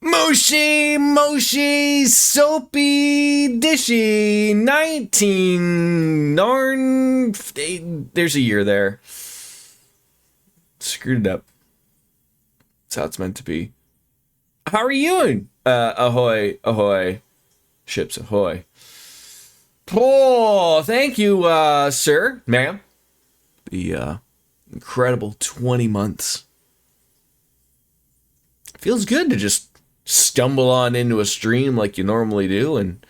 Moshi, soapy, dishy, 19, darn, there's a year there. Screwed it up. That's how it's meant to be. How are you doing? Ahoy, ahoy. Ships ahoy. Oh, thank you, sir, ma'am. The, incredible 20 months. Feels good to just stumble on into a stream like you normally do and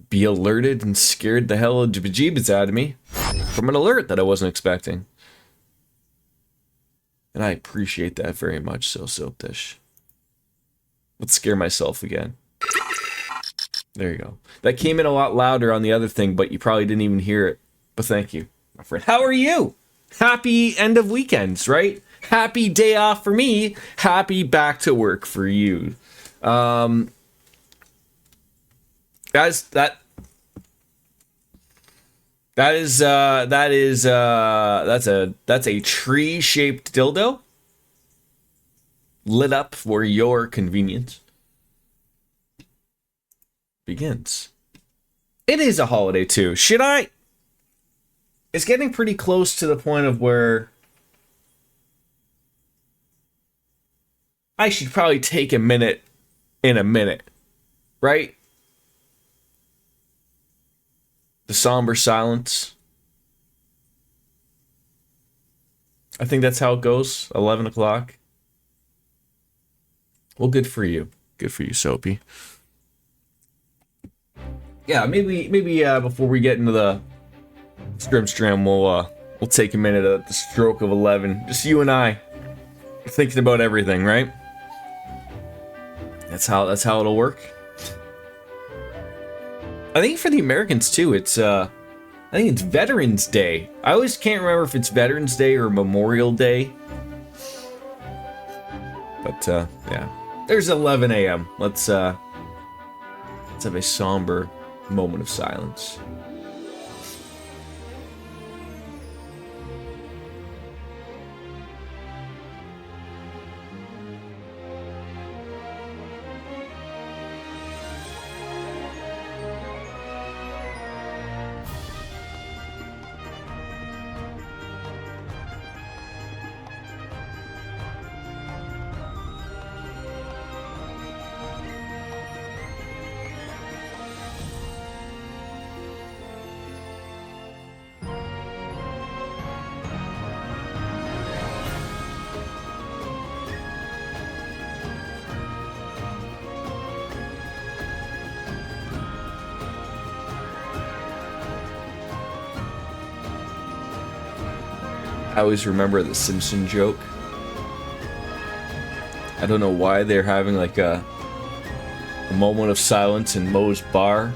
be alerted and scared the hell of bejeebus out of me from an alert that I wasn't expecting. And I appreciate that very much so, Soap Dish. Let's scare myself again. There you go. That came in a lot louder on the other thing, but you probably didn't even hear it. But thank you, my friend. How are you? Happy end of weekends, right? Happy day off for me. Happy back to work for you. Guys, that's a tree-shaped dildo lit up for your convenience. Begins. It is a holiday too. Should I? It's getting pretty close to the point of where I should probably take a minute in a minute, right? The somber silence. I think that's how it goes. 11 o'clock. Well, good for you. Good for you, Soapy. Yeah, maybe before we get into the stram, we'll take a minute at the stroke of 11. Just you and I, thinking about everything, right? That's how it'll work. I think for the Americans too, I think it's Veterans Day. I always can't remember if it's Veterans Day or Memorial Day. But yeah, there's 11 a.m. Let's have a somber moment of silence. I always remember the Simpson joke. I don't know why they're having like a moment of silence in Moe's bar,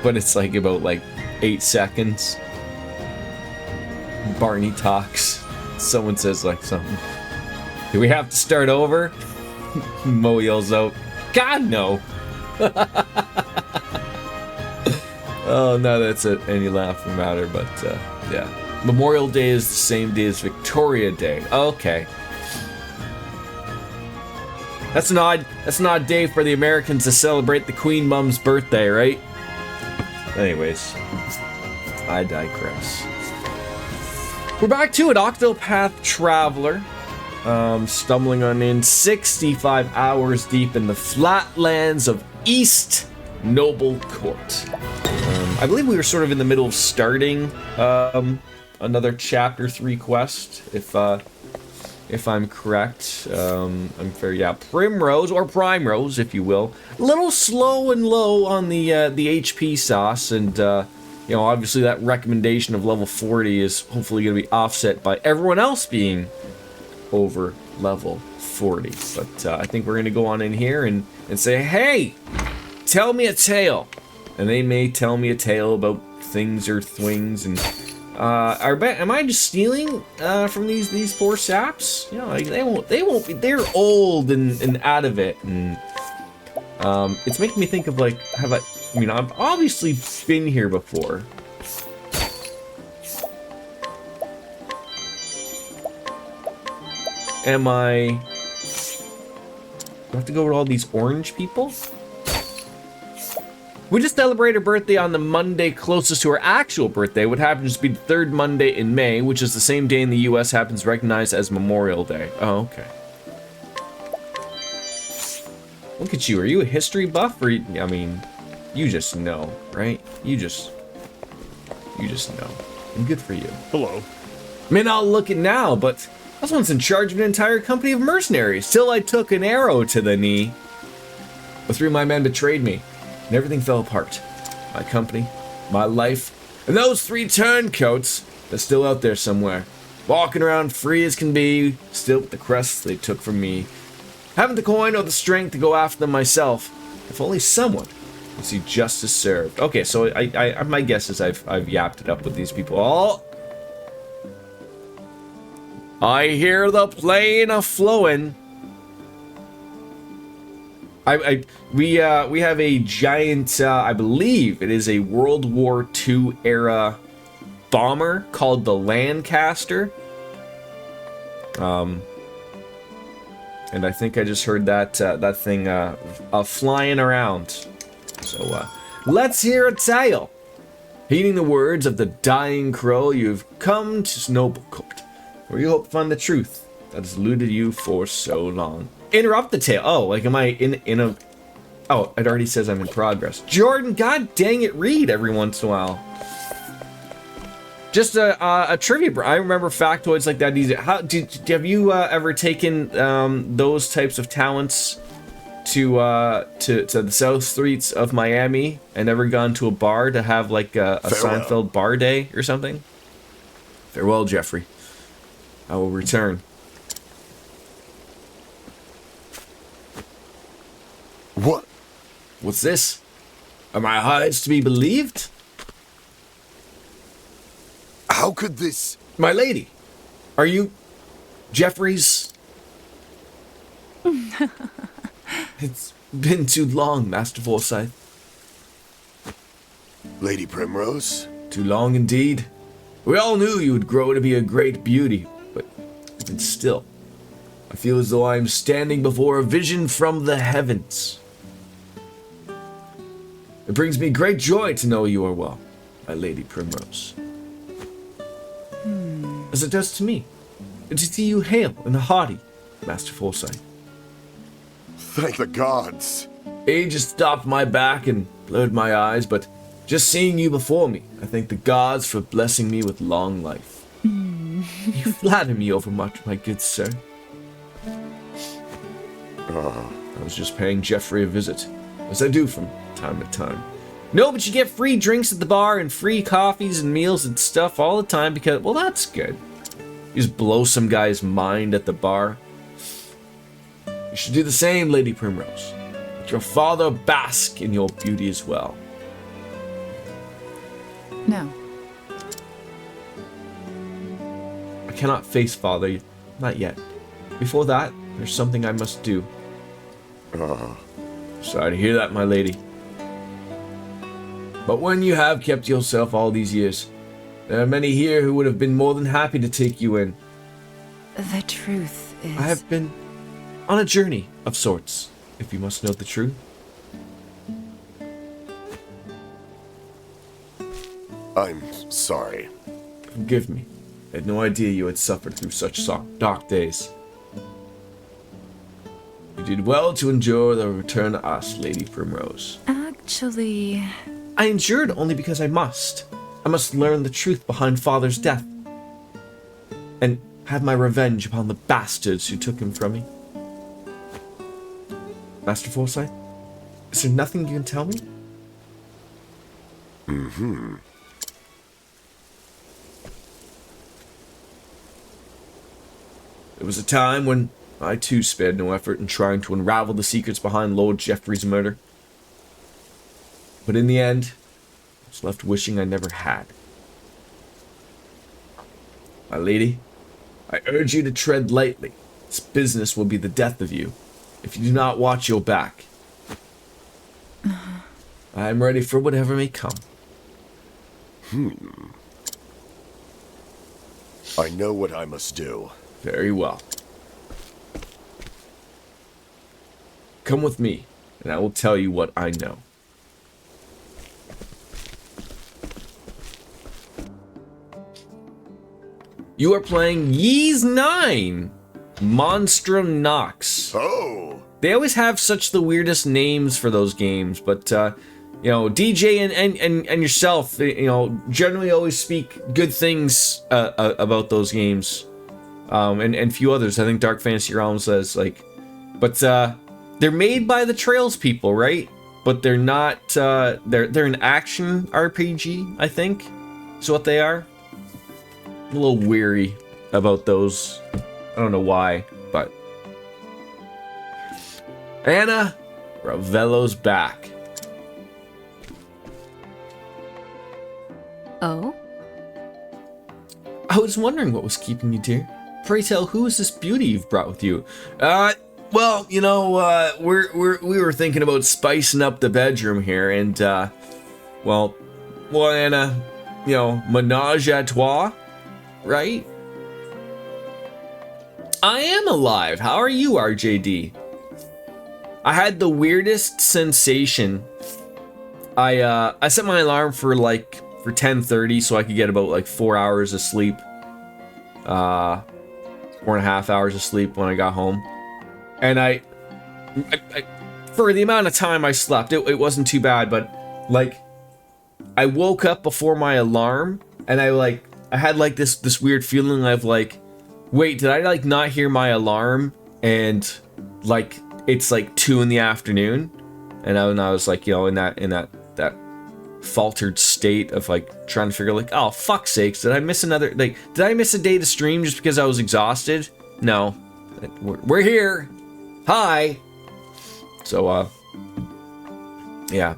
but it's like about like 8 seconds. Barney talks. Someone says like something. Do we have to start over? Moe yells out, God no! Oh no, that's it. Any laughing matter, but yeah. Memorial Day is the same day as Victoria Day. Okay. That's an odd day for the Americans to celebrate the Queen Mum's birthday, right? Anyways, I digress. We're back to it. Octopath Traveler. Stumbling on in 65 hours deep in the flatlands of East Noble Court. I believe we were sort of in the middle of starting another Chapter 3 quest, if I'm correct. I'm fair, yeah. Primrose, or Primrose, if you will. A little slow and low on the HP sauce, and you know, obviously that recommendation of level 40 is hopefully going to be offset by everyone else being over level 40. But I think we're going to go on in here and say, hey, tell me a tale. And they may tell me a tale about things or thwings, and am I just stealing from these poor saps? You know, like, they won't be. They're old and out of it, and it's making me think of like, I mean, I've obviously been here before. Am I I have to go with all these orange people? We just celebrate her birthday on the Monday closest to her actual birthday, what happens to be the third Monday in May, which is the same day in the US happens recognized as Memorial Day. Oh, okay. Look at you. Are you a history buff? Or, I mean, you just know, right? You just know. And good for you. Hello. May not look it now, but I was once in charge of an entire company of mercenaries till I took an arrow to the knee. The 3 of my men betrayed me, and everything fell apart. My company, my life, and those 3 turncoats, they're still out there somewhere, walking around free as can be, still with the crusts they took from me. Haven't the coin or the strength to go after them myself. If only someone would see justice served. Okay, so I my guess is I've yapped it up with these people. Oh, I hear the plane a flowing. We have a giant, I believe it is a World War II era bomber called the Lancaster. And I think I just heard that that thing flying around. So let's hear a tale. Heeding the words of the dying crow, you've come to Noble Court, where you hope to find the truth that has eluded you for so long. Interrupt the tale. Oh, like am I in a... Oh, it already says I'm in progress. Jordan, god dang it, read every once in a while. Just a trivia, I remember factoids like that easy. How have you ever taken those types of talents to the South Streets of Miami and ever gone to a bar to have like a Seinfeld bar day or something? Farewell, Jeffrey. I will return. What? What's this? Are my eyes to be believed? How could this... My lady, are you Jeffrey's? It's been too long, Master Forsyth. Lady Primrose? Too long indeed. We all knew you would grow to be a great beauty, but even still, I feel as though I am standing before a vision from the heavens. It brings me great joy to know you are well, my Lady Primrose. As it does to me, and to see you hale and haughty, Master Forsyth. Thank the gods. Age has stopped my back and blurred my eyes, but just seeing you before me, I thank the gods for blessing me with long life. You flatter me overmuch, my good sir. I was just paying Jeffrey a visit, as I do from time to time. No, but you get free drinks at the bar and free coffees and meals and stuff all the time because, well, that's good. You just blow some guy's mind at the bar. You should do the same, Lady Primrose. Let your father bask in your beauty as well. No. I cannot face father, not yet. Before that, there's something I must do. Sorry to hear that, my lady. But when you have kept yourself all these years, there are many here who would have been more than happy to take you in. The truth is... I have been on a journey of sorts, if you must know the truth. I'm sorry. Forgive me. I had no idea you had suffered through such dark days. You did well to endure the return to us, Lady Primrose. Actually... I endured only because I must. I must learn the truth behind Father's death. And have my revenge upon the bastards who took him from me. Master Forsyth, is there nothing you can tell me? There was a time when I too spared no effort in trying to unravel the secrets behind Lord Jeffrey's murder. But in the end, I was left wishing I never had. My lady, I urge you to tread lightly. This business will be the death of you, if you do not watch your back. I am ready for whatever may come. I know what I must do. Very well. Come with me, and I will tell you what I know. You are playing Ys 9, Monstrum Nox. Oh, They always have such the weirdest names for those games, but you know, DJ and yourself, you know, generally always speak good things about those games, and a few others. I think Dark Fantasy Realms says like, but they're made by the Trails people, right? But they're not. They're an action RPG, I think, is what they are. I'm a little weary about those. I don't know why, but Anna Ravello's back. Oh? I was wondering what was keeping you, dear. Pray tell, who is this beauty you've brought with you? Well, you know, we were thinking about spicing up the bedroom here, and well, Anna, you know, menage a trois, right? I am alive. How are you, RJD? I had the weirdest sensation. I set my alarm for 10:30 so I could get about like 4 hours of sleep. 4.5 hours of sleep when I got home. And I for the amount of time I slept, it wasn't too bad, but like I woke up before my alarm and I had like this weird feeling of like, wait, did I like not hear my alarm? And like it's like 2 in the afternoon, and I was like, you know, in that faltered state of like trying to figure like, oh fuck's sakes, did I miss a day to stream just because I was exhausted? No, we're here. Hi. So yeah,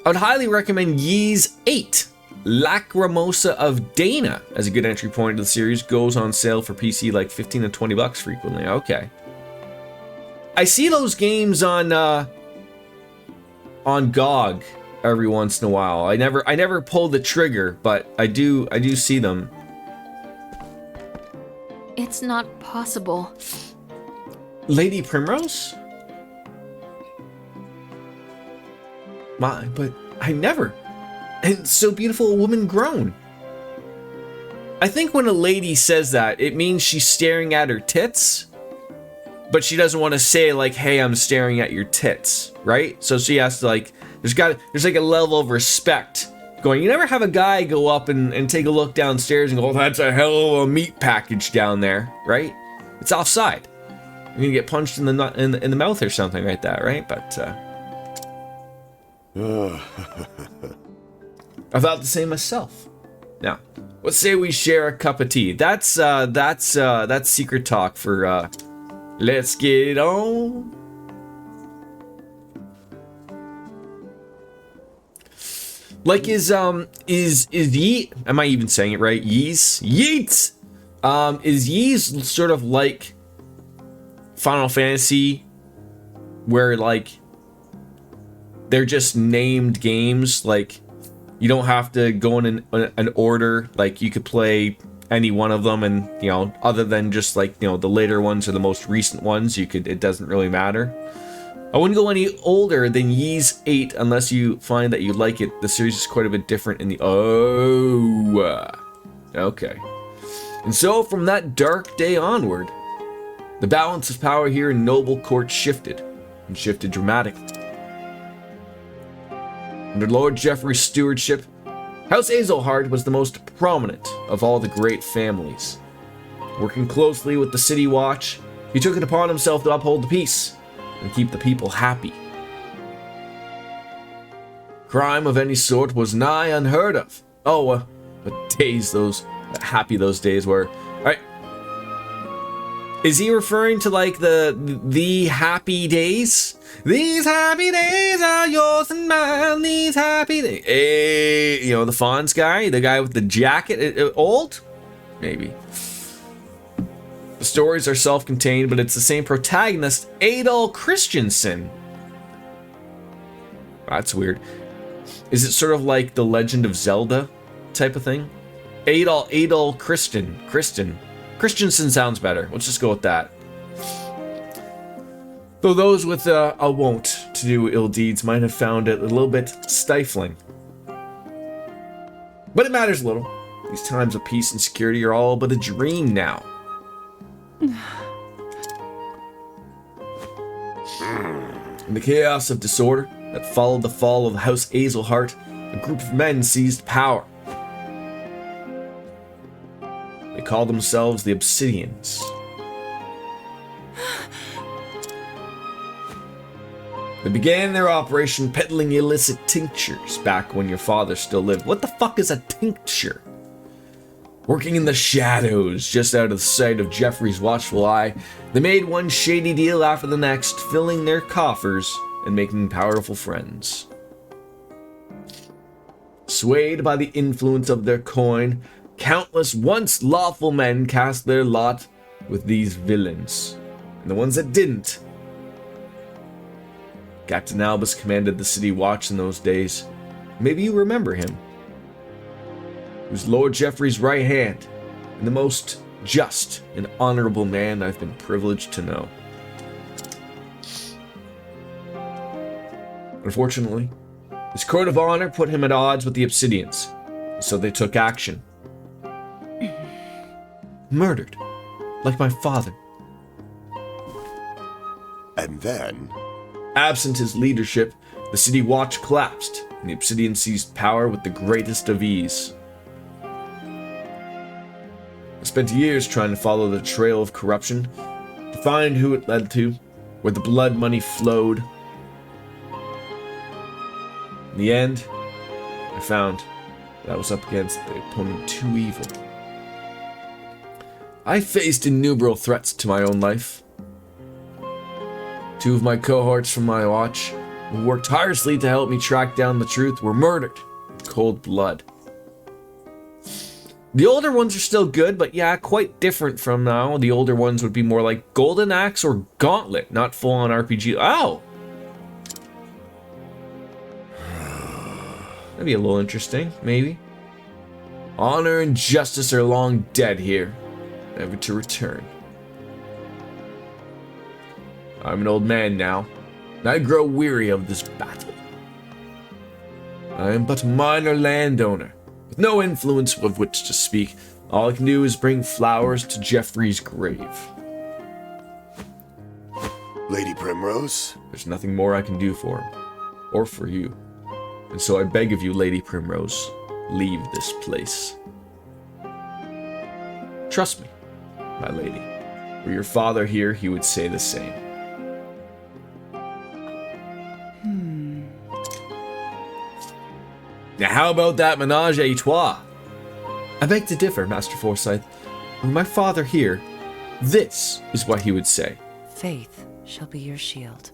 I would highly recommend Ys 8, Lacrimosa of Dana, as a good entry point to the series. Goes on sale for PC like 15 to 20 bucks frequently. Okay. I see those games on GOG every once in a while. I never pull the trigger, but I do see them. It's not possible. Lady Primrose? My, but I never. And so beautiful a woman grown. I think when a lady says that, it means she's staring at her tits, but she doesn't want to say like, hey, I'm staring at your tits, right? So she has to like, there's like a level of respect going. You never have a guy go up and take a look downstairs and go, oh, that's a hell of a meat package down there, right? It's offside. You're gonna get punched in the mouth or something like that, right? But I thought the same myself. Now, let's say we share a cup of tea. That's secret talk for let's get it on. Like is Yeet? Am I even saying it right? Ys? Yeet. Is Ys sort of like Final Fantasy, where like they're just named games? Like you don't have to go in an order. Like you could play any one of them, and you know, other than just like, you know, the later ones or the most recent ones, you could. It doesn't really matter. I wouldn't go any older than Ys 8 unless you find that you like it. The series is quite a bit different in the... Okay. And so, from that dark day onward, the balance of power here in Noble Court shifted, and shifted dramatically. Under Lord Geoffrey's stewardship, House Azelhard was the most prominent of all the great families. Working closely with the City Watch, he took it upon himself to uphold the peace and keep the people happy. Crime of any sort was nigh unheard of. Oh, what days happy those days were. Alright. Is he referring to like the happy days? These happy days are yours and mine, these happy days. Hey, you know, the Fonz guy, the guy with the jacket, old? Maybe. The stories are self-contained, but it's the same protagonist, Adol Christensen. That's weird. Is it sort of like the Legend of Zelda type of thing? Adol Christensen sounds better. Let's just go with that. Though those with a wont to do ill deeds might have found it a little bit stifling. But it matters little. These times of peace and security are all but a dream now. In the chaos of disorder that followed the fall of House Azelhart, a group of men seized power. They called themselves the Obsidians. They began their operation peddling illicit tinctures back when your father still lived. What the fuck is a tincture? Working in the shadows, just out of sight of Jeffrey's watchful eye, they made one shady deal after the next, filling their coffers and making powerful friends. Swayed by the influence of their coin, countless once lawful men cast their lot with these villains. And the ones that didn't. Captain Albus commanded the city watch in those days. Maybe you remember him. He was Lord Jeffrey's right hand, and the most just and honorable man I've been privileged to know. Unfortunately, his code of honor put him at odds with the Obsidians, so they took action. Murdered, like my father. And then... Absent his leadership, the city watch collapsed, and the Obsidian seized power with the greatest of ease. I spent years trying to follow the trail of corruption, to find who it led to, where the blood money flowed. In the end, I found that I was up against the opponent too evil. I faced innumerable threats to my own life. Two of my cohorts from my watch, who worked tirelessly to help me track down the truth, were murdered in cold blood. The older ones are still good, but yeah, quite different from now. The older ones would be more like Golden Axe or Gauntlet, not full-on RPG. Oh! That'd be a little interesting, maybe. Honor and justice are long dead here, never to return. I'm an old man now, and I grow weary of this battle. I am but a minor landowner, with no influence of which to speak. All I can do is bring flowers to Jeffrey's grave. Lady Primrose? There's nothing more I can do for him, or for you. And so I beg of you, Lady Primrose, leave this place. Trust me, my lady. Were your father here, he would say the same. Now how about that menage a trois? I beg to differ, Master Forsyth. Were my father here, this is what he would say. Faith shall be your shield.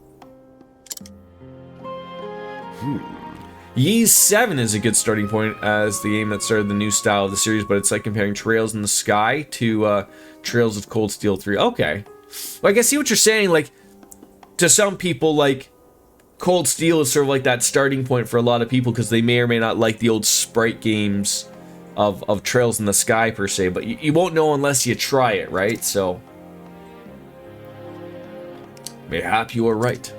Ys 7 is a good starting point as the game that started the new style of the series, but it's like comparing Trails in the Sky to Trails of Cold Steel 3. Okay. Like, I see what you're saying. Like, to some people, like, Cold Steel is sort of like that starting point for a lot of people because they may or may not like the old sprite games of Trails in the Sky, per se, but you won't know unless you try it, right? So, mayhap you are right.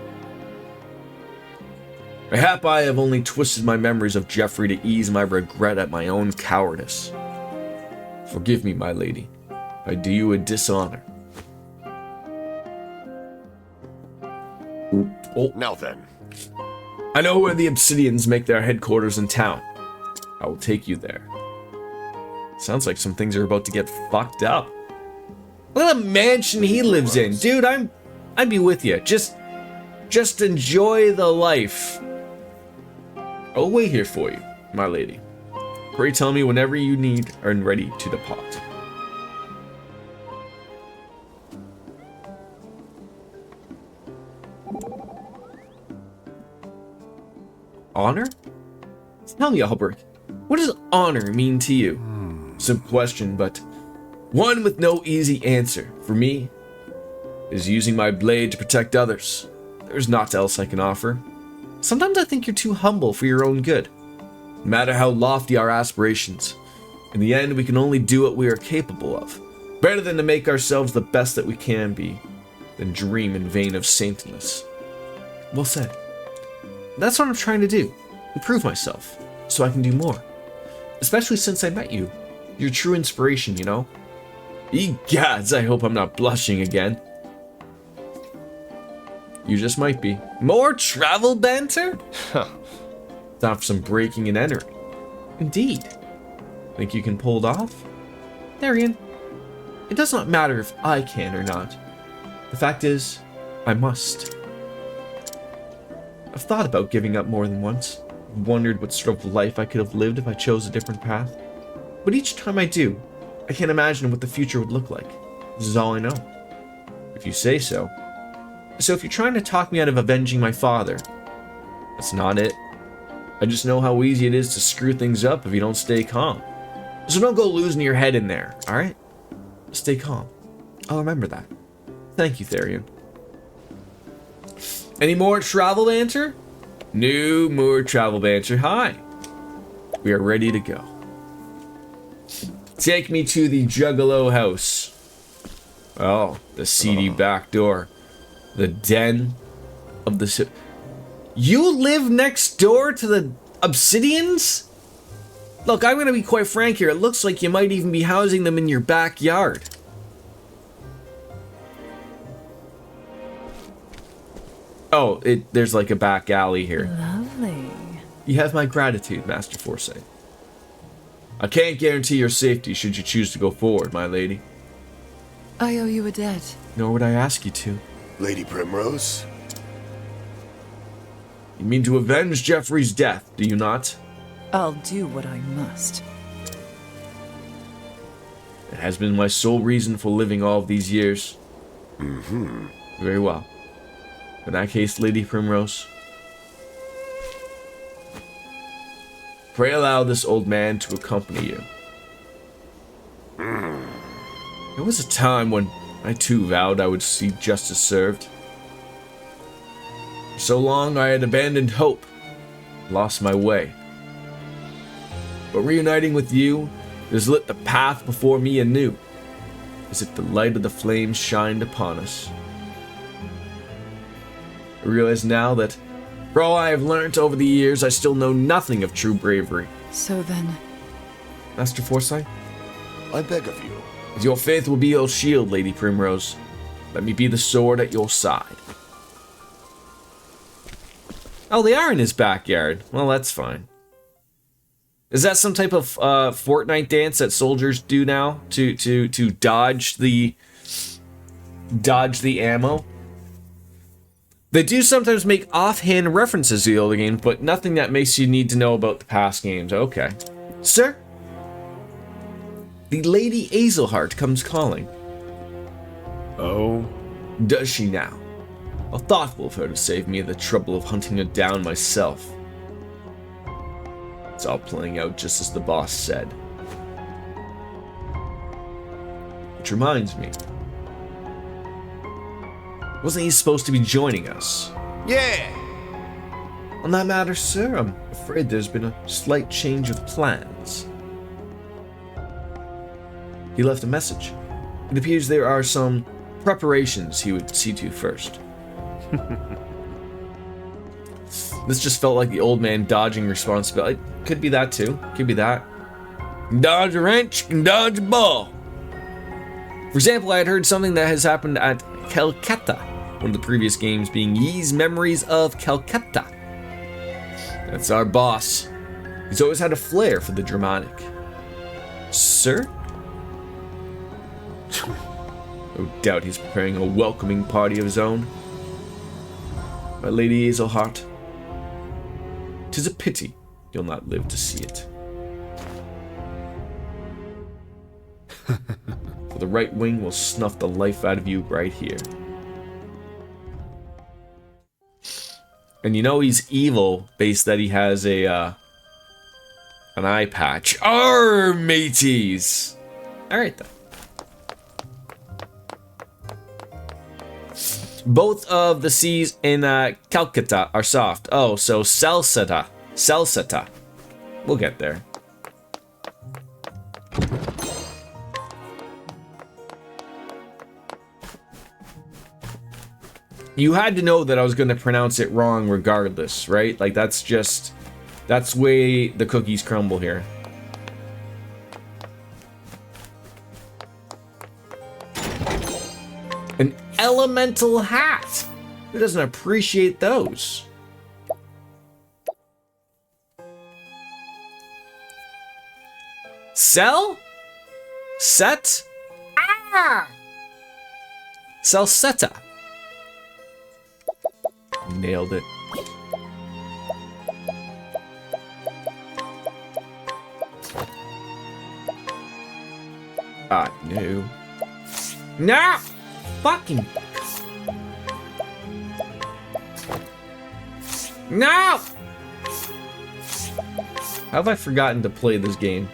Mayhap I have only twisted my memories of Jeffrey to ease my regret at my own cowardice. Forgive me, my lady. I do you a dishonor. Oh. Now then. I know where the Obsidians make their headquarters in town. I will take you there. Sounds like some things are about to get fucked up. Look at the mansion he lives in. Dude, I'd be with you. Just enjoy the life. I'll wait here for you, my lady. Pray tell me whenever you need are ready to depart. Honor? Tell me, Albrecht, what does honor mean to you? Simple question, but one with no easy answer. For me, is using my blade to protect others. There's naught else I can offer. Sometimes I think you're too humble for your own good. No matter how lofty our aspirations, in the end we can only do what we are capable of. Better than to make ourselves the best that we can be. than dream in vain of saintliness. Well said. That's what I'm trying to do. Improve myself, so I can do more. Especially since I met you. You're true inspiration, you know? Ye gods, I hope I'm not blushing again. You just might be. More travel banter? Time for some breaking and entering. Indeed. Think you can pull it off? Therian, it does not matter if I can or not. The fact is, I must. I've thought about giving up more than once. Wondered what sort of life I could have lived if I chose a different path. But each time I do, I can't imagine what the future would look like. This is all I know. If you say so. So if you're trying to talk me out of avenging my father, that's not it. I just know how easy it is to screw things up if you don't stay calm. So don't go losing your head in there, alright? Stay calm. I'll remember that. Thank you, Therian. Any more travel banter? No more travel banter. Hi. We are ready to go. Take me to the Juggalo house. Oh, the seedy back door. The den of the... You live next door to the Obsidians? Look, I'm going to be quite frank here. It looks like you might even be housing them in your backyard. Oh, there's like a back alley here. Lovely. You have my gratitude, Master Forsyth. I can't guarantee your safety should you choose to go forward, my lady. I owe you a debt. Nor would I ask you to. Lady Primrose? You mean to avenge Jeffrey's death, do you not? I'll do what I must. It has been my sole reason for living all of these years. Mm-hmm. Very well. In that case, Lady Primrose, pray allow this old man to accompany you. There was a time when I too vowed I would see justice served. For so long I had abandoned hope, lost my way. But reuniting with you has lit the path before me anew, as if the light of the flames shined upon us. I realize now that, for all I have learnt over the years, I still know nothing of true bravery. So then... Master Forsyth? I beg of you. As your faith will be your shield, Lady Primrose, let me be the sword at your side. Oh, they are in his backyard. Well, that's fine. Is that some type of Fortnite dance that soldiers do now to dodge the ammo? They do sometimes make offhand references to the older games, but nothing that makes you need to know about the past games. Okay. Sir? The Lady Azelhart comes calling. Oh? Does she now? How thoughtful of her to save me the trouble of hunting her down myself. It's all playing out just as the boss said. Which reminds me. Wasn't he supposed to be joining us? Yeah! On that matter, sir, I'm afraid there's been a slight change of plans. He left a message. It appears there are some preparations he would see to first. This just felt like the old man dodging responsibility. Could be that too. Could be that. Dodge a wrench and dodge a ball. For example, I had heard something that has happened at Calcutta. One of the previous games being Yee's Memories of Calcutta. That's our boss. He's always had a flair for the dramatic. Sir? No doubt he's preparing a welcoming party of his own. My Lady Azelhart, 'tis a pity you'll not live to see it. For the right wing will snuff the life out of you right here. And you know he's evil, based that he has a an eye patch. Arr, mateys! Alright then. Both of the C's in Calcutta are soft. Oh, so Salsetta. Salsetta. We'll get there. You had to know that I was going to pronounce it wrong regardless, right? Like, that's the way the cookies crumble here. An elemental hat! Who doesn't appreciate those? Sell? Set? Ah! Salsetta. Nailed it. Ah, no. No! Fucking... No! How have I forgotten to play this game?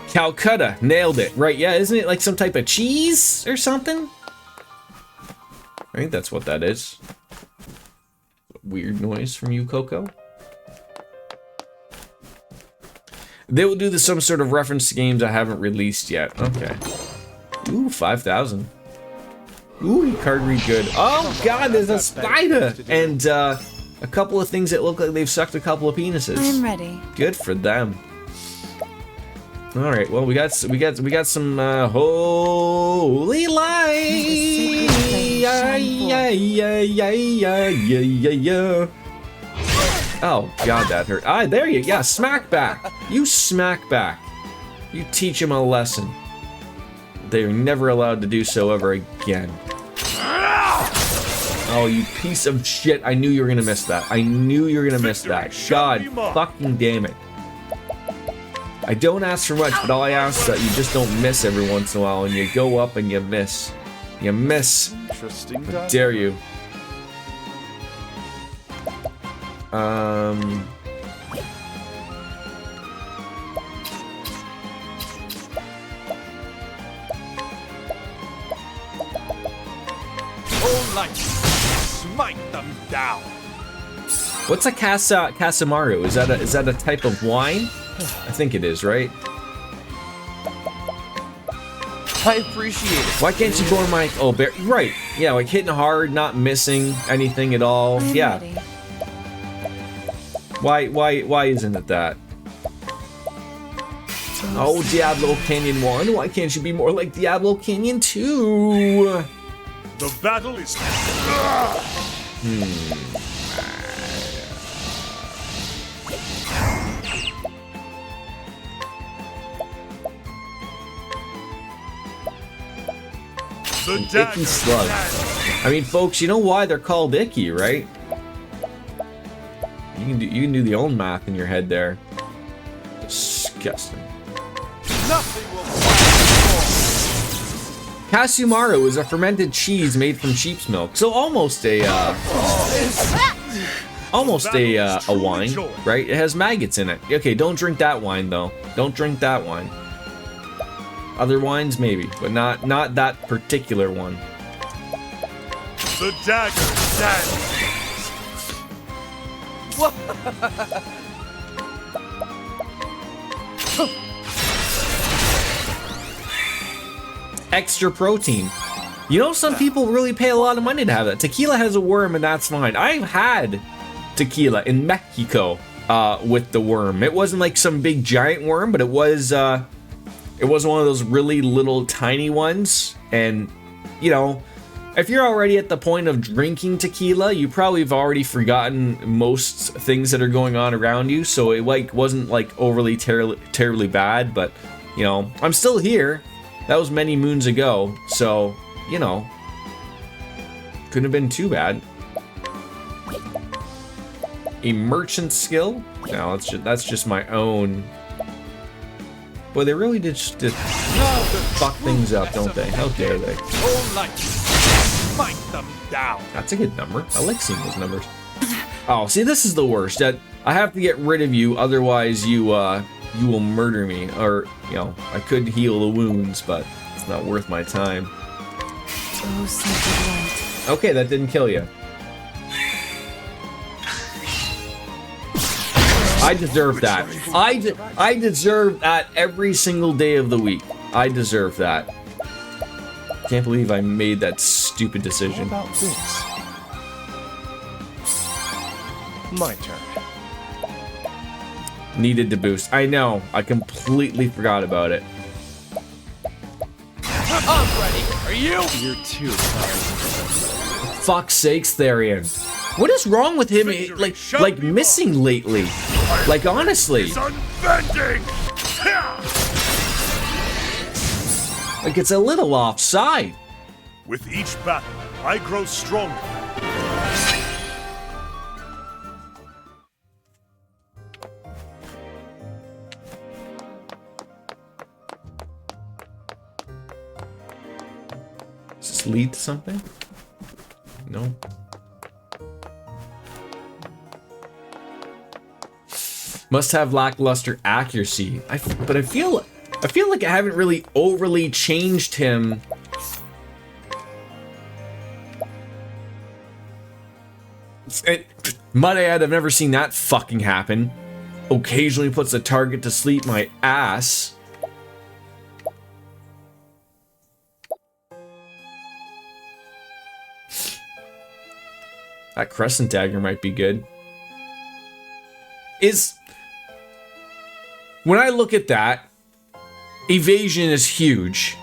Calcutta, nailed it. Right, yeah, isn't it like some type of cheese or something? I think that's what that is. Weird noise from you, Coco. They will do some sort of reference to games I haven't released yet. Okay. Ooh, 5,000. Ooh, card read good. Oh god, there's a spider! And a couple of things that look like they've sucked a couple of penises. I'm ready. Good for them. All right, well we got some holy light. Oh god, that hurt. Ah, there you, yeah, smack back. You smack back. You teach him a lesson. They are never allowed to do so ever again. Oh, you piece of shit! I knew you were gonna miss that. I knew you were gonna miss that. God, fucking damn it. I don't ask for much, but all I ask is that you just don't miss every once in a while, and you go up and you miss. You miss. Interesting. How dare you? Oh, light, smite them down. What's a Casamaru? Is that a type of wine? I think it is, right? I appreciate it. Why can't you go on my... Oh, right. Yeah, like hitting hard, not missing anything at all. I'm Yeah. ready. Why isn't it that? Oh, Diablo Canyon 1. Why can't you be more like Diablo Canyon 2? The battle is... An icky slug. I mean, folks, you know why they're called icky, right? You can do the own math in your head there. Disgusting. Nothing will Kasumaru is a fermented cheese made from sheep's milk, so almost a wine, right? It has maggots in it. Okay, don't drink that wine though. Don't drink that wine. Other wines maybe, but not that particular one. The dagger stands. Extra protein. You know, some people really pay a lot of money to have that. Tequila has a worm, and that's fine. I've had tequila in Mexico with the worm. It wasn't like some big giant worm, but it was one of those really little tiny ones. And you know, if you're already at the point of drinking tequila, you probably have already forgotten most things that are going on around you. So it wasn't like overly terribly bad, but you know, I'm still here. That was many moons ago, so you know, couldn't have been too bad. A merchant skill? No, that's just my own. Boy, they really did fuck things up, don't they? How dare they? Oh, light, smite them down. That's a good number. I like seeing those numbers. Oh, see, this is the worst. I have to get rid of you, otherwise you will murder me. Or, you know, I could heal the wounds, but it's not worth my time. Oh, sacred light. Okay, that didn't kill you. I deserve that. I deserve that every single day of the week. I deserve that. Can't believe I made that stupid decision. How about this? My turn. Needed to boost. I know. I completely forgot about it. I'm ready. Are you? You're too kind. Fuck's sakes, Therian. What is wrong with him? Like missing lately. Like honestly. It's unbending. Like it's a little offside. With each battle, I grow stronger. Does this lead to something? No. Must have lackluster accuracy. But I feel like I haven't really overly changed him. Might I add, I've never seen that fucking happen. Occasionally puts a target to sleep my ass. That crescent dagger might be good. When I look at that, evasion is huge.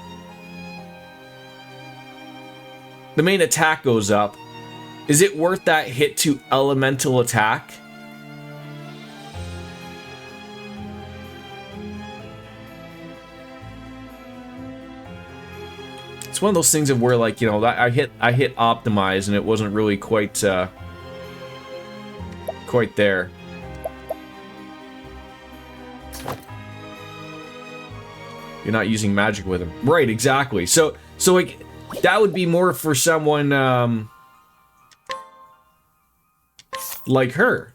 The main attack goes up. Is it worth that hit to elemental attack? It's one of those things of where, like, you know, I hit optimize and it wasn't really quite there. You're not using magic with him, right? Exactly. So like that would be more for someone like her.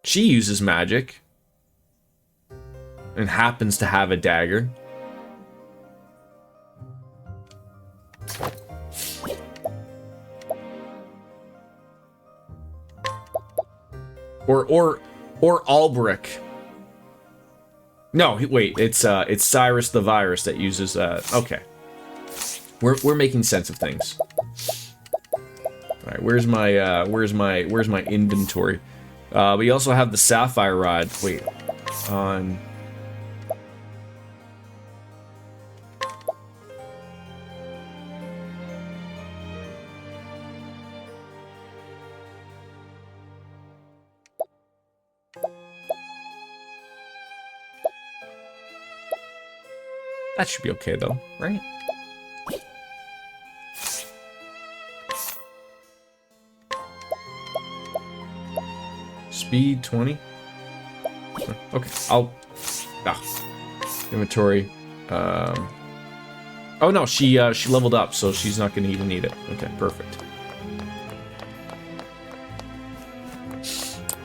She uses magic and happens to have a dagger. Or Albrecht. No, wait, it's Cyrus the Virus that uses okay. We're making sense of things. All right, where's my inventory? We also have the Sapphire Rod. Wait, on. That should be okay though, right? Speed 20. Okay, inventory. Oh no, she leveled up, so she's not gonna even need it. Okay, perfect.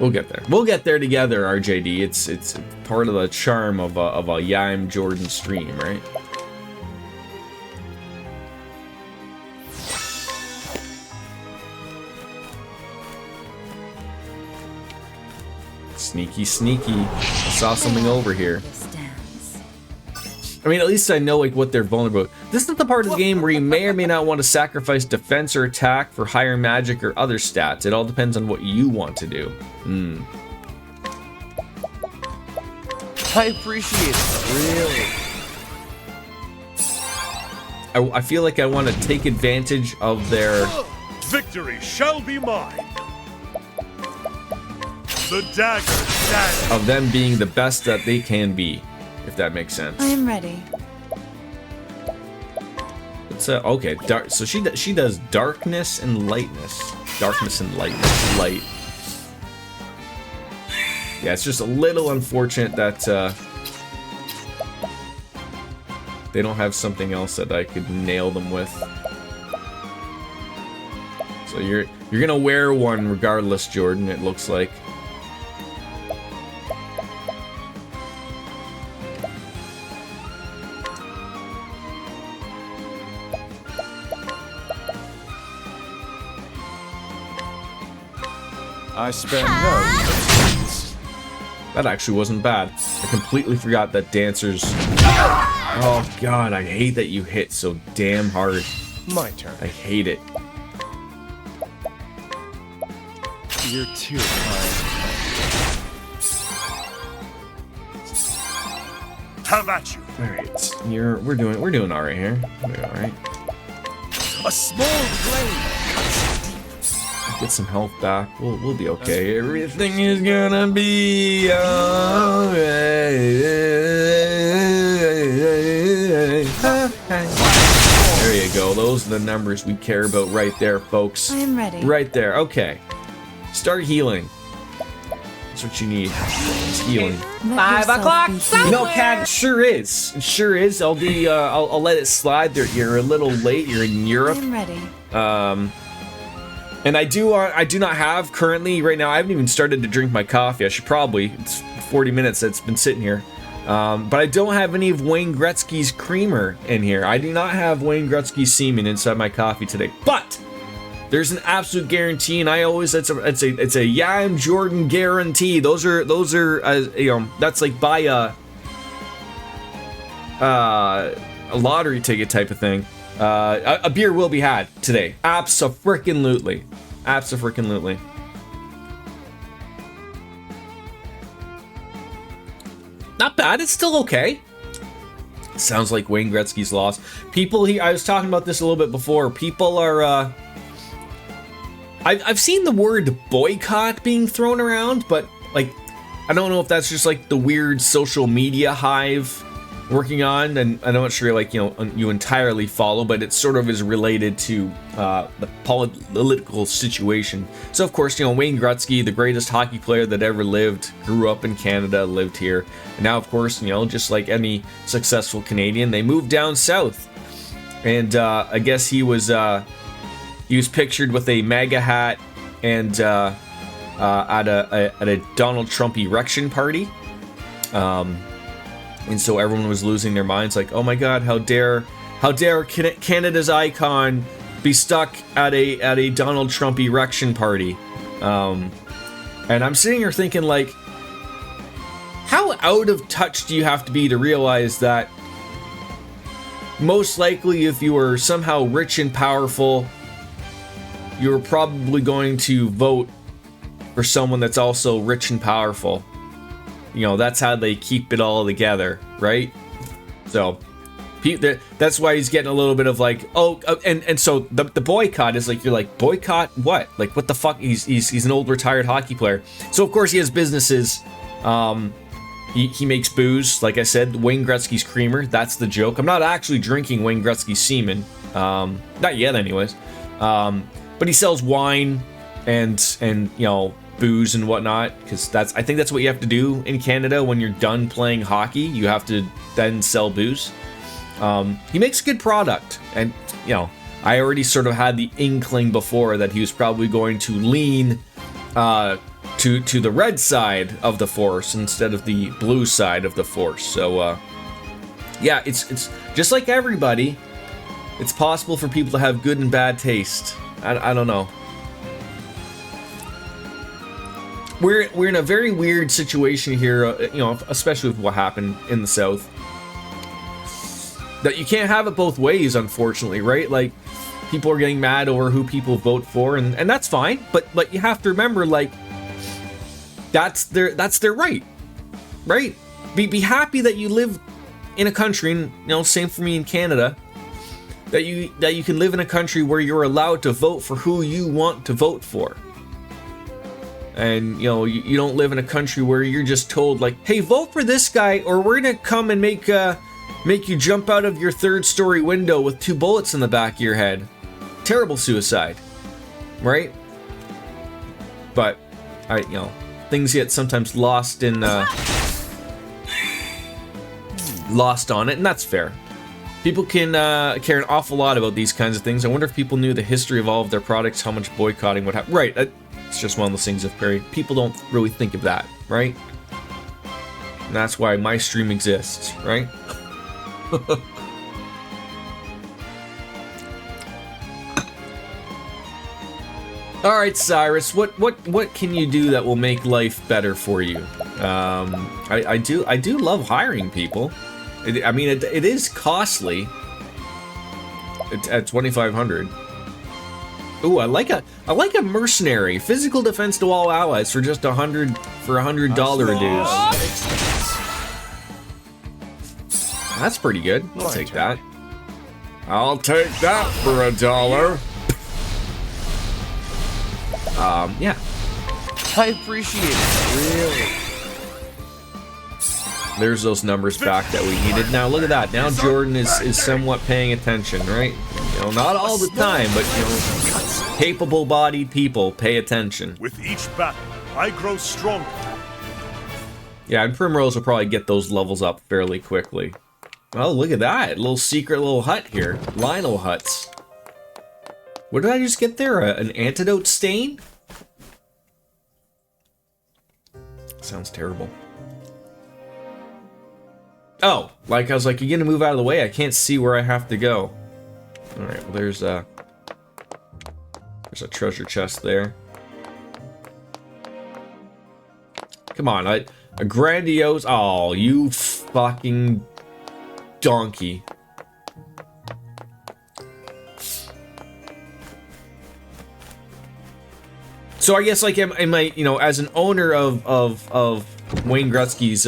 We'll get there. We'll get there together, RJD. It's part of the charm of a Yaim Jordan stream, right? Sneaky, sneaky. I saw something over here. I mean, at least I know like what they're vulnerable. This is the part of the game where you may or may not want to sacrifice defense or attack for higher magic or other stats. It all depends on what you want to do. I appreciate it, really. I feel like I want to take advantage of their... Victory shall be mine. The dagger stands. Of them being the best that they can be, if that makes sense. I am ready. It's okay. Dark. So she does darkness and lightness. Darkness and lightness. Light. Yeah, it's just a little unfortunate that they don't have something else that I could nail them with. So you're gonna wear one regardless, Jordan. It looks like. I spend no. That actually wasn't bad. I completely forgot that dancers... Oh god, I hate that you hit so damn hard. My turn. I hate it. You're too kind. Have at you. Alright, we're doing alright here. We're doing alright. A small blade. Get some health back. We'll be okay. Everything is gonna be alright. There you go. Those are the numbers we care about right there, folks. I am ready. Right there. Okay. Start healing. That's what you need. It's healing. Let 5 o'clock yourself be No, Cat, it sure is. It sure is. I'll be. I'll let it slide. You're a little late. You're in I Europe. am ready. And I do not have currently right now. I haven't even started to drink my coffee. I should probably. It's 40 minutes that's been sitting here. But I don't have any of Wayne Gretzky's creamer in here. I do not have Wayne Gretzky's semen inside my coffee today. But there's an absolute guarantee, and I always it's a Yam Jordan guarantee. Those are you know, that's like buy a lottery ticket type of thing. A beer will be had today. Abso-frickin-lutely. Abso-frickin-lutely. Not bad. It's still okay. Sounds like Wayne Gretzky's lost. People, I was talking about this a little bit before. People are, I've seen the word boycott being thrown around, but, like, I don't know if that's just, like, the weird social media hive working on, and I'm not sure, like, you know, you entirely follow, but it sort of is related to the political situation. So, of course, you know, Wayne Gretzky, the greatest hockey player that ever lived, grew up in Canada, lived here, and now, of course, you know, just like any successful Canadian, they moved down south, and I guess he was pictured with a MAGA hat and at a Donald Trump erection party. And so everyone was losing their minds, like, oh my god, how dare Canada's icon be stuck at a Donald Trump erection party? And I'm sitting here thinking, like, how out of touch do you have to be to realize that most likely if you were somehow rich and powerful, you're probably going to vote for someone that's also rich and powerful. You know, that's how they keep it all together, right? So, that's why he's getting a little bit of like, and so the boycott is like, you're like, boycott what? Like, what the fuck? He's an old retired hockey player. So of course he has businesses. He makes booze, like I said, Wayne Gretzky's creamer. That's the joke. I'm not actually drinking Wayne Gretzky's semen, not yet, anyways. But he sells wine and you know, booze and whatnot, because I think that's what you have to do in Canada when you're done playing hockey. You have to then sell booze. He makes a good product, and you know, I already sort of had the inkling before that he was probably going to lean to the red side of the force instead of the blue side of the force. So yeah, it's just like everybody. It's possible for people to have good and bad taste. I don't know. We're in a very weird situation here, you know, especially with what happened in the South. That you can't have it both ways, unfortunately, right? Like, people are getting mad over who people vote for, and that's fine. But you have to remember, like, that's their right, right? Be happy that you live in a country, and you know, same for me in Canada. That you can live in a country where you're allowed to vote for who you want to vote for. And, you know, you don't live in a country where you're just told, like, hey, vote for this guy, or we're gonna come and make you jump out of your third-story window with 2 bullets in the back of your head. Terrible suicide, right? But, you know, things get sometimes lost in, lost on it, and that's fair. People can care an awful lot about these kinds of things. I wonder if people knew the history of all of their products, how much boycotting would happen. Right, it's just one of those things of people don't really think of that, right? And that's why my stream exists, right? All right, Cyrus. What can you do that will make life better for you? I do love hiring people. I mean, it is costly. At 2,500. Ooh, I like a mercenary. Physical defense to all allies for just $100 dues. That's pretty good. I'll take that. I'll take that for $1. Yeah. I appreciate it. Really. There's those numbers back that we needed. Now look at that. Now Jordan is somewhat paying attention, right? You know, not all the time, but you know, capable-bodied people pay attention. With each battle, I grow stronger. Yeah, and Primrose will probably get those levels up fairly quickly. Oh, look at that. Little secret little hut here. Lionel huts. What did I just get there? An antidote stain? Sounds terrible. Oh, like I was like, you're gonna move out of the way. I can't see where I have to go. All right, well, there's a treasure chest there. Come on, a grandiose. Oh, you fucking donkey. So I guess like am I, you know, as an owner of Wayne Gretzky's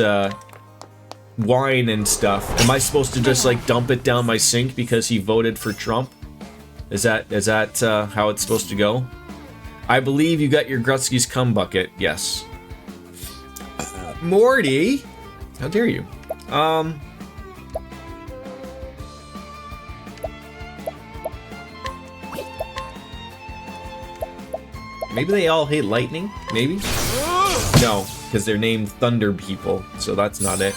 wine and stuff, am I supposed to just like dump it down my sink because he voted for Trump? Is that how it's supposed to go? I believe you got your Gretzky's cum bucket. Yes. Morty, how dare you? Maybe they all hate lightning. Maybe. No, because they're named Thunder People, so that's not it.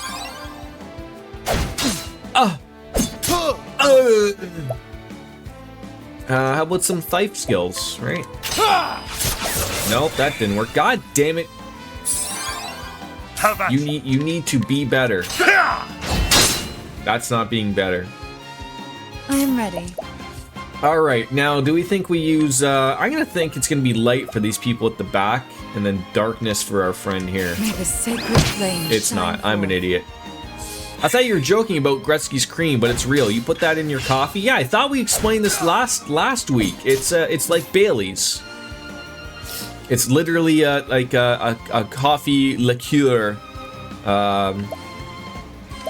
How about some Thief skills, right? Nope, that didn't work. God damn it! You need to be better. That's not being better. I am ready. All right, now do we think we use? I'm gonna think it's gonna be light for these people at the back, and then darkness for our friend here. May the sacred flame It's not. I'm an idiot. I thought you were joking about Gretzky's cream, but it's real. You put that in your coffee? Yeah, I thought we explained this last week. It's like Bailey's. It's literally like a coffee liqueur,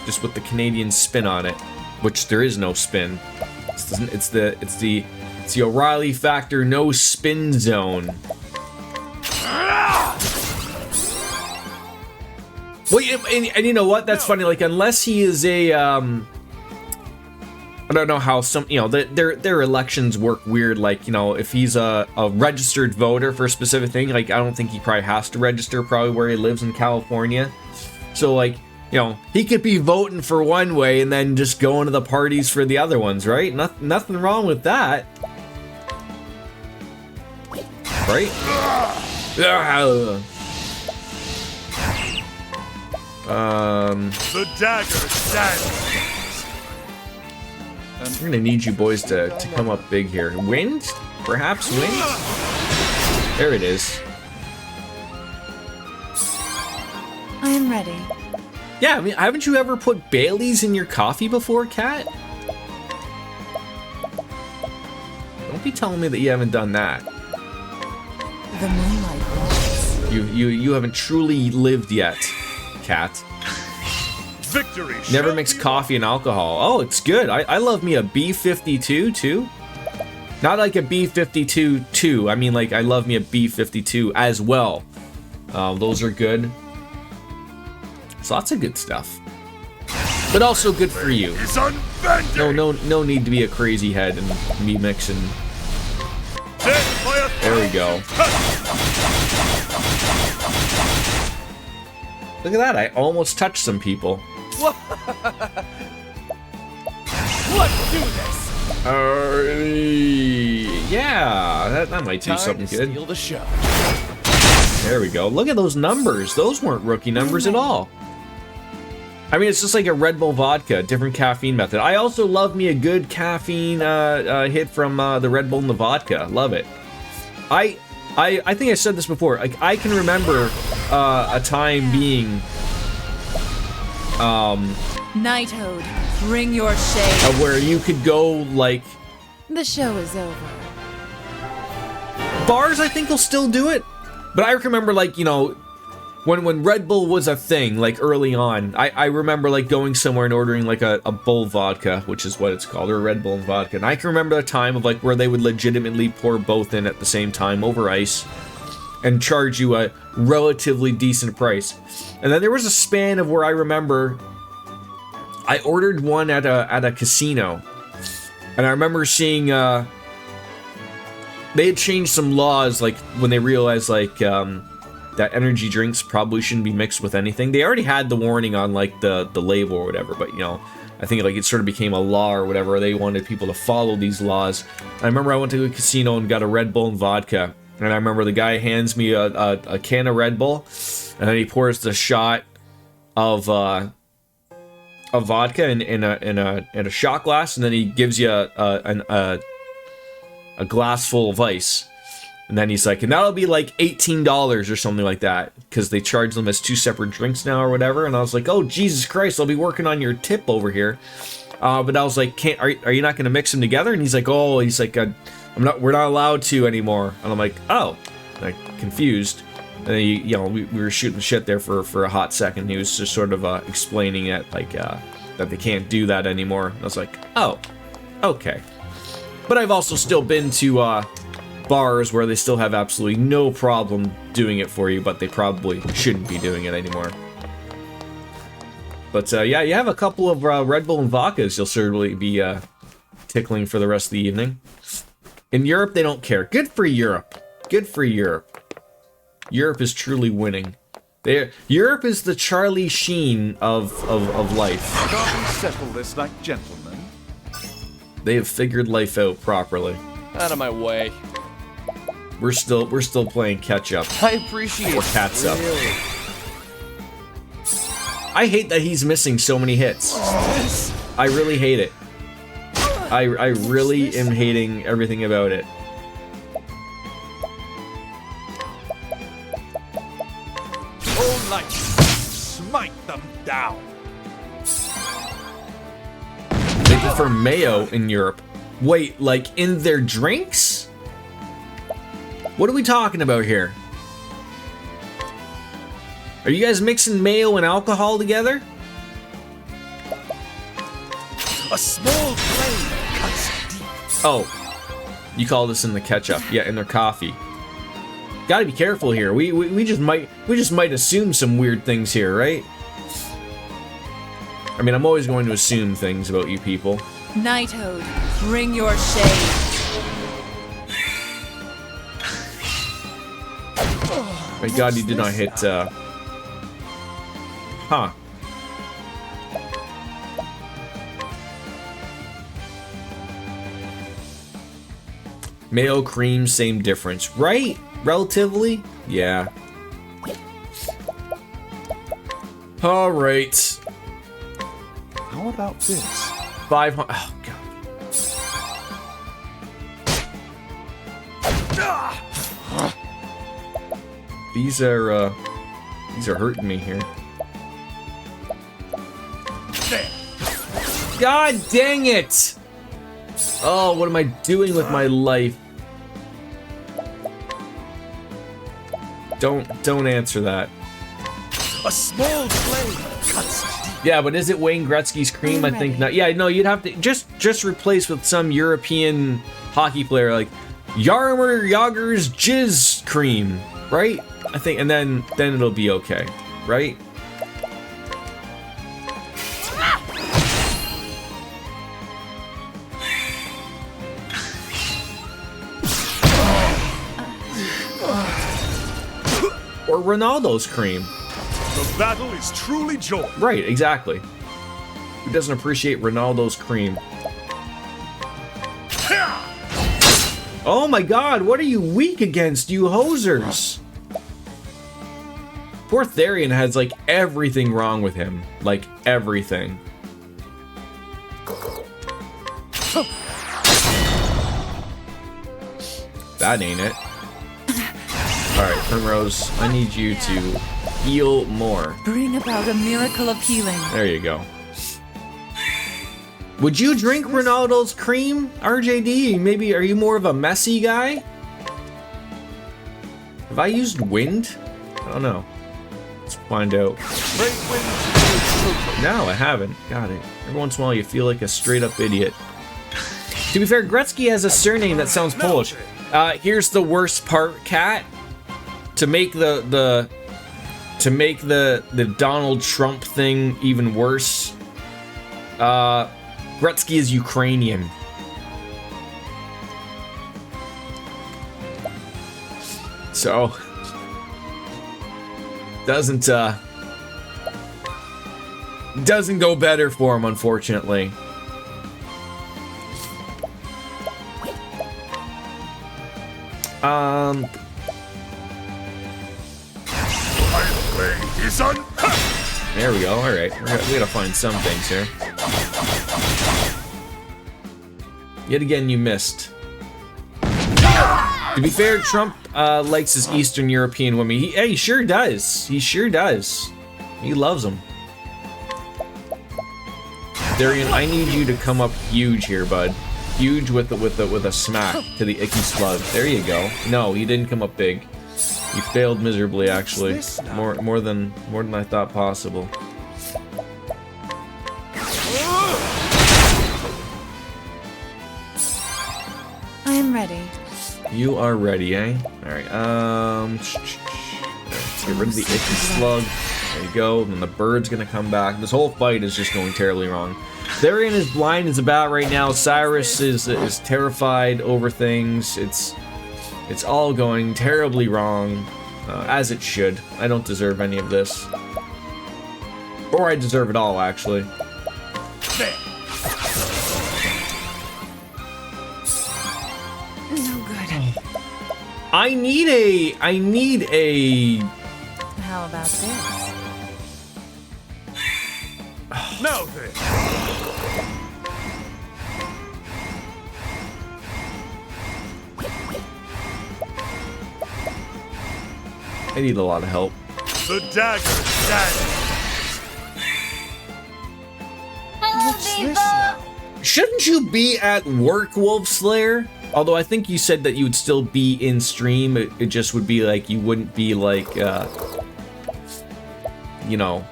just with the Canadian spin on it, which there is no spin. It's the O'Reilly factor, no spin zone. Well, and you know what? That's funny. Like, unless he is a, I don't know how some, you know, their elections work weird. Like, you know, if he's a registered voter for a specific thing, like, I don't think he probably has to register probably where he lives in California. So, like, you know, he could be voting for one way and then just going to the parties for the other ones, right? Nothing wrong with that. Right? The dagger stands. We're gonna need you boys to come up big here. Wind? Perhaps wind? There it is. I am ready. Yeah, I mean, haven't you ever put Bailey's in your coffee before, Kat? Don't be telling me that you haven't done that. The moonlight walks. You haven't truly lived yet, Kat. Victory. Never mix coffee and alcohol. Oh, it's good. I love me a B52 too. Not like a B52 too. I mean, like, I love me a B52 as well. Those are good. So lots of good stuff. But also good for you. No need to be a crazy head and be mixing. There we go. Look at that, I almost touched some people. Let's do this. Yeah, that might do something good. Steal the show. There we go. Look at those numbers. Those weren't rookie numbers at all. I mean, it's just like a Red Bull vodka, different caffeine method. I also love me a good caffeine hit from the Red Bull and the vodka. Love it. I think I said this before. Like, I can remember a time being Knighthood, bring your shade. where you could go like The show is over. bars. I think will still do it, but I remember like, you know, when Red Bull was a thing, like early on, I remember like going somewhere and ordering like a Bull vodka, which is what it's called, or a Red Bull and vodka. And I can remember a time of like where they would legitimately pour both in at the same time over ice and charge you a relatively decent price. And then there was a span of where I remember I ordered one at a casino, and I remember seeing they had changed some laws like when they realized like that energy drinks probably shouldn't be mixed with anything. They already had the warning on like the label or whatever, but you know, I think like it sort of became a law or whatever. They wanted people to follow these laws. I remember I went to a casino and got a Red Bull and vodka, and I remember the guy hands me a can of Red Bull, and then he pours the shot of vodka in a shot glass, and then he gives you a glass full of ice. And then he's like, and that'll be like $18 or something like that, because they charge them as two separate drinks now or whatever. And I was like, oh Jesus Christ, I'll be working on your tip over here. But I was like, are you not going to mix them together? And he's like, we're not allowed to anymore. And I'm like, oh, like confused. And then you know, we were shooting shit there for a hot second. He was just sort of explaining it like that they can't do that anymore. And I was like, oh, okay. But I've also still been to bars where they still have absolutely no problem doing it for you, but they probably shouldn't be doing it anymore. But yeah, you have a couple of Red Bull and vodkas you'll certainly be tickling for the rest of the evening. In Europe, they don't care. Good for Europe. Good for Europe. Europe is truly winning. Europe is the Charlie Sheen of life. Can't we settle this like gentlemen? They have figured life out properly. Out of my way. We're still playing catch up. I appreciate Or cats up. Really. I hate that he's missing so many hits. I really hate it. I really am hating everything about it. All light, smite them down. They prefer mayo in Europe. Wait, like in their drinks? What are we talking about here? Are you guys mixing mayo and alcohol together? A small blade cuts deep. Oh, you call this in the ketchup? Yeah, in their coffee. Gotta be careful here. We just might assume some weird things here, right? I mean, I'm always going to assume things about you people. Knighthood, bring your shade. Thank God you did not hit, Huh. Mayo, cream, same difference. Right? Relatively? Yeah. Alright. How about this? 500. Oh, God. These are hurting me here. There. God dang it! Oh, what am I doing with my life? Don't answer that. A small blade cuts deep. Yeah, but is it Wayne Gretzky's cream? I think not. Yeah, no, you'd have to just replace with some European hockey player like Jaromir Jagr's Jizz cream, right? I think, and then it'll be okay, right? Or Ronaldo's cream. The battle is truly joy. Right, exactly. Who doesn't appreciate Ronaldo's cream? Oh my God, what are you weak against, you hosers? Poor Therian has like everything wrong with him. Like everything. That ain't it. Alright, Primrose, I need you to heal more. Bring about a miracle of healing. There you go. Would you drink Ronaldo's cream, RJD? Maybe, are you more of a messy guy? Have I used wind? I don't know. Let's find out. No, I haven't. Got it. Every once in a while you feel like a straight up idiot. To be fair, Gretzky has a surname that sounds Polish. Here's the worst part, Kat. To make the Donald Trump thing even worse, Gretzky is Ukrainian. So doesn't go better for him, unfortunately. There we go. All right, we gotta find some things here. Yet again, you missed. To be fair, Trump likes his Eastern European women. He sure does. He sure does. He loves them. Darian, I need you to come up huge here, bud. Huge with a smack to the icky slug. There you go. No, he didn't come up big. You failed miserably, actually. More than I thought possible. I am ready. You are ready, eh? Alright, let's get rid of the icky slug. There you go. Then the bird's gonna come back. This whole fight is just going terribly wrong. Therian is blind as a bat right now. Cyrus is terrified over things. It's all going terribly wrong, as it should. I don't deserve any of this. Or I deserve it all, actually. No good. I need a... How about this? Now then. I need a lot of help. The dagger stands. Shouldn't you be at work, Wolf Slayer? Although I think you said that you would still be in stream. It just would be like you wouldn't be like, you know.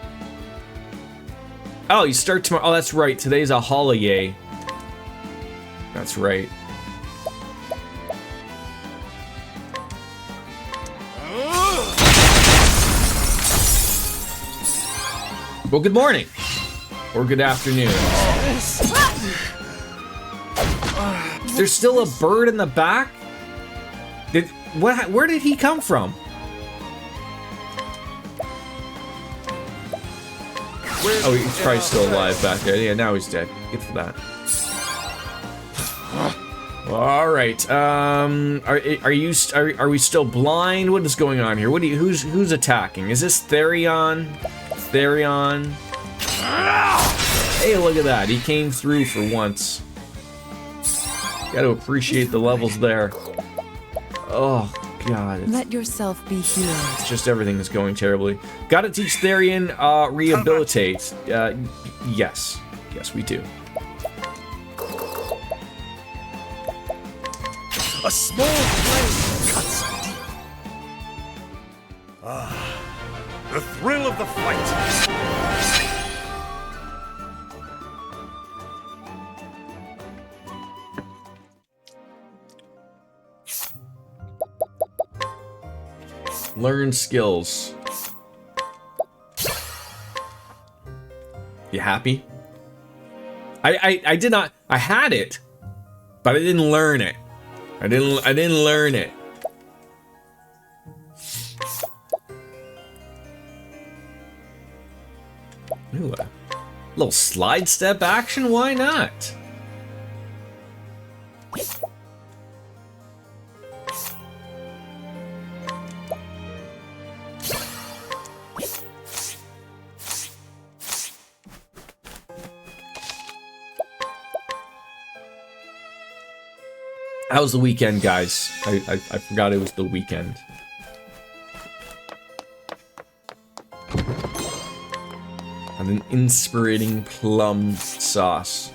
Oh, you start tomorrow. Oh, that's right. Today's a holiday. That's right. Well, good morning. Or good afternoon. There's still a bird in the back? Where did he come from? Oh, he's probably still alive back there. Yeah, now he's dead. Good for that. All right. Are we still blind? What is going on here? Who's attacking? Is this Therion? Therion. Hey, look at that. He came through for once. Got to appreciate the levels there. Oh, God. Let yourself be healed. It's just everything is going terribly. Got to teach Therion rehabilitate. Yes. Yes, we do. A small flame cuts deep. The thrill of the fight. Learn skills. You happy? I did not. I had it, but I didn't learn it. I didn't learn it. Ooh, a little slide step action. Why not? How was the weekend, guys? I forgot it was the weekend. and an inspirating plum sauce.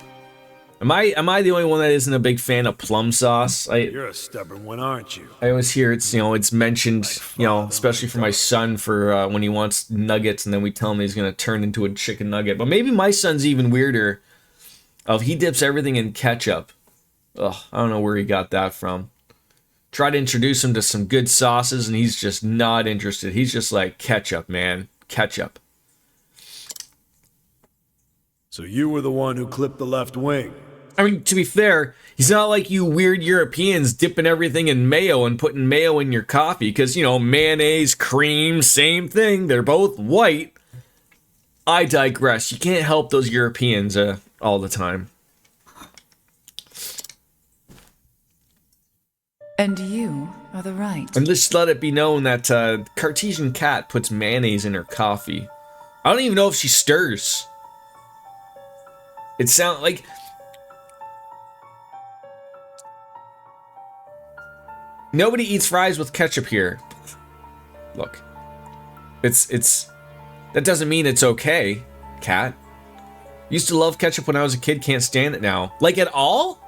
Am I the only one that isn't a big fan of plum sauce? You're a stubborn one, aren't you? I always hear it's, you know, it's mentioned, you know, especially for my son for when he wants nuggets, and then we tell him he's gonna turn into a chicken nugget. But maybe my son's even weirder. He dips everything in ketchup. Ugh, I don't know where he got that from. Try to introduce him to some good sauces, and he's just not interested. He's just like, ketchup, man, ketchup. So you were the one who clipped the left wing. I mean, to be fair, he's not like you weird Europeans dipping everything in mayo and putting mayo in your coffee, because, you know, mayonnaise, cream, same thing. They're both white. I digress. You can't help those Europeans all the time. And you are the right. And just let it be known that Cartesian Cat puts mayonnaise in her coffee. I don't even know if she stirs. It sounds like... Nobody eats fries with ketchup here. Look. It's... That doesn't mean it's okay, Cat. Used to love ketchup when I was a kid, can't stand it now. Like, at all?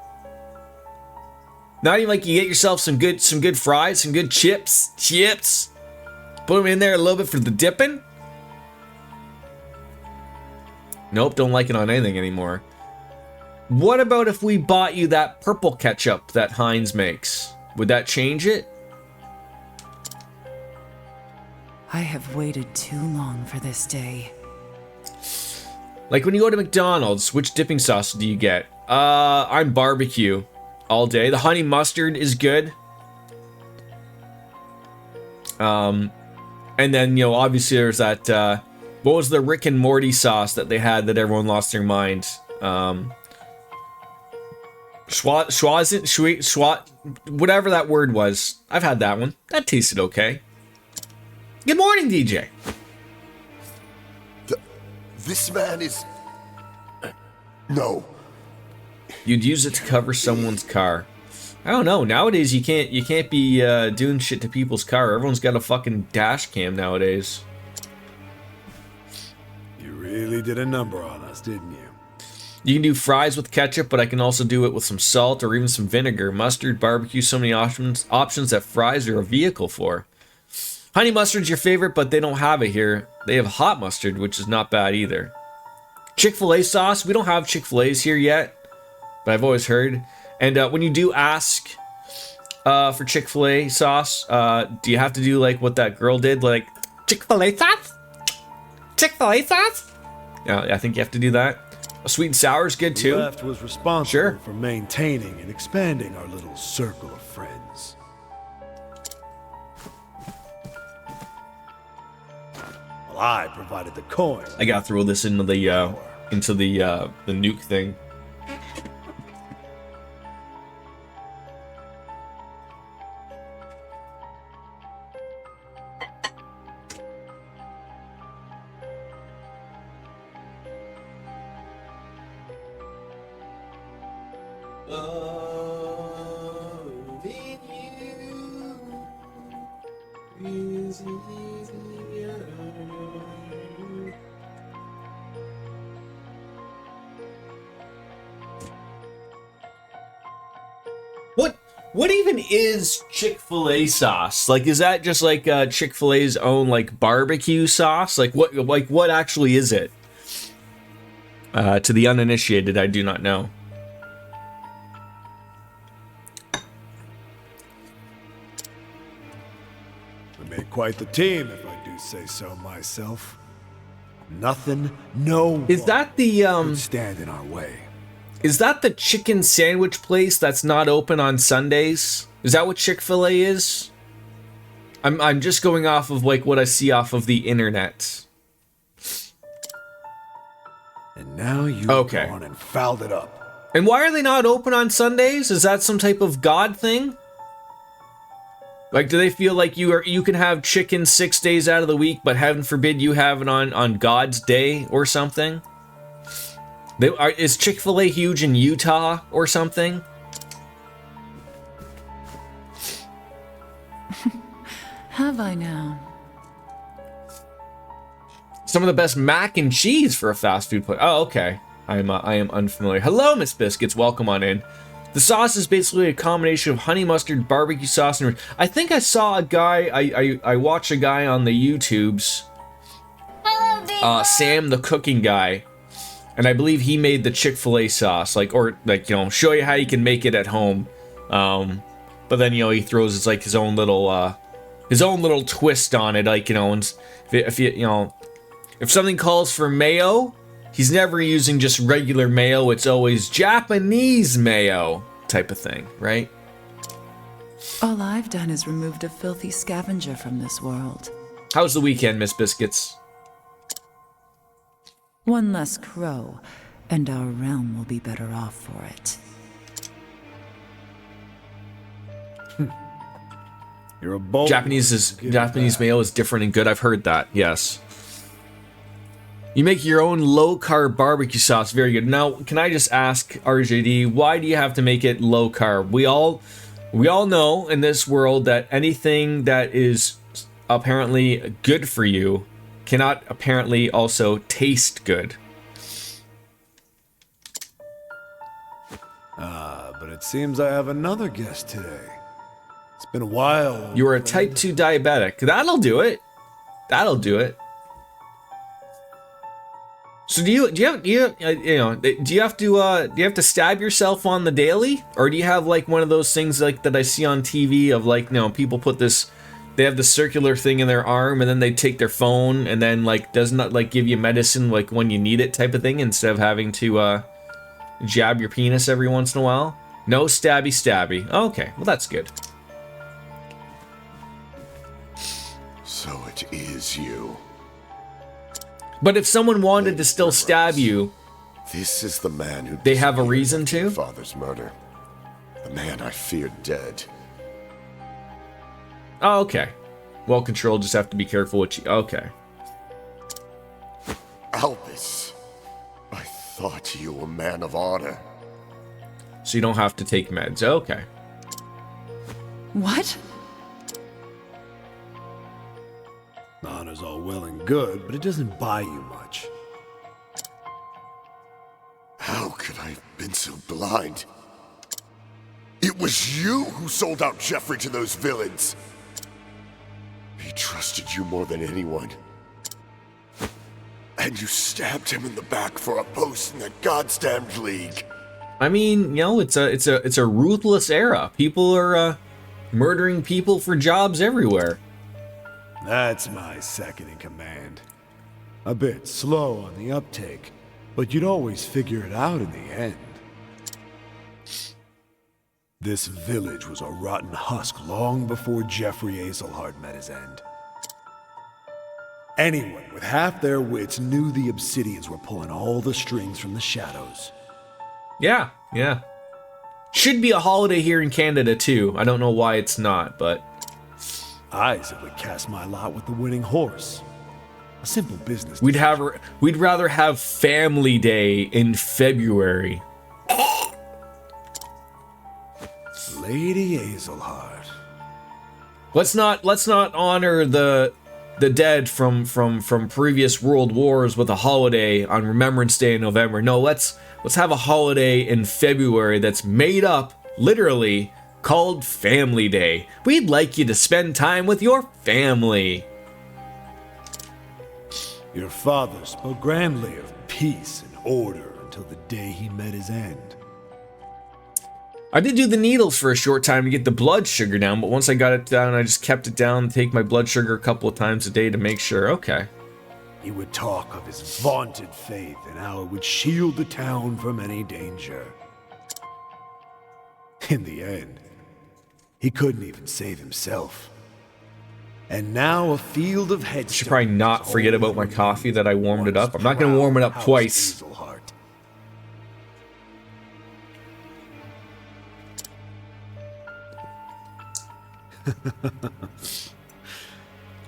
Not even like you get yourself some good fries, some good chips. Put them in there a little bit for the dipping. Nope, don't like it on anything anymore. What about if we bought you that purple ketchup that Heinz makes? Would that change it? I have waited too long for this day. Like when you go to McDonald's, which dipping sauce do you get? I'm barbecue all day. The honey mustard is good. And then, you know, obviously there's that, what was the Rick and Morty sauce that they had that everyone lost their mind? Whatever that word was. I've had that one. That tasted okay. Good morning, DJ. This man is... No. You'd use it to cover someone's car. I don't know. Nowadays, you can't be doing shit to people's car. Everyone's got a fucking dash cam nowadays. You really did a number on us, didn't you? You can do fries with ketchup, but I can also do it with some salt or even some vinegar, mustard, barbecue, so many options that fries are a vehicle for. Honey mustard's your favorite, but they don't have it here. They have hot mustard, which is not bad either. Chick-fil-A sauce, we don't have Chick-fil-A's here yet, but I've always heard. And when you do ask for Chick-fil-A sauce, do you have to do like what that girl did? Like, Chick-fil-A sauce? Chick-fil-A sauce? Yeah, I think you have to do that. Sweet and sour is good too. The left was responsible Sure. for maintaining and expanding our little circle of friends. Well, I provided the coin. I gotta throw this into the nuke thing. What even is Chick-fil-A sauce? Like, is that just like Chick-fil-A's own like barbecue sauce? Like what actually is it? To the uninitiated, I do not know. We made quite the team, if I do say so myself. Nothing, no Is one that the could stand in our way. Is that the chicken sandwich place that's not open on Sundays? Is that what Chick-fil-A is? I'm just going off of like what I see off of the internet. And now you've Okay. gone and fouled it up. And why are they not open on Sundays? Is that some type of God thing? Like, do they feel like you can have chicken 6 days out of the week, but heaven forbid you have it on God's day or something? Is Chick-fil-A huge in Utah or something? Have I now? Some of the best mac and cheese for a fast food place. Oh, okay. I am unfamiliar. Hello, Miss Biscuits. Welcome on in. The sauce is basically a combination of honey mustard, barbecue sauce, and I think I saw a guy. I watched a guy on the YouTubes. Sam the cooking guy, and I believe he made the Chick-fil-A sauce, show you how you can make it at home. But then he throws his own little twist on it, and if something calls for mayo, he's never using just regular mayo. It's always Japanese mayo type of thing, right? All I've done is removed a filthy scavenger from this world. How's the weekend, Miss Biscuits? One less crow, and our realm will be better off for it. You're a bold. Japanese mayo is different and good. I've heard that. Yes. You make your own low-carb barbecue sauce. Very good. Now, can I just ask, RJD, why do you have to make it low-carb? We all know in this world that anything that is apparently good for you cannot apparently also taste good. But it seems I have another guest today. It's been a while. You are a type 2 diabetic. That'll do it. That'll do it. So do you have to stab yourself on the daily, or do you have like one of those things like that I see on TV of people put this, they have the circular thing in their arm and then they take their phone and then does not give you medicine when you need it type of thing instead of having to jab your penis every once in a while? No stabby. Okay, well that's good. So it is you. But if someone wanted to still stab you, this is the man who they have a reason to. Father's murder. The man I feared dead. Oh, okay. Well controlled, just have to be careful what you... Okay. Albus, I thought you a man of honor. So you don't have to take meds. Okay. What? Honor's all well and good, but it doesn't buy you much. How could I have been so blind? It was you who sold out Jeffrey to those villains. He trusted you more than anyone. And you stabbed him in the back for a post in the goddamned league. I mean, it's a ruthless era. People are murdering people for jobs everywhere. That's my second in command. A bit slow on the uptake, but you'd always figure it out in the end. This village was a rotten husk long before Jeffrey Azelhard met his end. Anyone with half their wits knew the Obsidians were pulling all the strings from the shadows. Yeah. Should be a holiday here in Canada too. I don't know why it's not, but... I simply cast my lot with the winning horse. A simple business. We'd rather have Family Day in February. Lady Azelhard. Let's not honor the dead from previous world wars with a holiday on Remembrance Day in November. No, let's have a holiday in February that's made up, literally, called Family Day. We'd like you to spend time with your family. Your father spoke grandly of peace and order until the day he met his end. I did do the needles for a short time to get the blood sugar down, but once I got it down, I just kept it down, take my blood sugar a couple of times a day to make sure. Okay. He would talk of his vaunted faith and how it would shield the town from any danger. In the end, he couldn't even save himself. And now a field of heads. Should probably not forget about my coffee that I warmed it up. I'm not going to warm it up twice.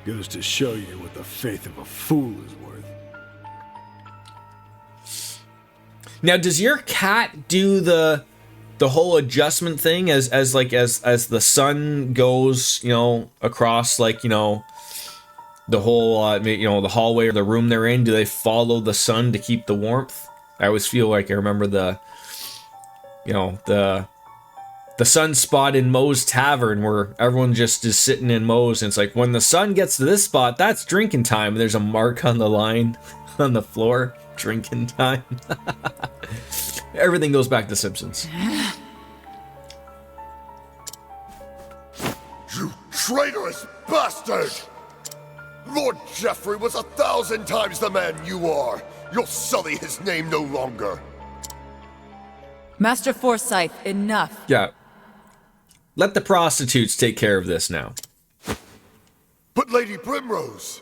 Goes to show you what the faith of a fool is worth. Now, does your cat do the whole adjustment thing as the sun goes, across the whole, the hallway or the room they're in? Do they follow the sun to keep the warmth? I always feel like I remember the sunspot in Moe's Tavern where everyone just is sitting in Moe's, and it's like, when the sun gets to this spot, that's drinking time. And there's a mark on the line on the floor, drinking time. Everything goes back to Simpsons. You traitorous bastard! Lord Jeffrey was 1,000 times the man you are. You'll sully his name no longer. Master Forsyth, enough. Yeah. Let the prostitutes take care of this now. But Lady Primrose...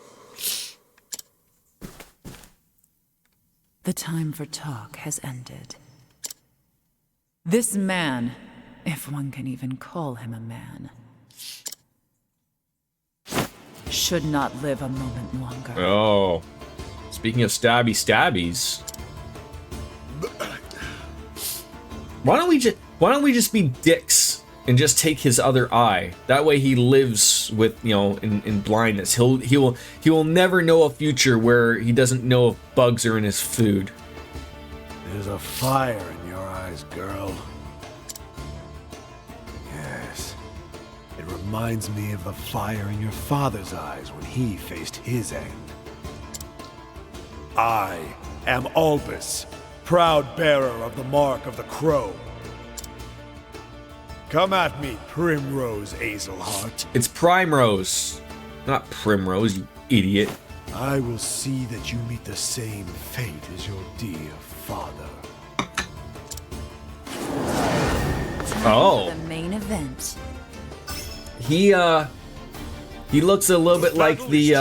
The time for talk has ended. This man, if one can even call him a man, should not live a moment longer. Oh. Speaking of stabbies. Why don't we just be dicks and just take his other eye? That way he lives with, in blindness. He will never know a future where he doesn't know if bugs are in his food. There's a fire in your eyes, girl. Yes. It reminds me of the fire in your father's eyes when he faced his end. I am Albus, proud bearer of the mark of the crow. Come at me, Primrose Hazelheart. It's Primrose, not Primrose, you idiot. I will see that you meet the same fate as your dear father. Oh. The main event. He looks a little bit like the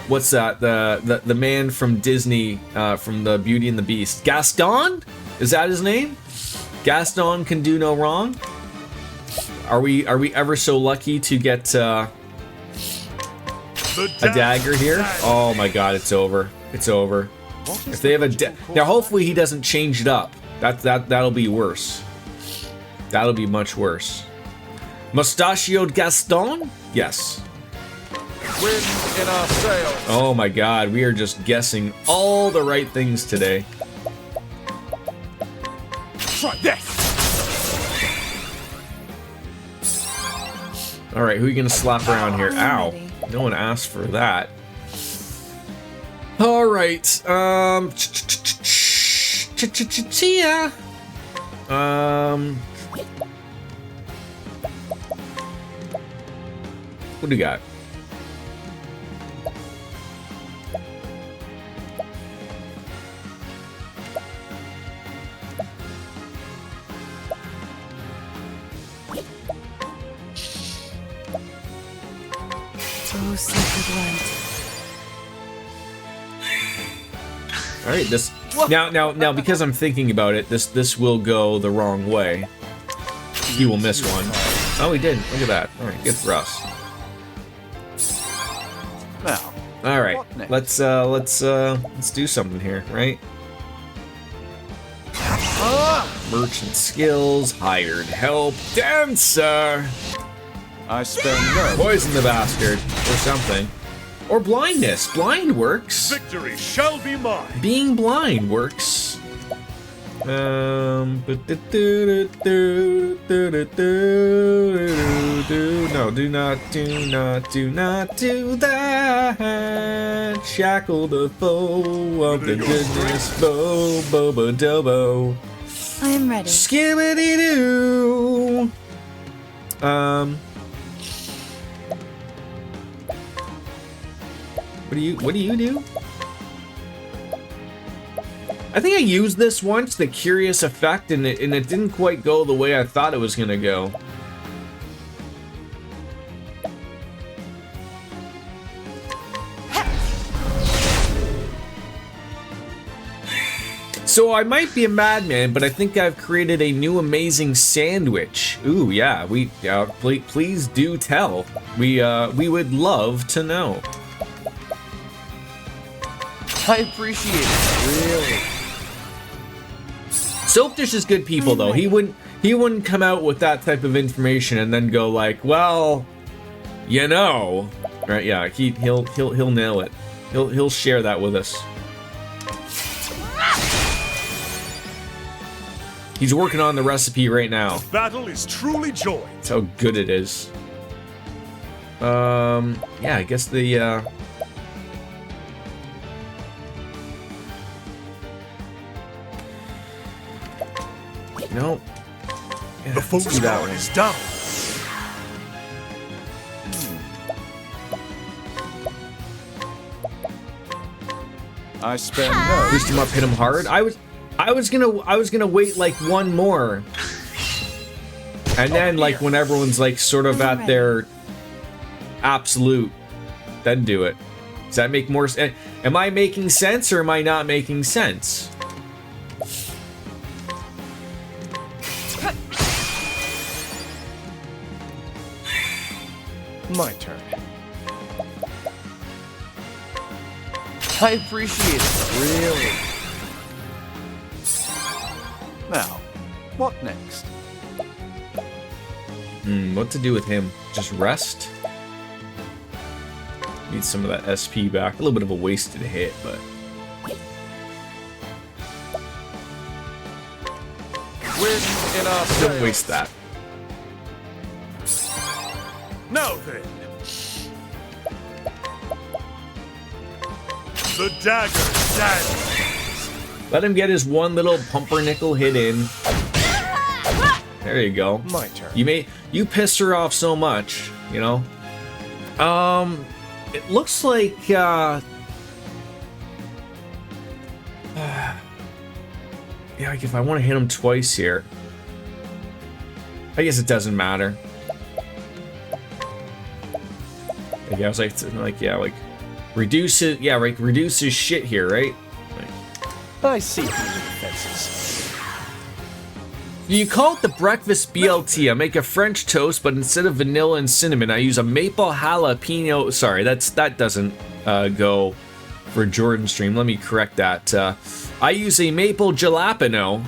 what's that? The man from Disney from the Beauty and the Beast. Gaston? Is that his name? Gaston can do no wrong. Are we ever so lucky to get a dagger here? Oh my god, it's over. It's over. If they have now, hopefully he doesn't change it up. That'll be worse. That'll be much worse. Mustachioed Gaston? Yes. Wind in our sails. Oh my god, we are just guessing all the right things today. Try this! Alright, who are you gonna slap around here? Ow. No one asked for that. Alright, Chia. What do you got? Oh, sacred light. All right, this now because I'm thinking about it, this will go the wrong way. He will miss one. Oh, he did. Look at that. All right, good for us. Now, All right, let's do something here, right? Merchant skills, hired help, dancer. I spend no. Poison the bastard, or something. Or blindness. Blind works. victory shall be mine. Being blind works. No, do not do that. Shackle the foe of the goodness foe, bobo dobo. I am ready. Skibbity doo. What do you do? I think I used this once, the curious effect, and it didn't quite go the way I thought it was gonna go. So I might be a madman, but I think I've created a new amazing sandwich. Ooh, yeah, please do tell. We would love to know. I appreciate it. Really. Soapdish is good people though. He wouldn't come out with that type of information and then go like, well, you know. Right? Yeah, he'll nail it. He'll share that with us. He's working on the recipe right now. Battle is truly joy. That's how good it is. Yeah, I guess the no. Yeah, The foe's let's do that guard one. is down. I spend no. Boost him up, hit him hard. I was gonna wait like one more, and then like when everyone's like sort of at their absolute, then do it. Does that make more sense? Am I making sense or am I not making sense? My turn. I appreciate it, really. Now, what next? What to do with him? Just rest? Need some of that SP back. A little bit of a wasted hit, but... Wind in our Don't sails. waste that. Now then. The dagger stands. Let him get his one little pumpernickel hit in. There you go. My turn. You pissed her off so much, you know? It looks like, yeah, like if I want to hit him twice here, I guess it doesn't matter. Like, I was like, yeah, like, reduce it, yeah, like, reduce his shit here, right? I see through the defenses. You call it the breakfast BLT. I make a French toast, but instead of vanilla and cinnamon, I use a maple jalapeno. Sorry, that doesn't go for Jordan stream. Let me correct that. I use a maple jalapeno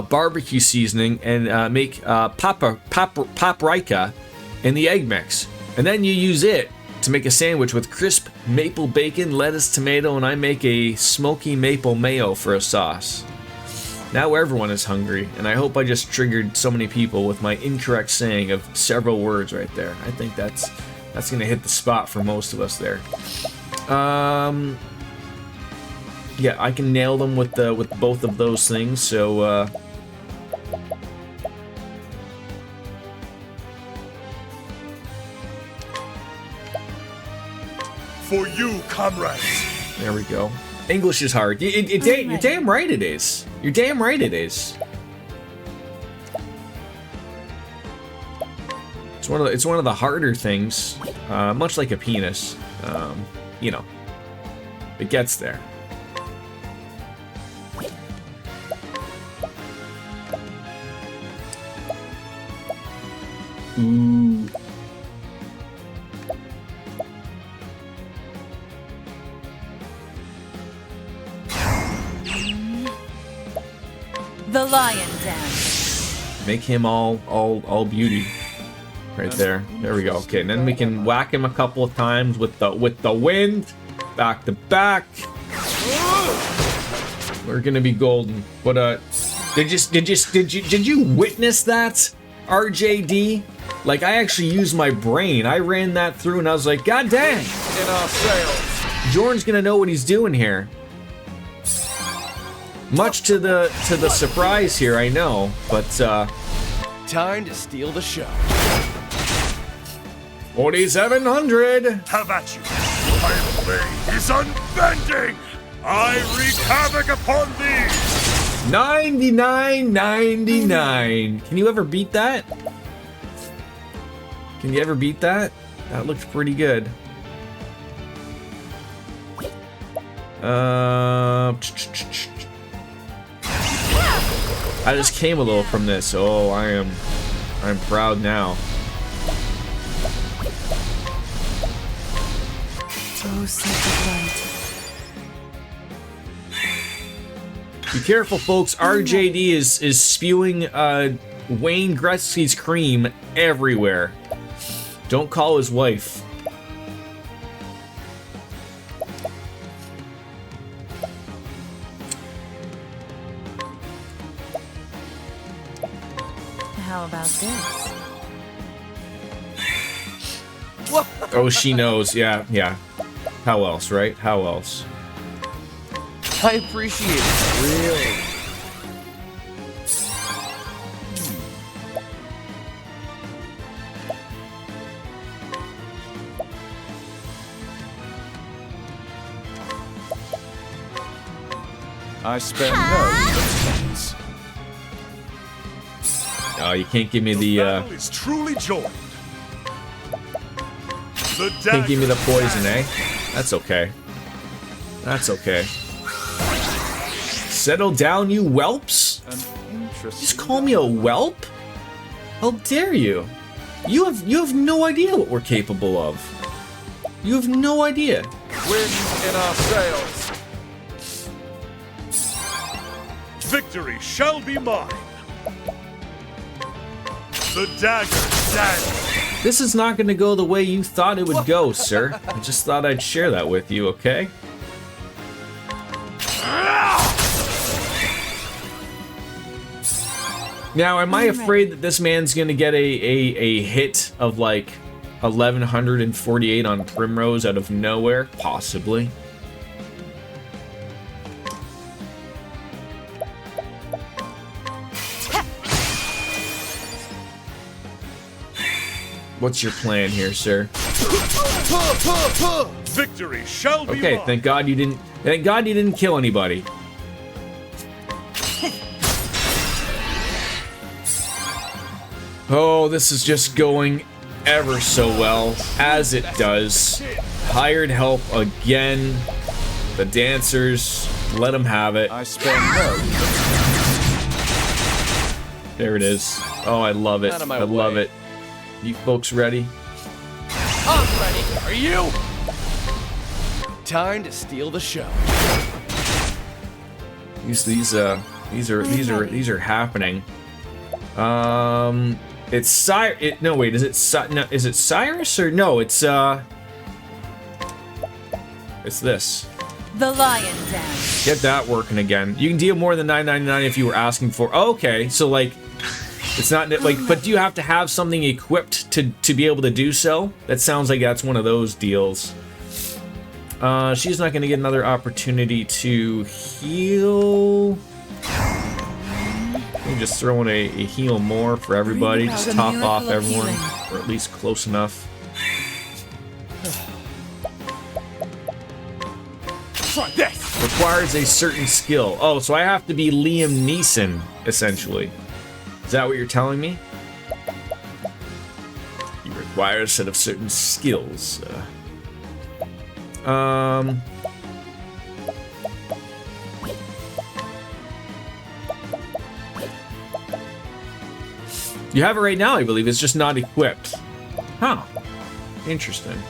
barbecue seasoning and make paprika in the egg mix, and then you use it to make a sandwich with crisp maple bacon, lettuce, tomato, and I make a smoky maple mayo for a sauce. Now everyone is hungry, and I hope I just triggered so many people with my incorrect saying of several words right there. I think that's gonna hit the spot for most of us there. Yeah, I can nail them with both of those things. So For you, comrades. there we go. English is hard. You're damn right it is. You're damn right it is. It's one of the harder things, much like a penis. You know, it gets there. Ooh. The lion dance. Make him all beauty. Right there. There we go. Okay, and then we can whack him a couple of times with the wind. Back to back. We're gonna be golden. But did you witness that? RJD? Like, I actually used my brain. I ran that through and I was like, God dang! In our sails. Jordan's gonna know what he's doing here. Much to the surprise here, I know, but Time to steal the show. 4,700. Have at you. My blade is unbending. I wreak havoc upon thee. 99.99. Can you ever beat that? Can you ever beat that? That looked pretty good. I just came a little from this. Oh, I'm proud now. Oh, sacred light. Be careful, folks. RJD is spewing Wayne Gretzky's cream everywhere. Don't call his wife. How about this? Oh, she knows. Yeah, yeah. How else, right? How else? I appreciate it, really. I spend no expense. Oh, you can't give me the battle is truly joined. The can't give me the dagger poison, eh? That's okay. That's okay. Settle down, you whelps. An interesting. Just call me a whelp? How dare you? You have no idea what we're capable of. You have no idea. Wind in our sails. Victory shall be mine. The dagger stands. This is not going to go the way you thought it would go, sir. I just thought I'd share that with you, okay? Now, am I afraid that this man's going to get a hit of like 1148 on Primrose out of nowhere? Possibly. What's your plan here, sir? Victory shall be Okay, mine. thank God you didn't kill anybody. Oh, this is just going ever so well, as it does. Hired help again. The dancers, let them have it. I spend no. There it is. Oh, I love it. Out of my I love way. it. You folks ready? I'm ready. Are you? Time to steal the show. These are happening. It's no, wait, is it Cyrus or no? It's this. The lion dance. Get that working again. You can deal more than $9.99 if you were asking for. Okay, so like, it's not like, but do you have to have something equipped to be able to do so? That sounds like that's one of those deals. She's not going to get another opportunity to heal. Let me just throw in a heal more for everybody. Just top off everyone, or at least close enough. Try this. Requires a certain skill. Oh, so I have to be Liam Neeson, essentially. Is that what you're telling me? You require a set of certain skills. You have it right now, I believe. It's just not equipped. Huh. Interesting.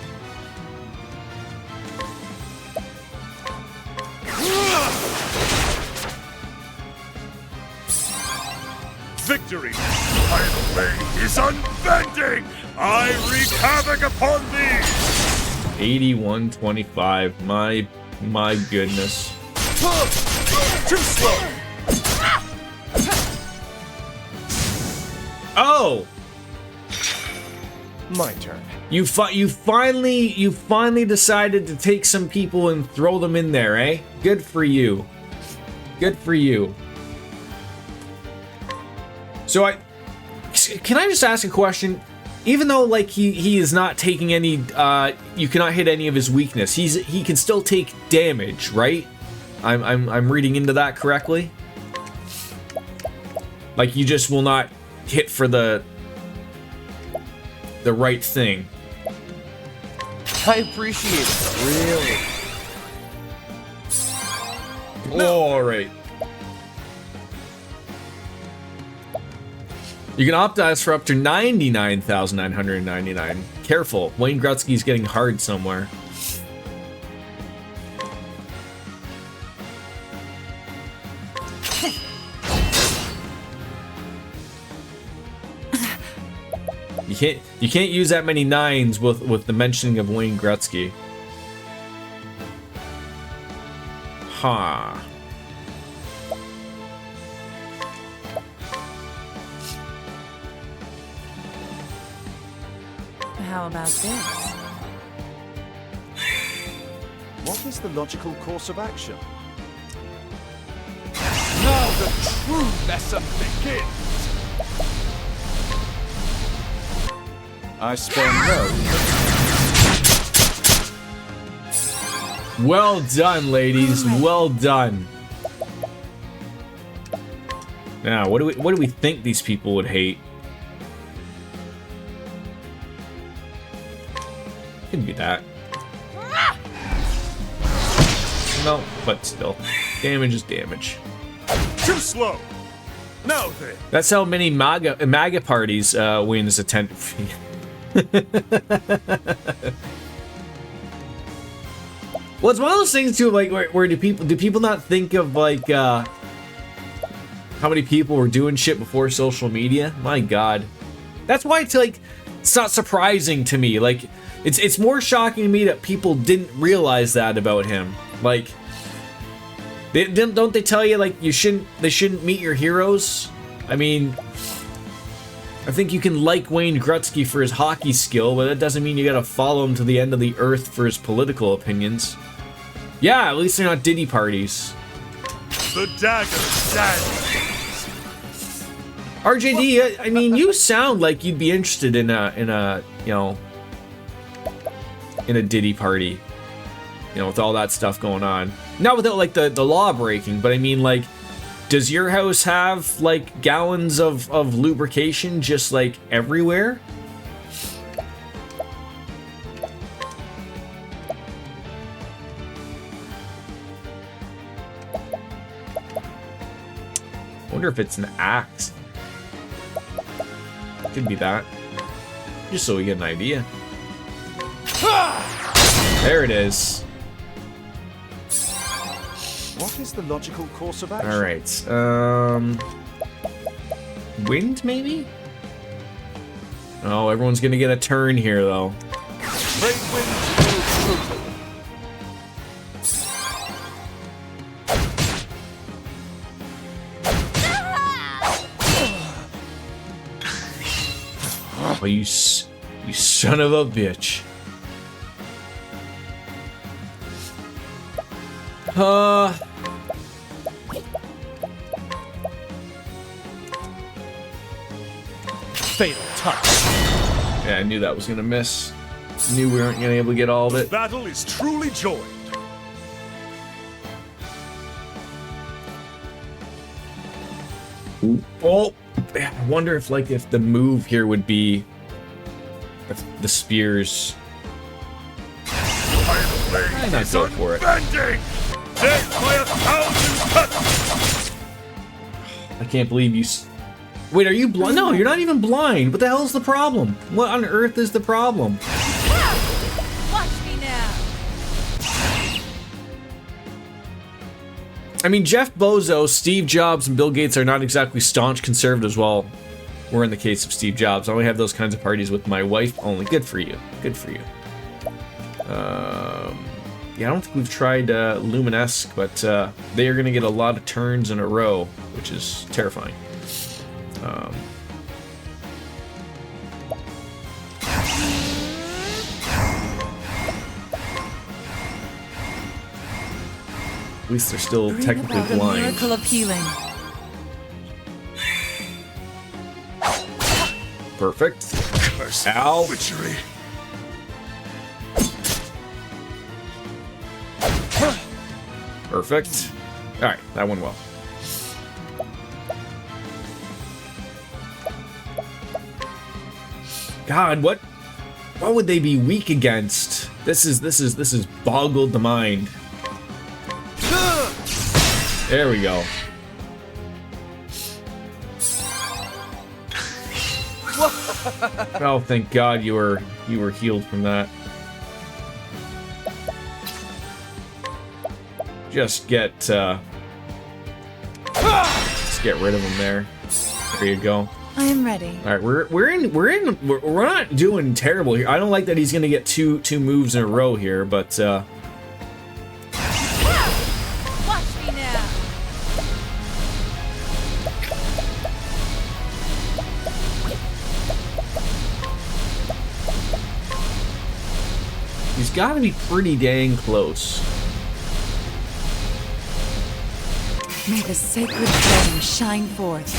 Victory, my blade is unbending. I wreak havoc upon thee. 8125. My goodness. Too slow. Oh, My turn. you finally decided to take some people and throw them in there, eh? Good for you. Good for you. So can I just ask a question? Even though like he is not taking any, you cannot hit any of his weakness. He can still take damage, right? I'm reading into that correctly. Like you just will not hit for the right thing. I appreciate it. Really. All right. You can optimize for up to 99,999. Careful, Wayne Gretzky's getting hard somewhere. You can't use that many nines with the mentioning of Wayne Gretzky. Huh. How about this? What is the logical course of action? Now the true lesson begins! I spare no. Well done, ladies. Well done. Now, what do we think these people would hate? Could be that. No, but still, damage is damage. Too slow. Now then. That's how many MAGA parties wins attend. Well, it's one of those things too, like where do people not think of like how many people were doing shit before social media? My God, that's why it's like it's not surprising to me. Like it's more shocking to me that people didn't realize that about him. Like, don't they tell you like they shouldn't meet your heroes? I mean, I think you can like Wayne Gretzky for his hockey skill, but that doesn't mean you gotta follow him to the end of the earth for his political opinions. Yeah, at least they're not Diddy parties. The dagger stands. RJD, I mean, you sound like you'd be interested in a you know, in a Diddy party. You know, with all that stuff going on. Not without like the law breaking, but I mean, like, does your house have like gallons of lubrication just like everywhere? I wonder if it's an axe. Could be that. Just so we get an idea. There it is. What is the logical course of action? All right. Wind maybe? Oh, everyone's gonna get a turn here though. Trade wind no true. Oh, you son of a bitch. Fatal touch. Yeah, I knew that was gonna miss. Knew we weren't gonna be able to get all of it. Battle is truly joined. Oh, I wonder if the move here would be the spears. Why not go for it? Bending! Death by 1,000 cuts! I can't believe you. Wait, are you blind? No, you're not even blind. What the hell is the problem? What on earth is the problem? Watch me now. I mean, Jeff Bezos, Steve Jobs, and Bill Gates are not exactly staunch conservatives. Well, we're in the case of Steve Jobs. I only have those kinds of parties with my wife only. Good for you. Good for you. Yeah, I don't think we've tried Luminesque, but they are going to get a lot of turns in a row, which is terrifying. At least they're still technically The blind. miracle of healing. Perfect. Curse Ow. witchery. Perfect. Alright, that went well. God, what would they be weak against? This is boggled the mind. There we go. Oh, thank God you were healed from that. Just get rid of him there. There you go. I am ready. All right, we're not doing terrible here. I don't like that he's gonna get two moves in a row here, but Watch me now. He's got to be pretty dang close. May the sacred flame shine forth.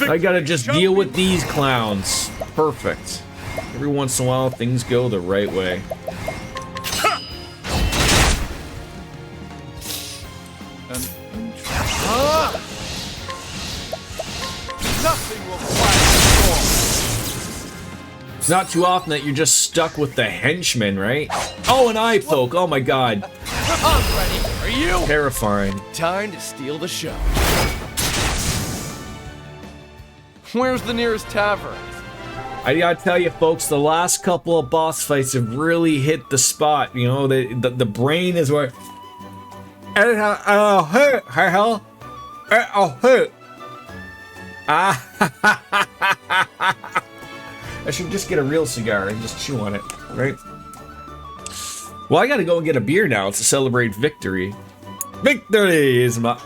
I gotta just deal with these clowns. Perfect. Every once in a while, things go the right way. Nothing will quiet It's not too often that you're just stuck with the henchman, right? Oh, an eye poke. Oh my god. the storm. I'm ready. Are you? Terrifying. Time to steal the show. Where's the nearest tavern? I gotta tell you, folks, the last couple of boss fights have really hit the spot. You know, the brain is where. Oh, hey. I should just get a real cigar and just chew on it, right? Well, I gotta go and get a beer now to celebrate victory. Victory is my.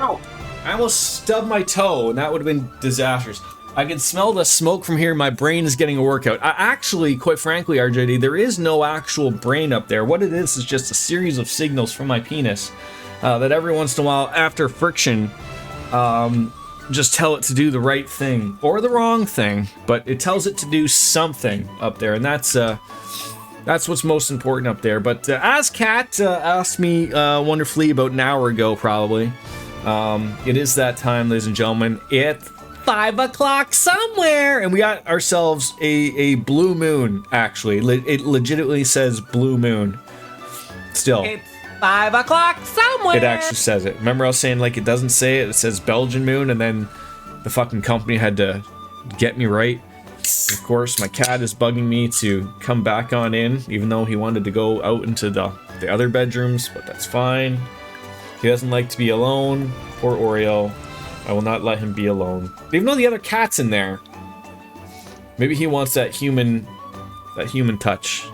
Oh, I almost stubbed my toe, and that would have been disastrous. I can smell the smoke from here. My brain is getting a workout. Actually, quite frankly, RJD, there is no actual brain up there. What it is just a series of signals from my penis that every once in a while, after friction, just tell it to do the right thing or the wrong thing. But it tells it to do something up there, and that's what's most important up there. But as Kat asked me wonderfully about an hour ago, probably. It is that time, ladies and gentlemen. It's 5 o'clock somewhere, and we got ourselves a blue moon. Actually, it legitimately says blue moon. Still, It's 5 o'clock somewhere. it actually says it. Remember, I was saying like it doesn't say it. It says Belgian moon, and then the fucking company had to get me right. Of course, my cat is bugging me to come back on in, even though he wanted to go out into the other bedrooms, but that's fine. He doesn't like to be alone. Poor Oreo. I will not let him be alone. Even though the other cat's in there. Maybe he wants that human touch.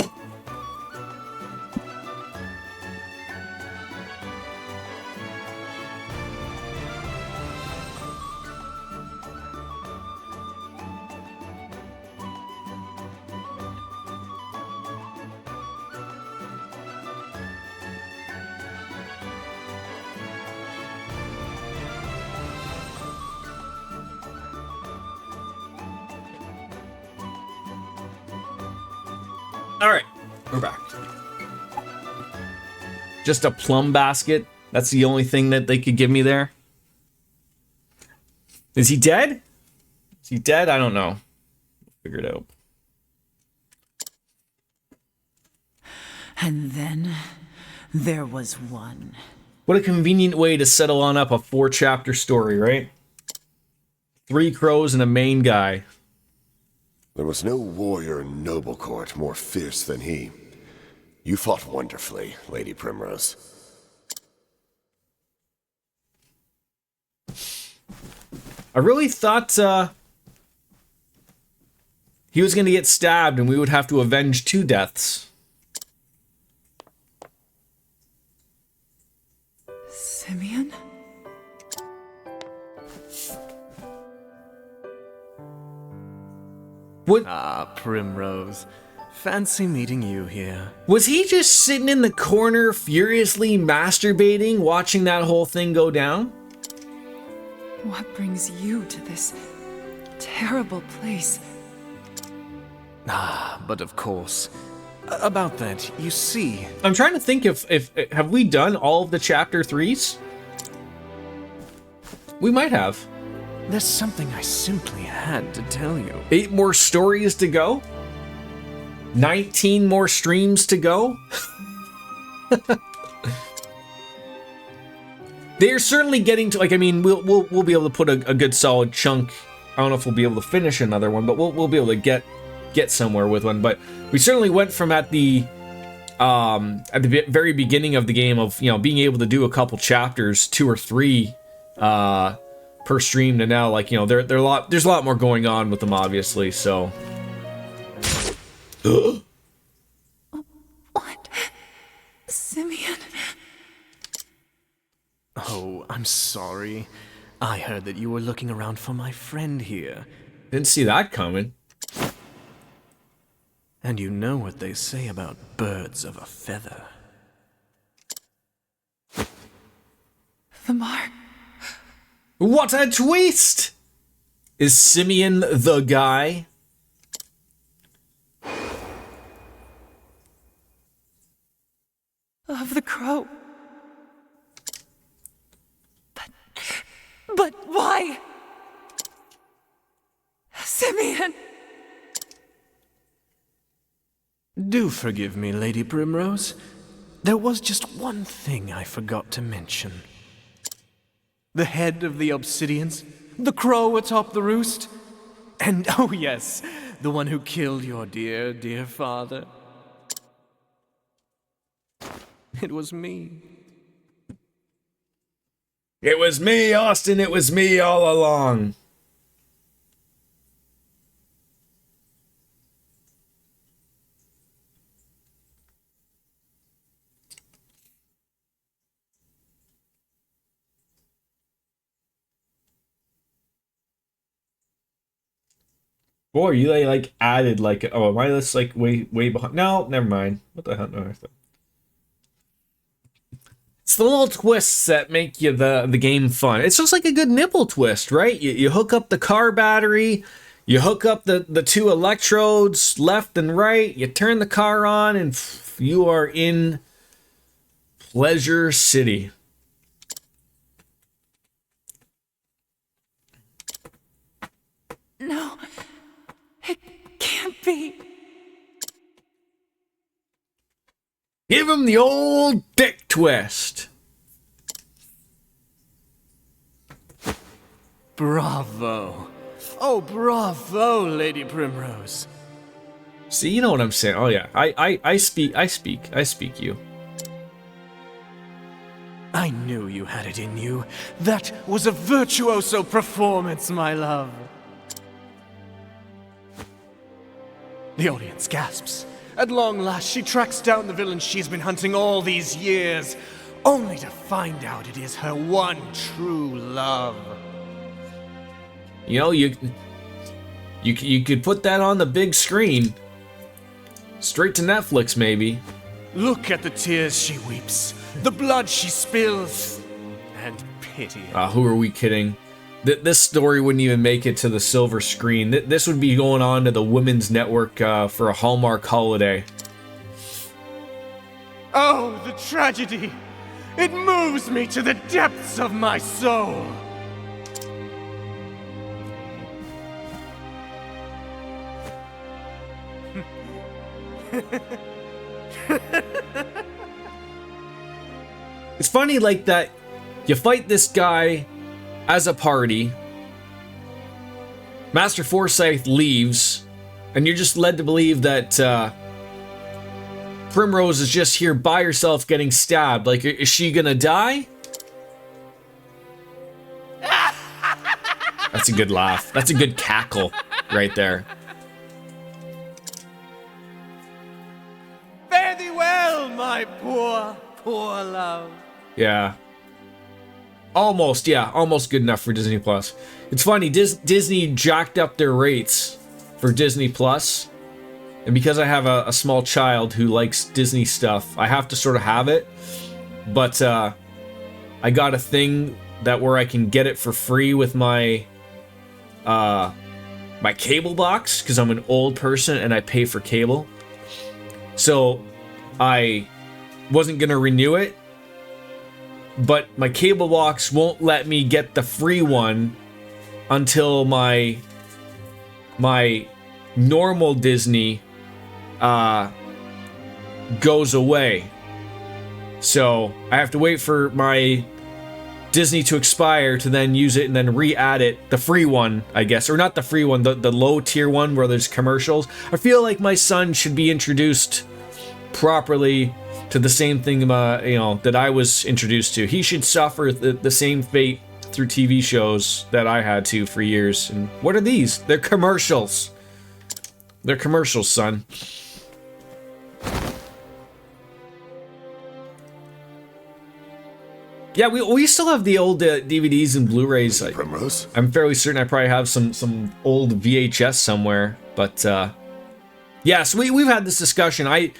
Alright, we're back. Just a plum basket? That's the only thing that they could give me there? Is he dead? Is he dead? I don't know. We'll figure it out. And then there was one. What a convenient way to settle on up a 4-chapter story, right? 3 crows and a main guy. There was no warrior in noble court more fierce than he. You fought wonderfully, Lady Primrose. I really thought he was going to get stabbed and we would have to avenge 2 deaths. Simeon? What? Ah, Primrose. Fancy meeting you here. Was he just sitting in the corner furiously masturbating, watching that whole thing go down? What brings you to this terrible place? Ah, but of course. About that, you see... I'm trying to think if have we done all of the chapter 3s? We might have. There's something I simply had to tell you. 8 more stories to go? 19 more streams to go? They're certainly getting to, like, I mean, we'll be able to put a good solid chunk. I don't know if we'll be able to finish another one, but we'll be able to get somewhere with one. But we certainly went from at the very beginning of the game of, you know, being able to do a couple chapters, 2 or 3 per stream, to now, like, you know, there's a lot more going on with them, obviously. So What? Simeon? Oh, I'm sorry. I heard that you were looking around for my friend here. didn't see that coming. And you know what they say about birds of a feather. The mark. What a twist! Is Simeon the guy? Of the crow. But why? Simeon! Do forgive me, Lady Primrose. There was just one thing I forgot to mention. The head of the Obsidians, the crow atop the roost, and oh yes, the one who killed your dear, dear father. It was me. It was me, Austin. It was me all along. Boy, you like added like, oh, am I just like way behind? No, never mind. What the hell? No, it's the little twists that make you the game fun. It's just like a good nipple twist, right? You hook up the car battery, you hook up the 2 electrodes left and right, you turn the car on, and you are in Pleasure City. No, it can't be. Give him the old dick twist. Bravo. Oh, bravo, Lady Primrose. See, you know what I'm saying. Oh yeah, I speak you. I knew you had it in you. That was a virtuoso performance, my love. The audience gasps. At long last, she tracks down the villain she's been hunting all these years, only to find out it is her one true love. You know, you could put that on the big screen. Straight to Netflix, maybe. Look at the tears she weeps, the blood she spills, and pity. Who are we kidding? This story wouldn't even make it to the silver screen. This would be going on to the Women's Network for a Hallmark holiday. Oh, the tragedy! It moves me to the depths of my soul! It's funny like that. You fight this guy as a party. Master Forsyth leaves, and you're just led to believe that Primrose is just here by herself getting stabbed. Like, is she gonna die? That's a good laugh. That's a good cackle right there. Fare thee well, my poor, poor love. Yeah. Almost, yeah. Almost good enough for Disney Plus. It's funny, Disney jacked up their rates for Disney Plus. And because I have a small child who likes Disney stuff, I have to sort of have it. But I got a thing that where I can get it for free with my my cable box, because I'm an old person and I pay for cable. So I wasn't gonna renew it, but my cable box won't let me get the free one until my normal Disney goes away. So I have to wait for my Disney to expire to then use it and then re-add it, the free one, I guess, or not the free one, the low tier one where there's commercials. I feel like my son should be introduced properly to the same thing, you know, that I was introduced to. He should suffer the same fate through TV shows that I had to for years. And what are these? They're commercials. They're commercials, son. Yeah, we still have the old DVDs and Blu-rays. Primrose? I'm fairly certain I probably have some old VHS somewhere, but yeah. So we've had this discussion. I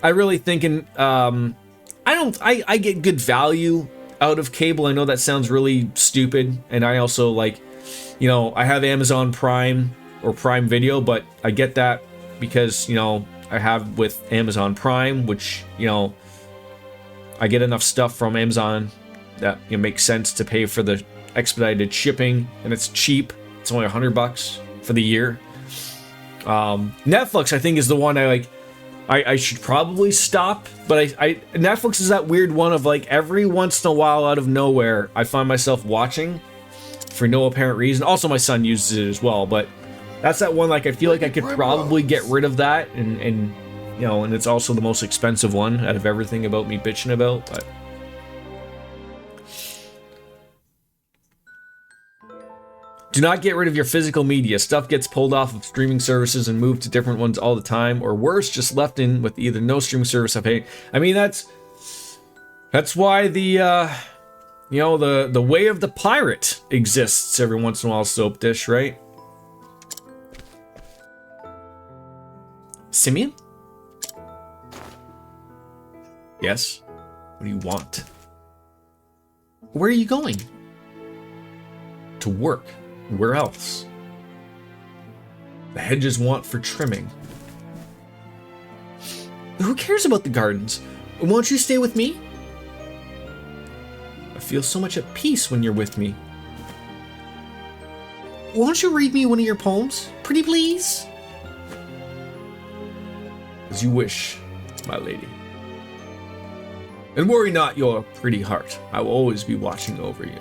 really thinking I get good value out of cable. I know that sounds really stupid, and I also like, you know, I have Amazon Prime or Prime Video, but I get that because, you know, I have with Amazon Prime, which, you know, I get enough stuff from Amazon that it makes sense to pay for the expedited shipping, and it's cheap. It's only $100 for the year. Netflix, I think, is the one I like. I should probably stop, but Netflix is that weird one of like every once in a while out of nowhere I find myself watching for no apparent reason. Also, my son uses it as well, but that's that one like I feel like I could probably get rid of that, and you know, and it's also the most expensive one out of everything about me bitching about, but. Do not get rid of your physical media. Stuff gets pulled off of streaming services and moved to different ones all the time, or worse, just left in with either no streaming service I pay. I mean, that's why the you know, the way of the pirate exists every once in a while, Soap Dish, right? Simeon? Yes? What do you want? Where are you going? To work. Where else? The hedges want for trimming. Who cares about the gardens? Won't you stay with me? I feel so much at peace when you're with me. Won't you read me one of your poems? Pretty please? As you wish, my lady. And worry not your pretty heart. I will always be watching over you.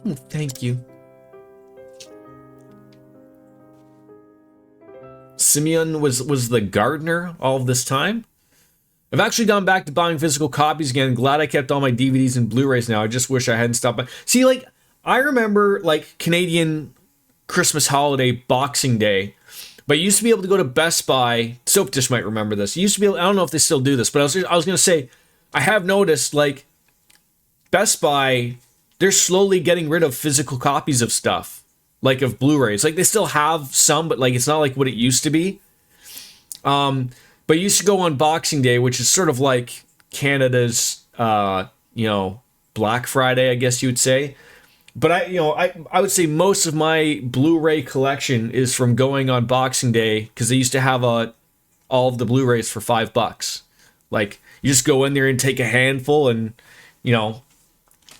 Oh, thank you. Simeon was the gardener all of this time? I've actually gone back to buying physical copies again. Glad I kept all my DVDs and Blu-rays now. I just wish I hadn't stopped by. See, like, I remember, like, Canadian Christmas holiday, Boxing Day. But you used to be able to go to Best Buy. Soap Dish might remember this. You used to be able, I don't know if they still do this, but I was going to say, I have noticed, like, Best Buy, they're slowly getting rid of physical copies of stuff, like of Blu-rays. Like they still have some, but like it's not like what it used to be. But you used to go on Boxing Day, which is sort of like Canada's, you know, Black Friday, I guess you would say. But I would say most of my Blu-ray collection is from going on Boxing Day because they used to have all of the Blu-rays for $5. Like you just go in there and take a handful, and you know.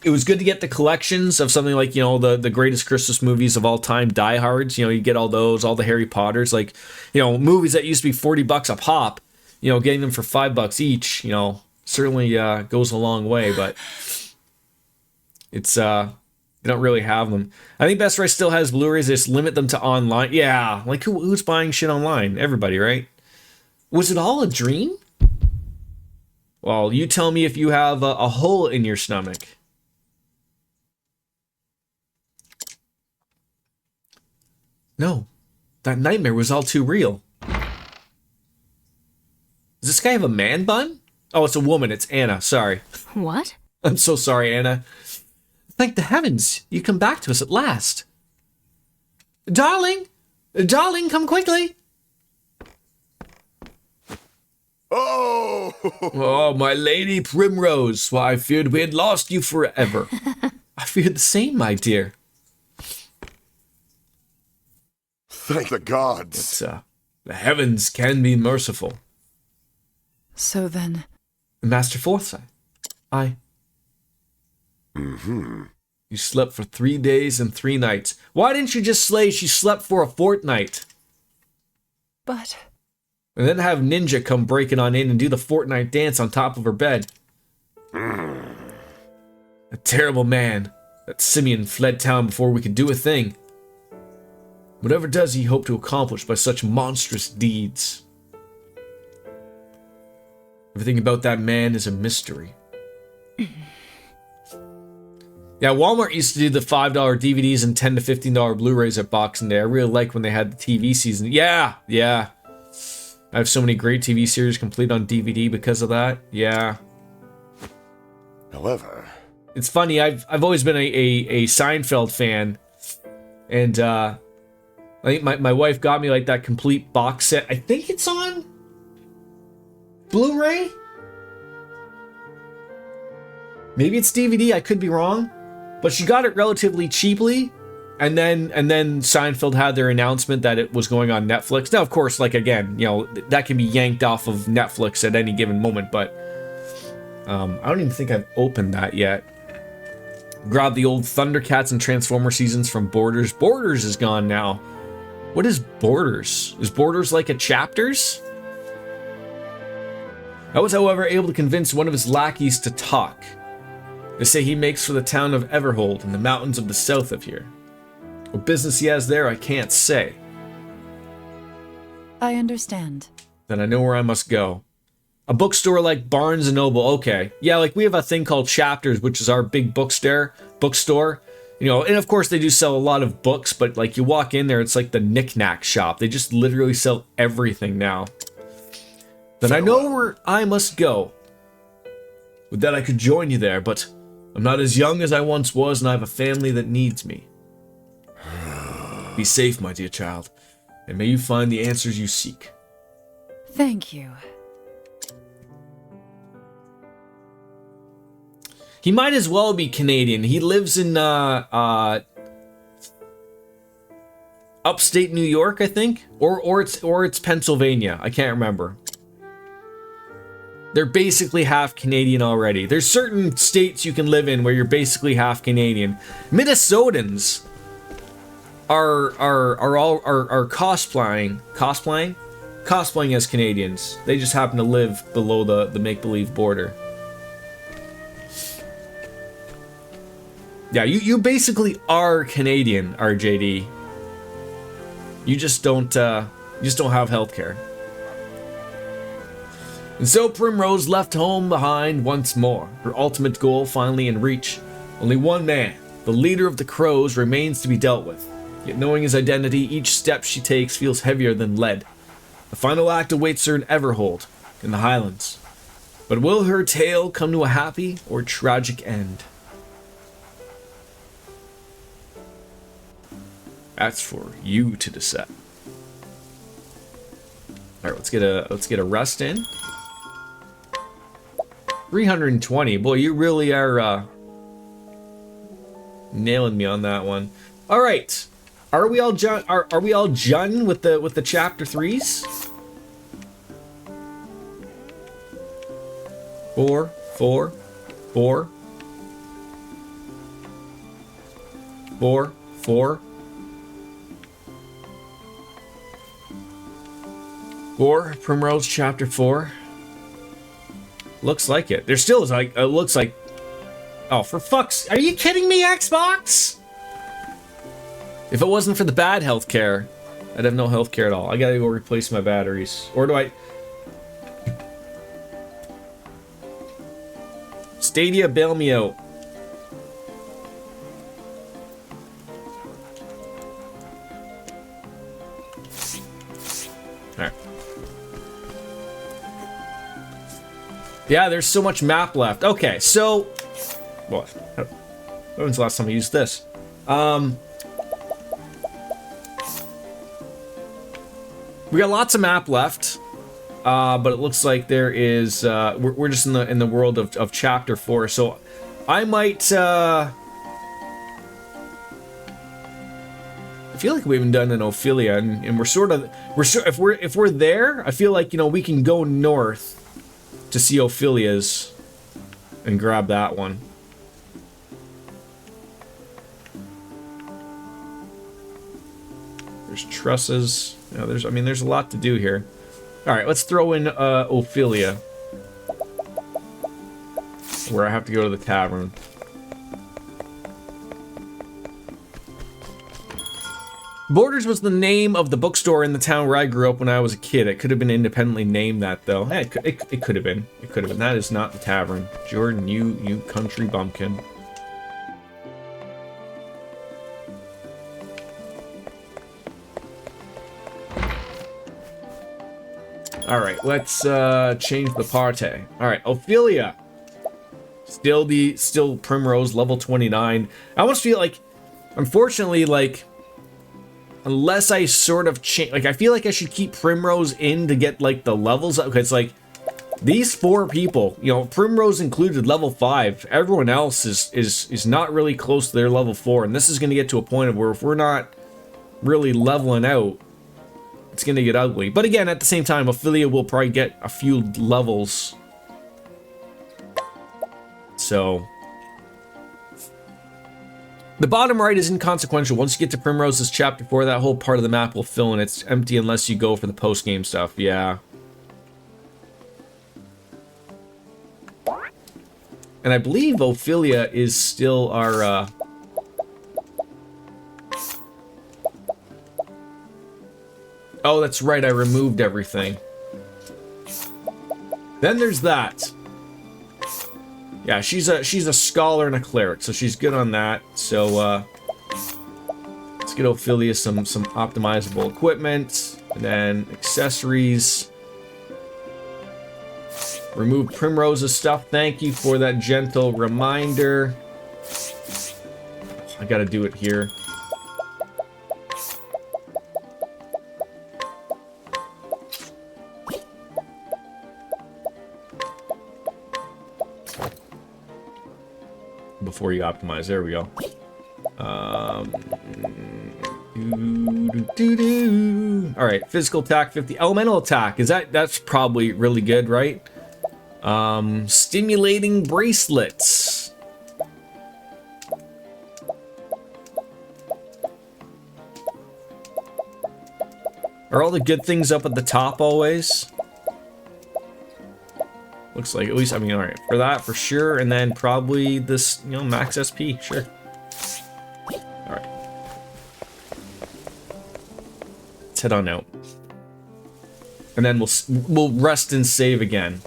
It was good to get the collections of something like, you know, the greatest Christmas movies of all time, Die Hards. You know, you get all those, all the Harry Potters, like, you know, movies that used to be $40 a pop. You know, getting them for $5 each, you know, certainly goes a long way. But it's they don't really have them. I think Best Buy still has Blu-rays. They just limit them to online. Yeah, like who's buying shit online? Everybody, right? Was it all a dream? Well, you tell me if you have a hole in your stomach. No, that nightmare was all too real. Does this guy have a man bun? Oh, it's a woman. It's Anna. Sorry. What? I'm so sorry, Anna. Thank the heavens, you come back to us at last. Darling! Darling, come quickly! Oh! Oh, my lady Primrose. Why, I feared we had lost you forever. I feared the same, my dear. Thank the gods. But, the heavens can be merciful. So then... Master Forsyth, You slept for 3 days and 3 nights. Why didn't you just say she slept for a fortnight? But... And then have Ninja come breaking on in and do the fortnight dance on top of her bed. A terrible man. That Simeon fled town before we could do a thing. Whatever does he hope to accomplish by such monstrous deeds? Everything about that man is a mystery. Yeah, Walmart used to do the $5 DVDs and $10 to $15 Blu-rays at Boxing Day. I really like when they had the TV season. Yeah. I have so many great TV series complete on DVD because of that. Yeah. However, it's funny. I've always been a Seinfeld fan, and I think my wife got me like that complete box set. I think it's on Blu-ray. Maybe it's DVD. I could be wrong. But she got it relatively cheaply, and then Seinfeld had their announcement that it was going on Netflix. Now, of course, like again, you know, that can be yanked off of Netflix at any given moment, but I don't even think I've opened that yet. Grabbed the old Thundercats and Transformer seasons from Borders. Borders is gone now. What is Borders? Is Borders like a Chapters? I was, however, able to convince one of his lackeys to talk. They say he makes for the town of Everhold in the mountains of the south of here. What business he has there, I can't say. I understand. Then I know where I must go. A bookstore like Barnes & Noble, okay. Yeah, like we have a thing called Chapters, which is our big bookstore. You know, and of course they do sell a lot of books, but like you walk in there, it's like the knick-knack shop. They just literally sell everything now. Then I know where I must go. With that I could join you there, but I'm not as young as I once was, and I have a family that needs me. Be safe, my dear child, and may you find the answers you seek. Thank you. He might as well be Canadian. He lives in upstate New York, I think, or it's Pennsylvania. I can't remember. They're basically half Canadian already. There's certain states you can live in where you're basically half Canadian. Minnesotans are cosplaying as Canadians. They just happen to live below the make-believe border. Yeah, you basically are Canadian, RJD. You just don't have healthcare. And so Primrose left home behind once more, her ultimate goal finally in reach. Only one man, the leader of the Crows, remains to be dealt with. Yet knowing his identity, each step she takes feels heavier than lead. The final act awaits her in Everhold, in the Highlands. But will her tale come to a happy or tragic end? That's for you to decide. All right, let's get a rest in. 320. Boy, you really are nailing me on that one. All right, are we all done? Are we all done with the chapter 3s? 4, 4, 4, 4, 4. 4, Primrose chapter 4. Looks like it. There still is like, it looks like, oh, for fuck's, are you kidding me, Xbox? If it wasn't for the bad healthcare, I'd have no healthcare at all. I gotta go replace my batteries. Or do I? Stadia, bail me out. Yeah, there's so much map left. Okay, so... What? When's the last time I used this? We got lots of map left. But it looks like there is... we're just in the world of Chapter 4, so I might... I feel like we haven't done an Ophelia, and we're sort of... if we're there, I feel like, you know, we can go north to see Ophelia's and grab that one. There's trusses. You know, there's a lot to do here. All right, let's throw in Ophelia, where I have to go to the tavern. Borders was the name of the bookstore in the town where I grew up when I was a kid. It could have been independently named that, though. Hey, it could have been. It could have been. That is not the tavern. Jordan, you country bumpkin. All right, let's change the party. All right, Ophelia. Still Primrose, level 29. I almost feel like, unfortunately, like, unless I sort of change, like, I feel like I should keep Primrose in to get, like, the levels up. It's like, these 4 people, you know, Primrose included, level 5. Everyone else is not really close to their level 4, and this is going to get to a point of where if we're not really leveling out, it's going to get ugly. But again, at the same time, Ophelia will probably get a few levels. So... The bottom right is inconsequential. Once you get to Primrose's Chapter 4, that whole part of the map will fill and it's empty unless you go for the post-game stuff. Yeah. And I believe Ophelia is still our, Oh, that's right, I removed everything. Then there's that. Yeah, she's a scholar and a cleric, so she's good on that. So let's get Ophelia some optimizable equipment, and then accessories. Remove Primrose's stuff. Thank you for that gentle reminder. I gotta do it here. Before you optimize, there we go. All right, physical attack 50, elemental attack. That's probably really good, right? Stimulating bracelets. Are all the good things up at the top always? Looks like, at least, I mean, alright, for that, for sure, and then probably this, you know, max SP, sure. Alright. Let's head on out. And then we'll rest and save again.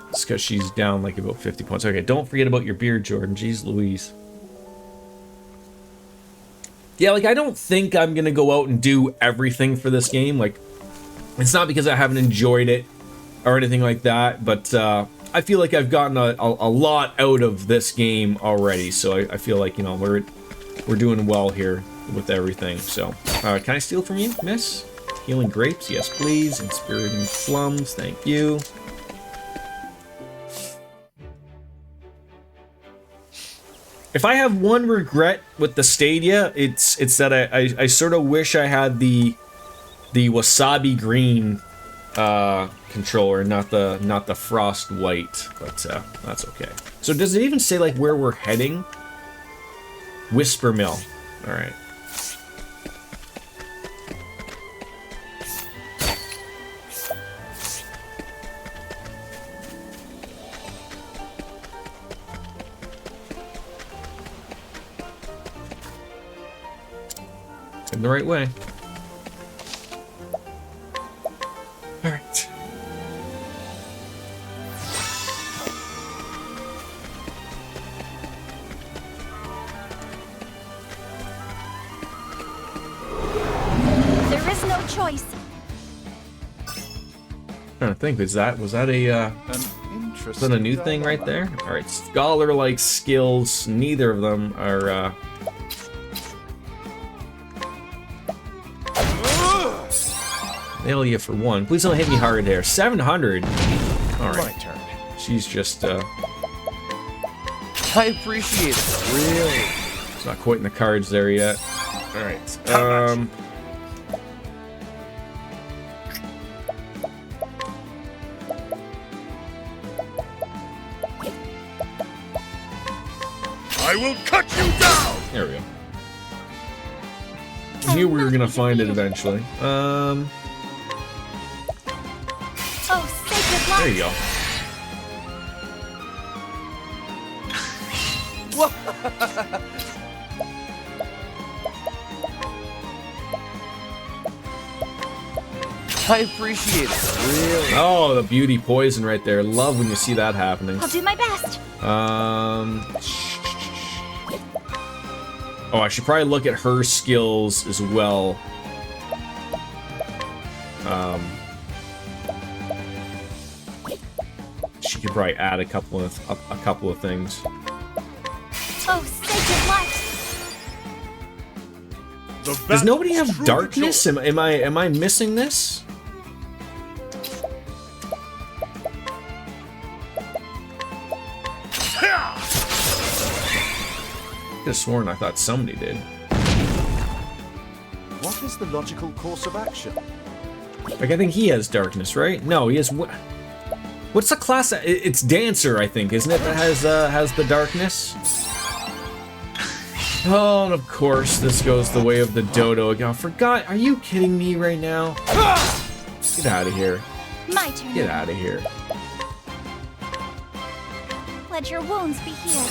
It's because she's down, like, about 50 points. Okay, don't forget about your beard, Jordan. Jeez Louise. Yeah, like, I don't think I'm gonna go out and do everything for this game. Like, it's not because I haven't enjoyed it or anything like that, but I feel like I've gotten a lot out of this game already, so I feel like, you know, we're doing well here with everything. So, can I steal from you, miss? Healing grapes, yes please. Inspiriting plums, thank you. If I have one regret with the Stadia, it's that I sort of wish I had the wasabi green controller, not the frost white, but that's okay. So does it even say like where we're heading? Whisper Mill. All right. In the right way. All right. trying to think, was that a is that a new thing right there? Alright, scholar-like skills, neither of them are nail you for one. Please don't hit me hard there. 700. Alright. My turn. She's just I appreciate it. Really? it's not quite in the cards there yet. Alright. I will cut you down! There we go. I knew we were gonna find it eventually. Oh, sacred light. There you go. I appreciate it. Really? Oh, the beauty poison right there. Love when you see that happening. I'll do my best. Oh, I should probably look at her skills as well. She could probably add a couple of things. Oh, sacred light. Does nobody have darkness? Am I missing this? I could have sworn I thought somebody did. What is the logical course of action? Like, I think he has darkness, right? No, he has. What's the class? It's dancer, I think, isn't it? That has the darkness. Oh, and of course, this goes the way of the dodo again. I forgot. Are you kidding me right now? Get out of here. My turn. Get out of here. Let your wounds be healed.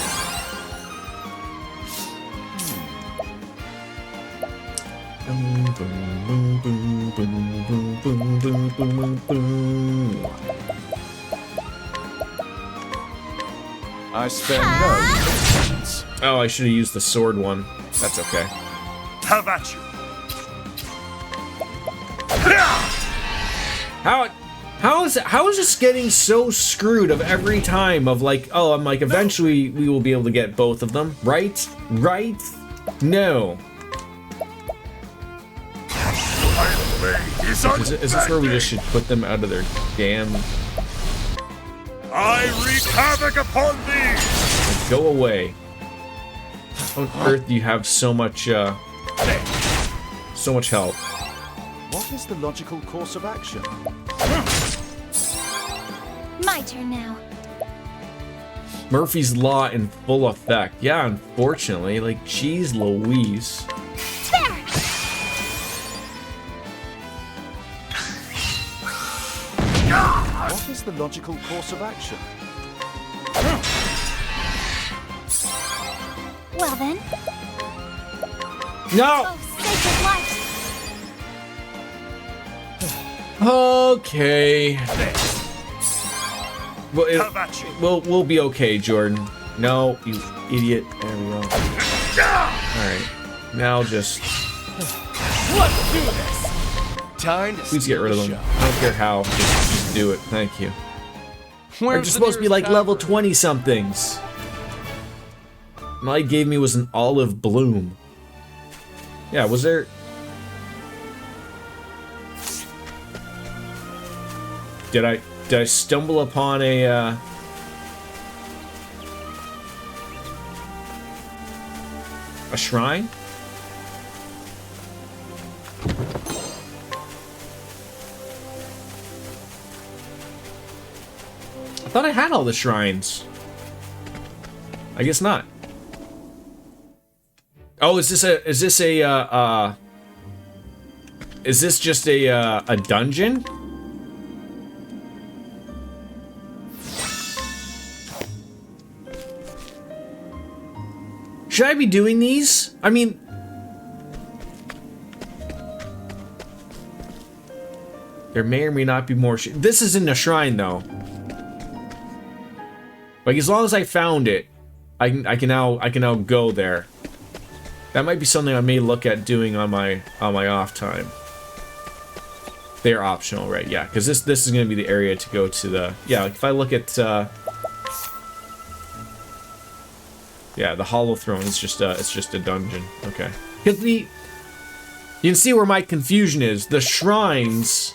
Boom, boom, boom, boom, boom, boom, boom, boom, boom. I spare no patience. Oh, I should have used the sword one. That's okay. Have at you! How is this getting so screwed of every time of like, oh, I'm like, eventually we will be able to get both of them, right? Right? No. Is this where we just should put them out of their damn... I wreak havoc upon thee! Go away. How on earth do you have so much health? What is the logical course of action? My turn now. Murphy's Law in full effect. Yeah, unfortunately. Like, geez Louise. There! What is the logical course of action? Well then. No! Oh, sacred light. Okay. Well, we'll be okay, Jordan. No, you idiot. There we go. Alright. Now just... Let's do this! Time to please get rid of them. I don't care how. Just do it. Thank you. We're Where's just the supposed to be like nearest level tavern? 20-somethings. All he gave me was an olive bloom. Yeah, was there... Did I stumble upon a shrine? I thought I had all the shrines. I guess not. Oh, is this just a dungeon? Should I be doing these? I mean... There may or may not be more this isn't a shrine, though. Like, as long as I found it, I can now go there. That might be something I may look at doing on my off time. They're optional, right? Yeah, because this is going to be the area to go to the... Yeah, like if I look at... yeah, the Hollow Throne is just it's just a dungeon. Okay. Because you can see where my confusion is. The shrines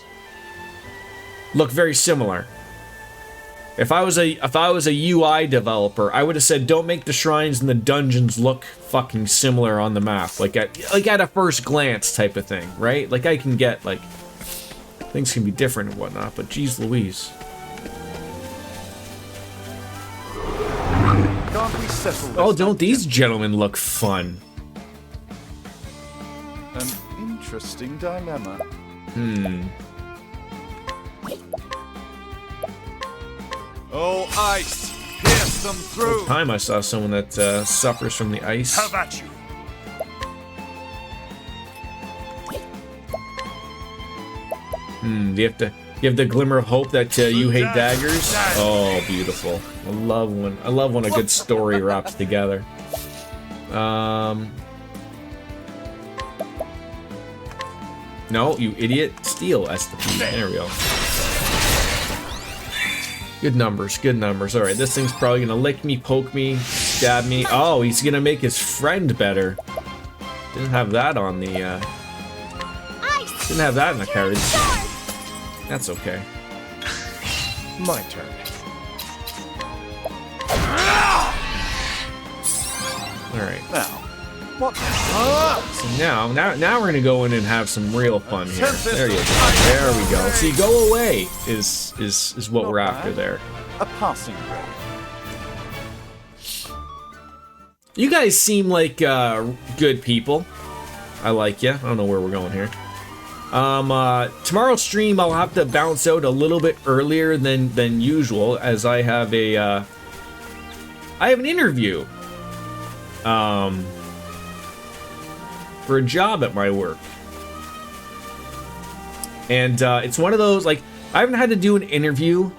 look very similar. If I was a UI developer, I would have said don't make the shrines and the dungeons look fucking similar on the map, like at a first glance type of thing, right? Like I can get like things can be different and whatnot, but geez Louise. Can't we settle this? Oh, don't these gentlemen look fun? An interesting dilemma. Oh, ice! Pierce them through! Time I saw someone that suffers from the ice. How about you? You have the glimmer of hope that you hate daggers. Oh, beautiful! I love when a good story wraps together. No, you idiot! Steal STP. There we go. Good numbers, good numbers. All right, this thing's probably gonna lick me, poke me, stab me. Oh, he's gonna make his friend better. Didn't have that on the. Didn't have that in the cards. That's okay. My turn. All right. Now, what? So now we're gonna go in and have some real fun here. There you go. There we go. See, go away is what we're after there. A passing grade. You guys seem like good people. I like you. I don't know where we're going here. Tomorrow's stream I'll have to bounce out a little bit earlier than usual, as I have an interview. For a job at my work. And it's one of those, like, I haven't had to do an interview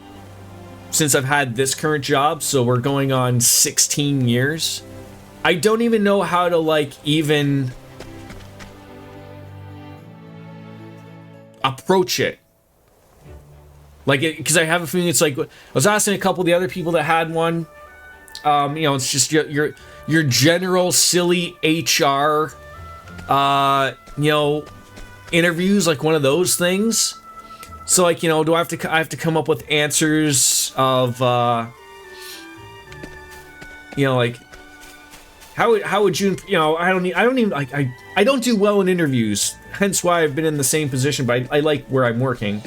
since I've had this current job, so we're going on 16 years. I don't even know how to, like, even approach it. Like, because I have a feeling it's like, I was asking a couple of the other people that had one, you know, it's just your general silly HR, you know, interviews, like one of those things. So, like, you know, I have to come up with answers of, you know, like, how would you, you know, I don't do well in interviews, hence why I've been in the same position, but I like where I'm working.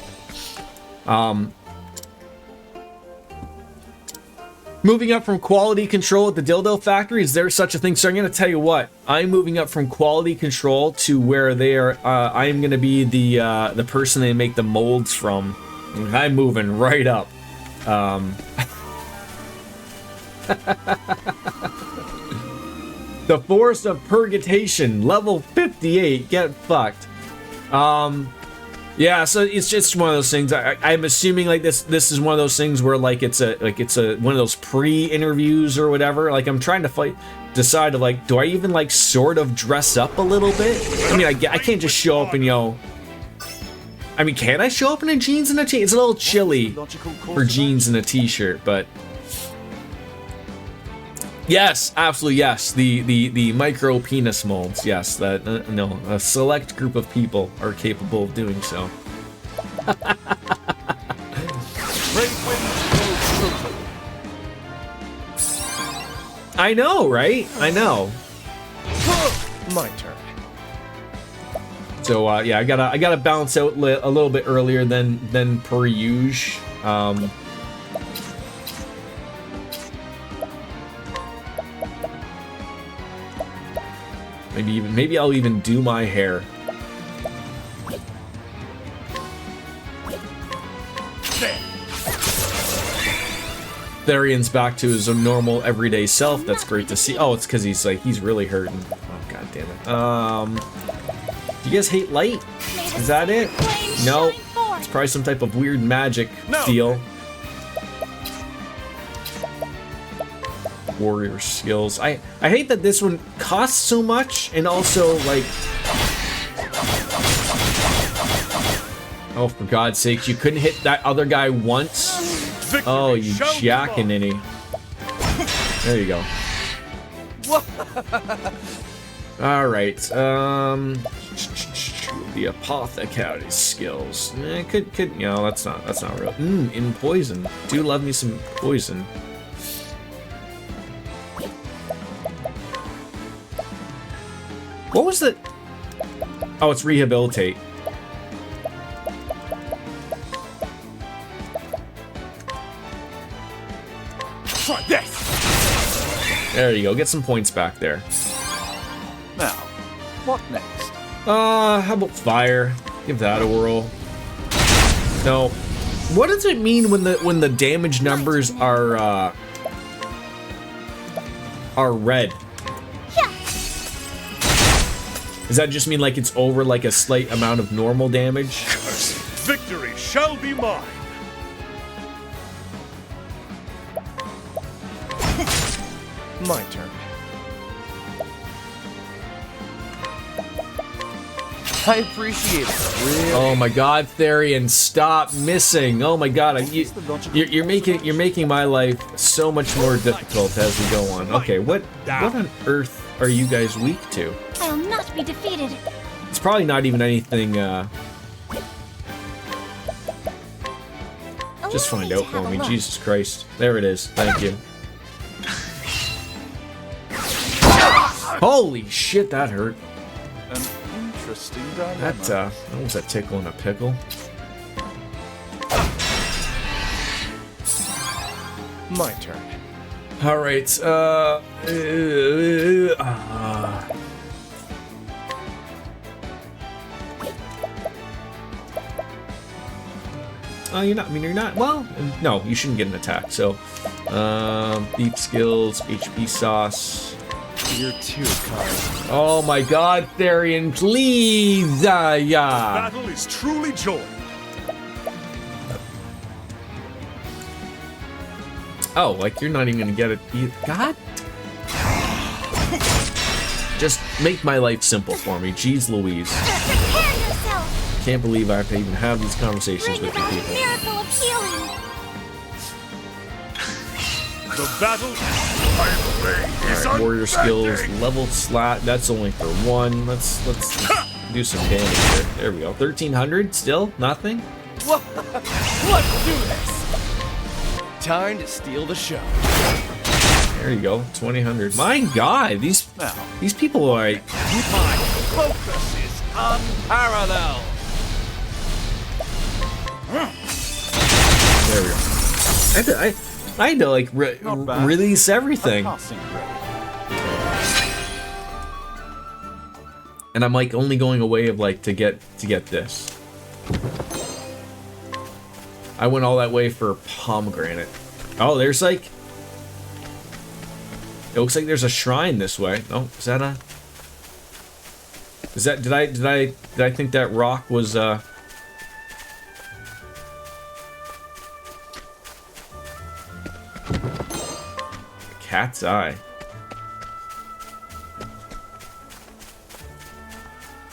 Moving up from quality control at the dildo factory, is there such a thing? So I'm going to tell you what, I'm moving up from quality control to where they are, I am going to be the person they make the molds from. I'm moving right up. The Forest of Purgation, level 58, get fucked. Yeah, so it's just one of those things. I'm assuming like this is one of those things where like it's a one of those pre-interviews or whatever. Like I'm trying to decide of like, do I even like sort of dress up a little bit? I mean, I can't just show up and, you know, I mean, can I show up in a jeans and a t-shirt? It's a little chilly for jeans and a t-shirt, but yes, absolutely yes. The micro penis molds, yes. That no, a select group of people are capable of doing so. I know, right? I know. My turn. So yeah, I gotta balance out a little bit earlier than per usual. Maybe I'll even do my hair. Therian's back to his normal everyday self. That's great to see. Oh, it's because he's really hurting. Oh, god damn it. Do you guys hate light? Is that it? No. It's probably some type of weird magic deal. Warrior skills. I hate that this one costs so much, and also like, Oh, for God's sakes, you couldn't hit that other guy once? Oh, you jackaninny. There you go. Alright, the apothecary skills. Could, no, that's not real. In poison. Do love me some poison. What was the... Oh, it's rehabilitate. Try this! There you go, get some points back there. Now, what next? How about fire? Give that a whirl. No. What does it mean when the damage numbers are red? Yeah. Does that just mean like it's over like a slight amount of normal damage? Victory shall be mine! My turn. I appreciate it. Really? Oh my God, Therian, stop missing! Oh my God, you're making my life so much more difficult as we go on. Okay, what on earth are you guys weak to? I'll not be defeated. It's probably not even anything. Just find out for me, Jesus Christ. There it is. Thank you. Holy shit, that hurt. An interesting dilemma. That was a tickle and a pickle. My turn. All right. You're not. I mean, you're not. Well, no, you shouldn't get an attack. So, deep skills, HP sauce. You're too kind. Oh my God, Therian, please! Yeah. Battle is truly joined. Oh, like you're not even gonna get it. God. Just make my life simple for me, jeez Louise. Prepare yourself. Can't believe I have to even have these conversations Bring with you about a people. miracle of healing. The battle Alright, warrior skills, level slot, that's only for one. Let's do some damage here. There we go. 1300, still? Nothing? Let's do this. Time to steal the show. There you go, 2000. My God, these people are like, My focus is unparalleled. there we go. I had to like release everything. And I'm like only going away of like to get this. I went all that way for pomegranate. Oh, there's like, it looks like there's a shrine this way. Oh, is that a? Is that? Did I think that rock was cat's eye?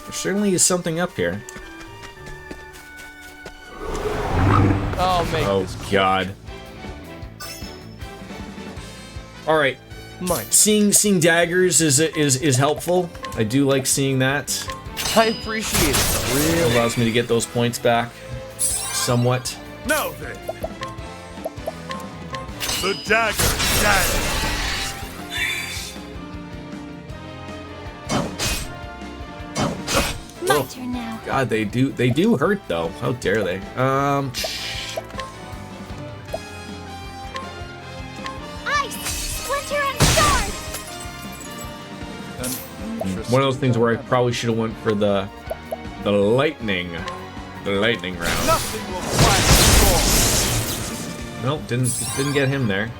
There certainly is something up here. I'll make Oh this God. All right. mine. Seeing daggers is helpful. I do like seeing that. I appreciate it. Really? It allows me to get those points back somewhat. Now then, the dagger stands. My turn now. God, they do hurt though. How dare they? Ice, splinter, and sword. One of those things where I probably should have went for the lightning round. Nothing will quiet the Nope, didn't get him there.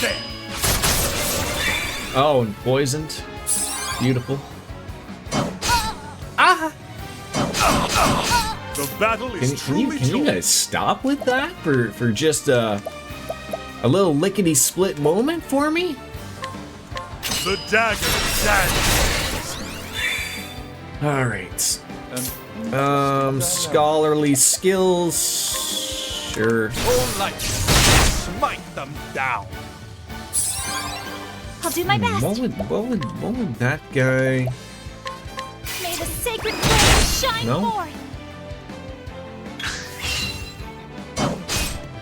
There. Oh, and poisoned. Beautiful. The battle is Can you truly guys stop with that for just a little lickety split moment for me? The dagger stands. All right. Scholarly skills. Sure. All light, smite them down. I'll do my best. What would that guy? May the sacred flame shine No? forth.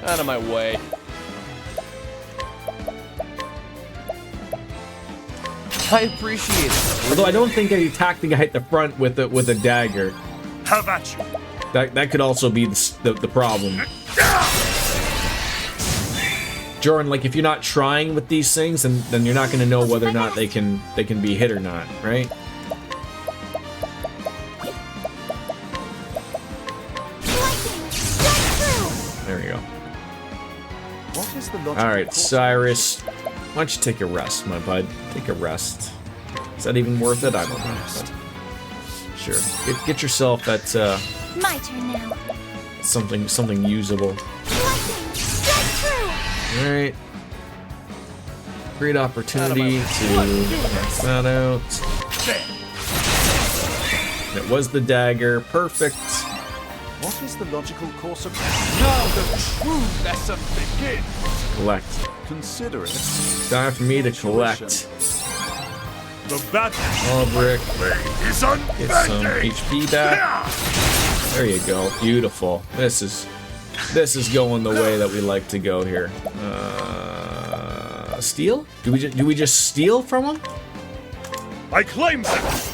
Out of my way. I appreciate it. Although I don't think I attacked the guy at the front with a dagger. How about you? That could also be the problem. Jordan, like if you're not trying with these things, then you're not going to know whether or not they can be hit or not, right? Lightning, strike through. There we go. What is the logic? All right, Cyrus, why don't you take a rest, my bud? Take a rest. Is that even worth it? I don't know. But sure. Get yourself that My turn now. something usable. Lightning, strike through. All right. Great opportunity to knock that out. It was the dagger. Perfect. What is the logical course of now the true lesson begins? Collect. Consider it. Time for me to collect. The battle Oh, Brick. is Get some unbending. HP back. There you go. Beautiful. This is going the way that we like to go here. Steal? Do we just steal from him? I claim that.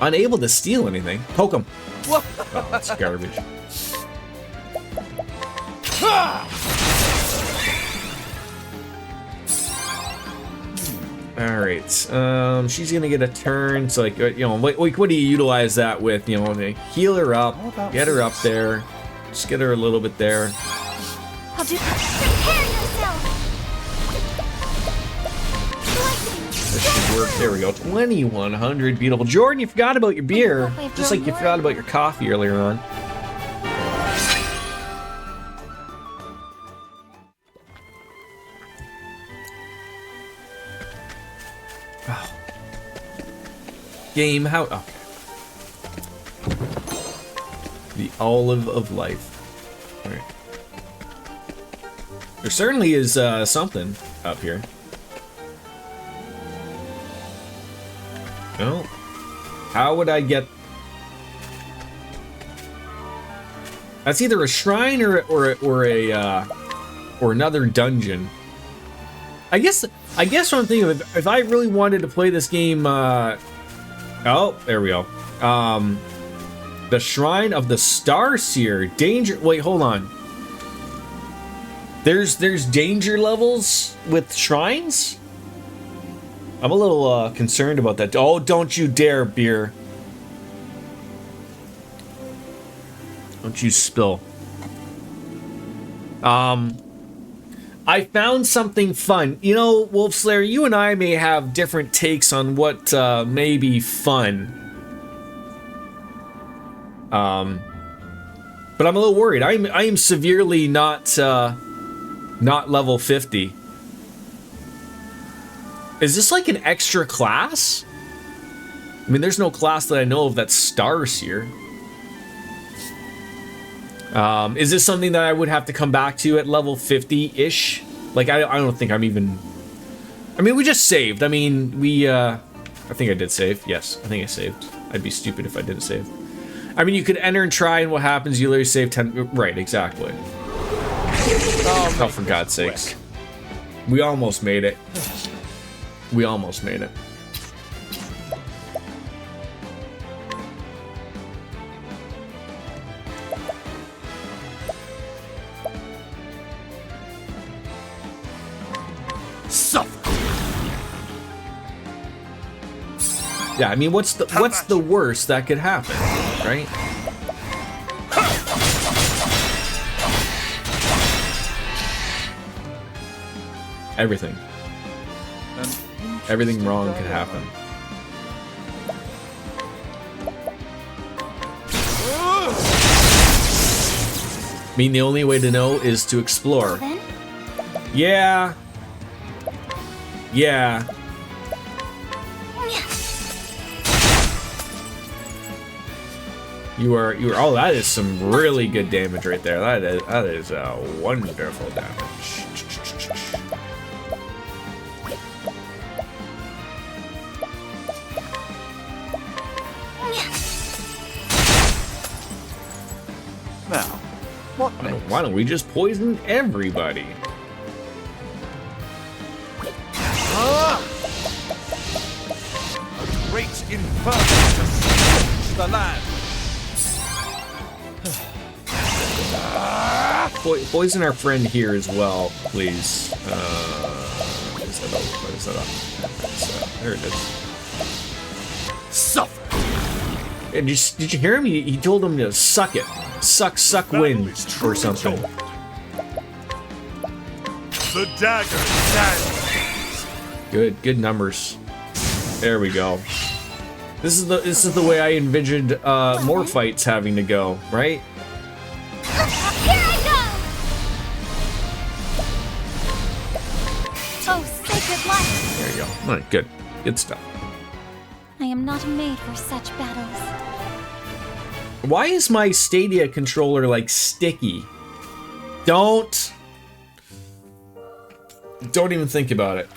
Unable to steal anything. Poke him. Oh, that's garbage. All right. She's gonna get a turn. So like, you know, what do you utilize that with? You know, heal her up, get her up there, just get her a little bit there. I'll do. Prepare yourself. Lightning, This should work. There we go. 2100. Beautiful. Jordan, you forgot about your beer, just like you forgot about your coffee earlier on. Oh. Game, how? Okay. The olive of life. All right. There certainly is something up here. No. How would I get? That's either a shrine or another dungeon. I guess what I'm thinking of, if I really wanted to play this game, oh, there we go. The Shrine of the Starseer. Danger. Wait, hold on. There's danger levels with shrines? I'm a little concerned about that. Oh, don't you dare, beer. Don't you spill. I found something fun. You know, Wolfslayer, you and I may have different takes on what may be fun. But I'm a little worried. I am severely not level 50. Is this like an extra class? I mean, there's no class that I know of that's Starseer. Is this something that I would have to come back to at level 50-ish? Like, I don't think I'm even... I mean, we just saved. I mean, I think I did save. Yes, I think I saved. I'd be stupid if I didn't save. I mean, you could enter and try, and what happens? You literally save 10... Right, exactly. Oh, for God's sakes. We almost made it. We almost made it. Yeah, I mean, what's the worst that could happen, right? Everything. Everything wrong could happen. I mean, the only way to know is to explore. then. Yeah. Yeah. You are. Oh, that is some really good damage right there. That is wonderful damage. Now, what next? Why don't we just poison everybody? A great inferno to scorch the land. Poison our friend here as well, please. What is that up? There it is. Suffer. And did you hear him? He told him to suck it. Suck wind or something. The dagger stands. Good numbers. There we go. This is the way I envisioned more fights having to go, right? Here I go! Oh, sacred light! There you go. All right, good stuff. I am not made for such battles. Why is my Stadia controller like sticky? Don't even think about it.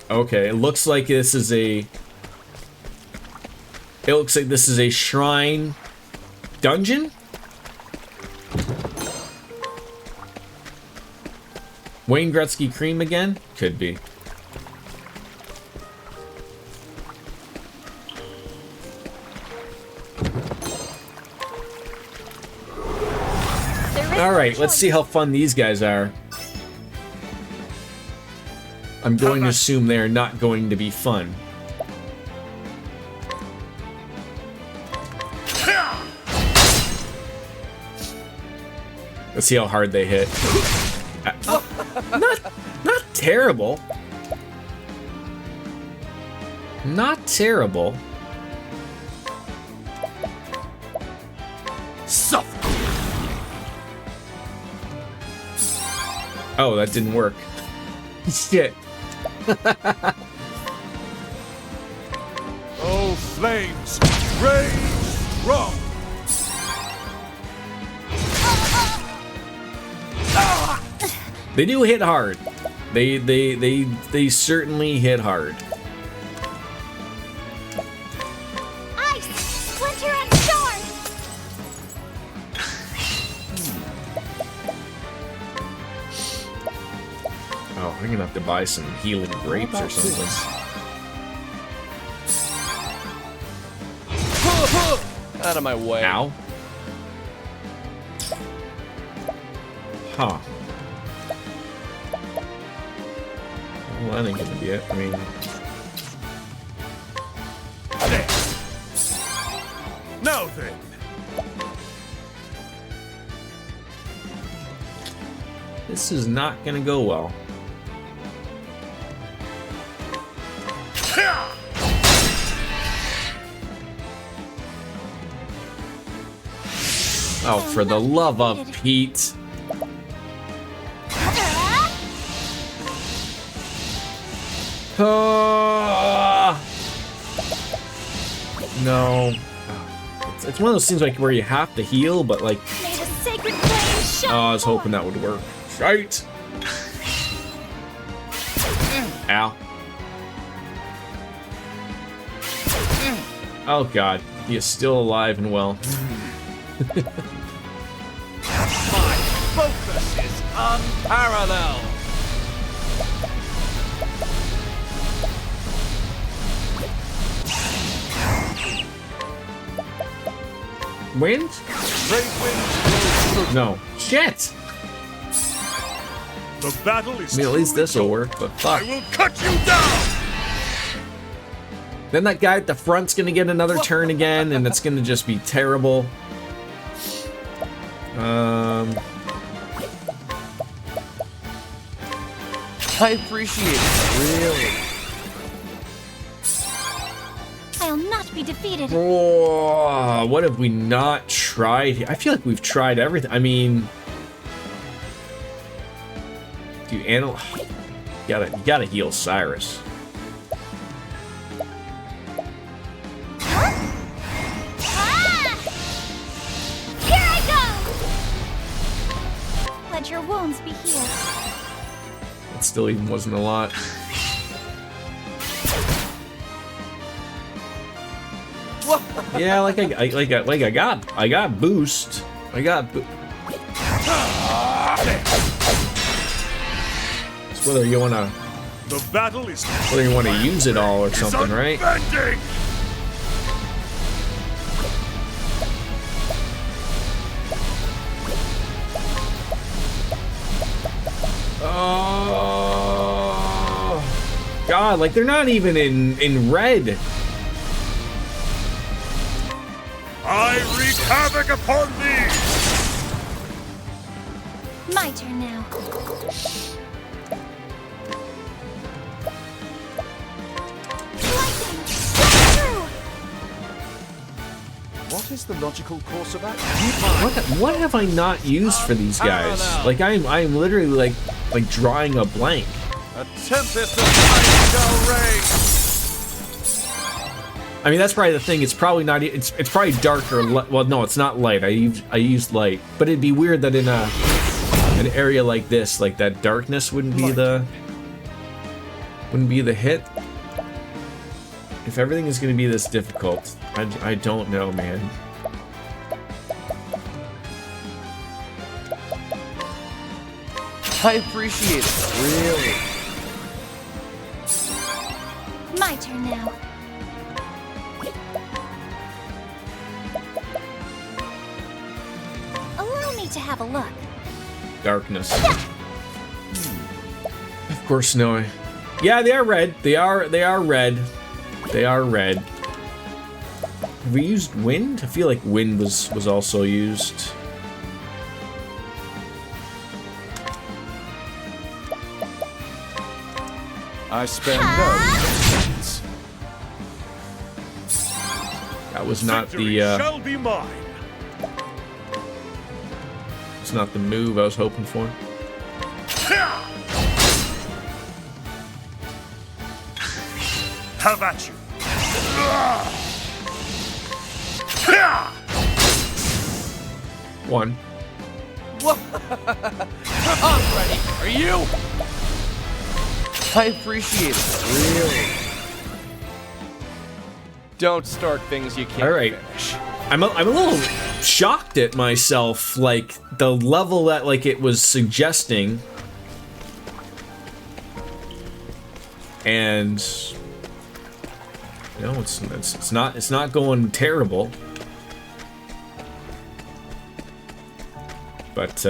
Okay, it looks like this is a shrine dungeon? Wayne Gretzky cream again? Could be. Alright, let's see how fun these guys are. I'm going to assume they are not going to be fun. Let's see how hard they hit. Not terrible. Not terrible. Suffer. Oh, that didn't work. Shit. Oh, flames, rage strong. They do hit hard. They certainly hit hard. Ice, splinter, and storm. Oh, we're gonna have to buy some healing grapes or something. Out of my way. Ow. Huh. Well, that ain't gonna be it. I mean... There. Now then. This is not gonna go well. Oh, for the love of Pete. No. It's one of those things like where you have to heal, but like... May the sacred flame shine. Oh, I was hoping that would work. Shite! Ow. Oh god, he is still alive and well. My focus is unparalleled. Wind? Great winds blow through. No. Shit! The battle is I mean, at least truly this will over. work, but fuck. I will cut you down. Then that guy at the front's gonna get another turn again, and it's gonna just be terrible. I appreciate it, really. I'll not be defeated. Oh, what have we not tried here? I feel like we've tried everything. I mean... You gotta heal Cyrus. bones be healed. It still even wasn't a lot. Yeah, I got boost. It's whether you wanna The battle is whether you wanna use it all or something, right? unbending. Oh God, like they're not even in red. I wreak havoc upon thee! My turn now. Lightning! Strike through! What is the logical course of action? What have I not used for these guys? Like I'm literally like drawing a blank. A tempest of light shall reign! I mean, that's probably the thing. It's probably not. It's probably darker. Well, no, it's not light. I used light, but it'd be weird that in an area like this, like that darkness wouldn't be the hit. If everything is going to be this difficult, I don't know, man. I appreciate it, really. My turn now. Allow me to have a look. Darkness. Of course, no. Yeah, they are red. They are red. They are red. Have we used wind? I feel like wind was also used. I spend no patience. That was not Victory the shall be mine. it's not the move I was hoping for. Have at you. One. I'm ready. Are you? I appreciate it, really. Don't start things you can't All right. finish. I'm a little shocked at myself, like the level that like it was suggesting, and you know it's not going terrible, but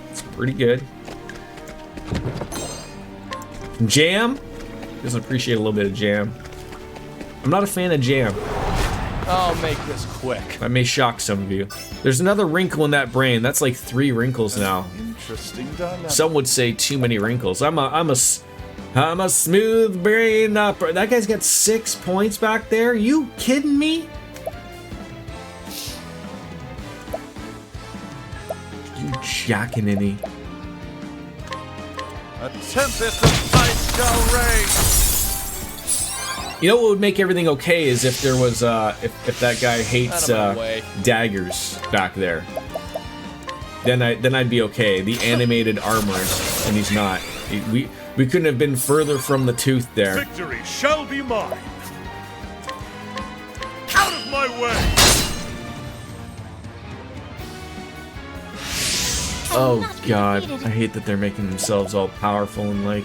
it's pretty good. Jam? Doesn't appreciate a little bit of jam. I'm not a fan of jam. I'll make this quick. That may shock some of you. There's another wrinkle in that brain. That's like 3 wrinkles now. Interesting dynamic. Some would say too many wrinkles. I'm a smooth brain operator. That guy's got 6 points back there. You kidding me? You jackanini. A tempest of light shall reign! You know what would make everything okay is if there was if that guy hates Out of my way. daggers back there. Then I'd be okay. The animated armors, and he's not. We couldn't have been further from the tooth there. Victory shall be mine. Out of my way. Oh not be God, defeated. I hate that they're making themselves all powerful and like.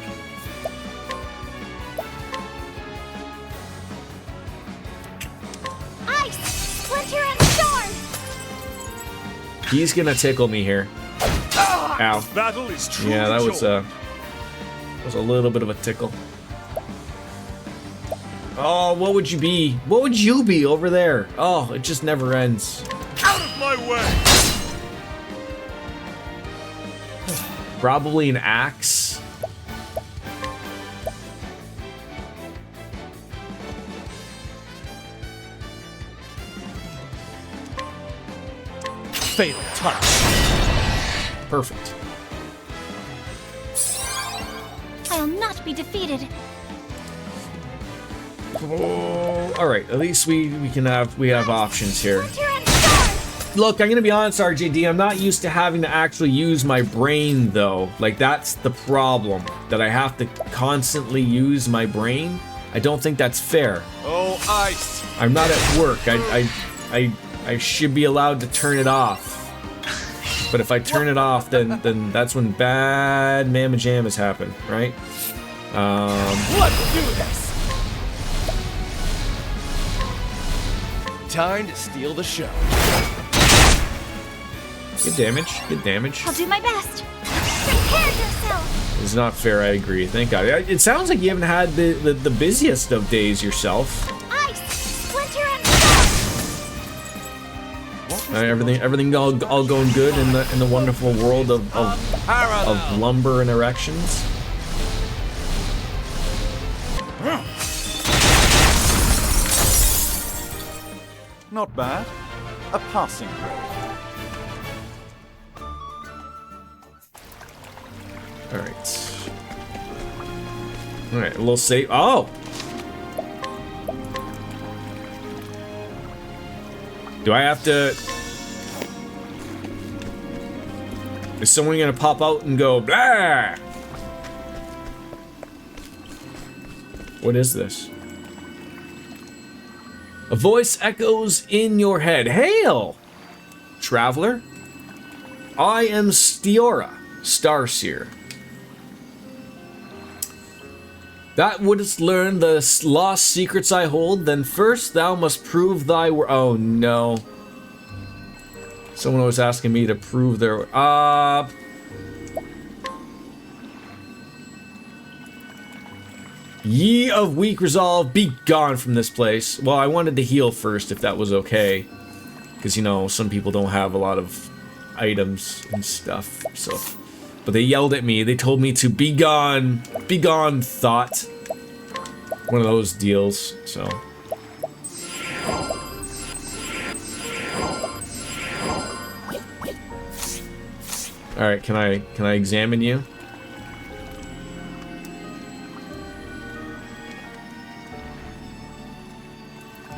Ice! Splinter and storm! He's gonna tickle me here. Ow. Battle is truly Yeah, that was joy. a little bit of a tickle. Oh, what would you be? What would you be over there? Oh, it just never ends. Out of my way. Probably an axe. Fatal touch. Perfect. I'll not be defeated. Oh, all right, at least we have options here. Splinter and Star! Look, I'm gonna be honest, RJD. I'm not used to having to actually use my brain, though. Like, that's the problem, that I have to constantly use my brain. I don't think that's fair. Oh, ice! I'm not at work. I should be allowed to turn it off. But if I turn it off, then that's when bad mamma jammas happen, right? Let's do this! Time to steal the show. Good damage. Good damage. I'll do my best. Prepare yourself! It's not fair, I agree. Thank God. It sounds like you haven't had the busiest of days yourself. Ice! Splinter and Star! Everything all going good in the wonderful world of lumber and erections. Not bad. A passing grade. All right, a little save. Oh! Do I have to... Is someone gonna pop out and go, blah? What is this? A voice echoes in your head. Hail, traveler. I am Stiora, Starseer. That wouldst learn the lost secrets I hold, then first thou must prove thy word. Oh no. Someone was asking me to prove their... Ye of weak resolve, be gone from this place. Well, I wanted to heal first, if that was okay. Because, you know, some people don't have a lot of items and stuff, so... But they yelled at me. They told me to be gone. Be gone, thought. One of those deals, so... Alright, can I examine you?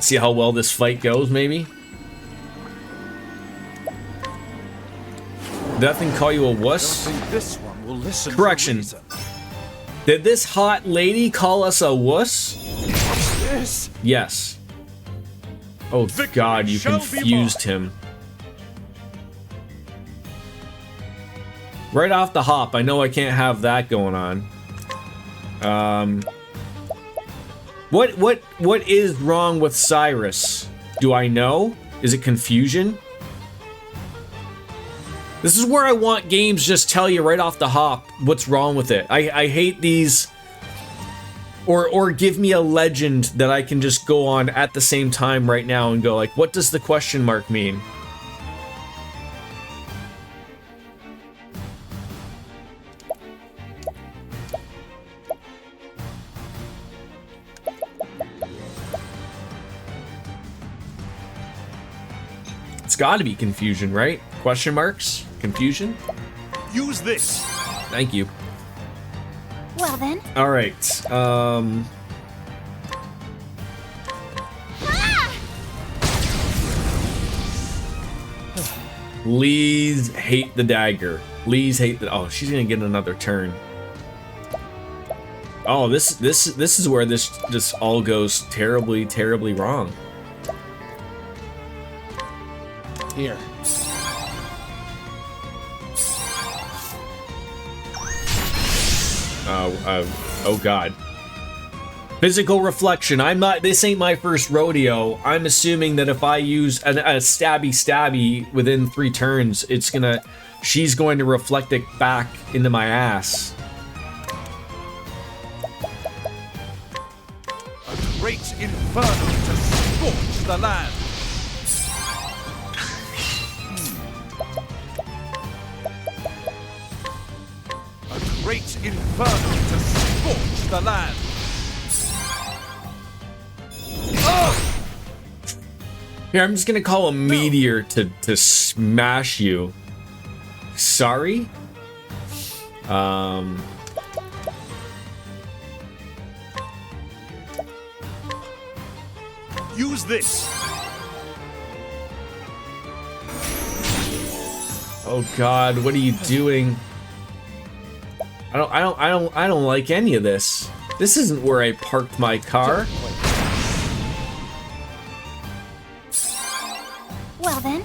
See how well this fight goes, maybe? Did that thing call you a wuss? I think this one will listen. Correction. Did this hot lady call us a wuss? Yes. Yes. Oh God, you confused him. Right off the hop, I know I can't have that going on. What is wrong with Cyrus? Do I know? Is it confusion? This is where I want games just tell you right off the hop what's wrong with it. I hate these... Or give me a legend that I can just go on at the same time right now and go like, what does the question mark mean? It's gotta be confusion, right? Question marks? Confusion? Use this. Thank you. Well then. Alright, Ah! Please hate the dagger. Please hate the... Oh, she's gonna get another turn. Oh, this is where this all goes terribly, terribly wrong. Here. Oh God. Physical reflection. I'm not... This ain't my first rodeo. I'm assuming that if I use a stabby within 3 turns, it's gonna... She's going to reflect it back into my ass. A great inferno to scorch the land. A great inferno to scorch the land. Here, I'm just gonna call a meteor to smash you. Sorry? Use this. Oh God, what are you doing? I don't like any of this. This isn't where I parked my car. Well then.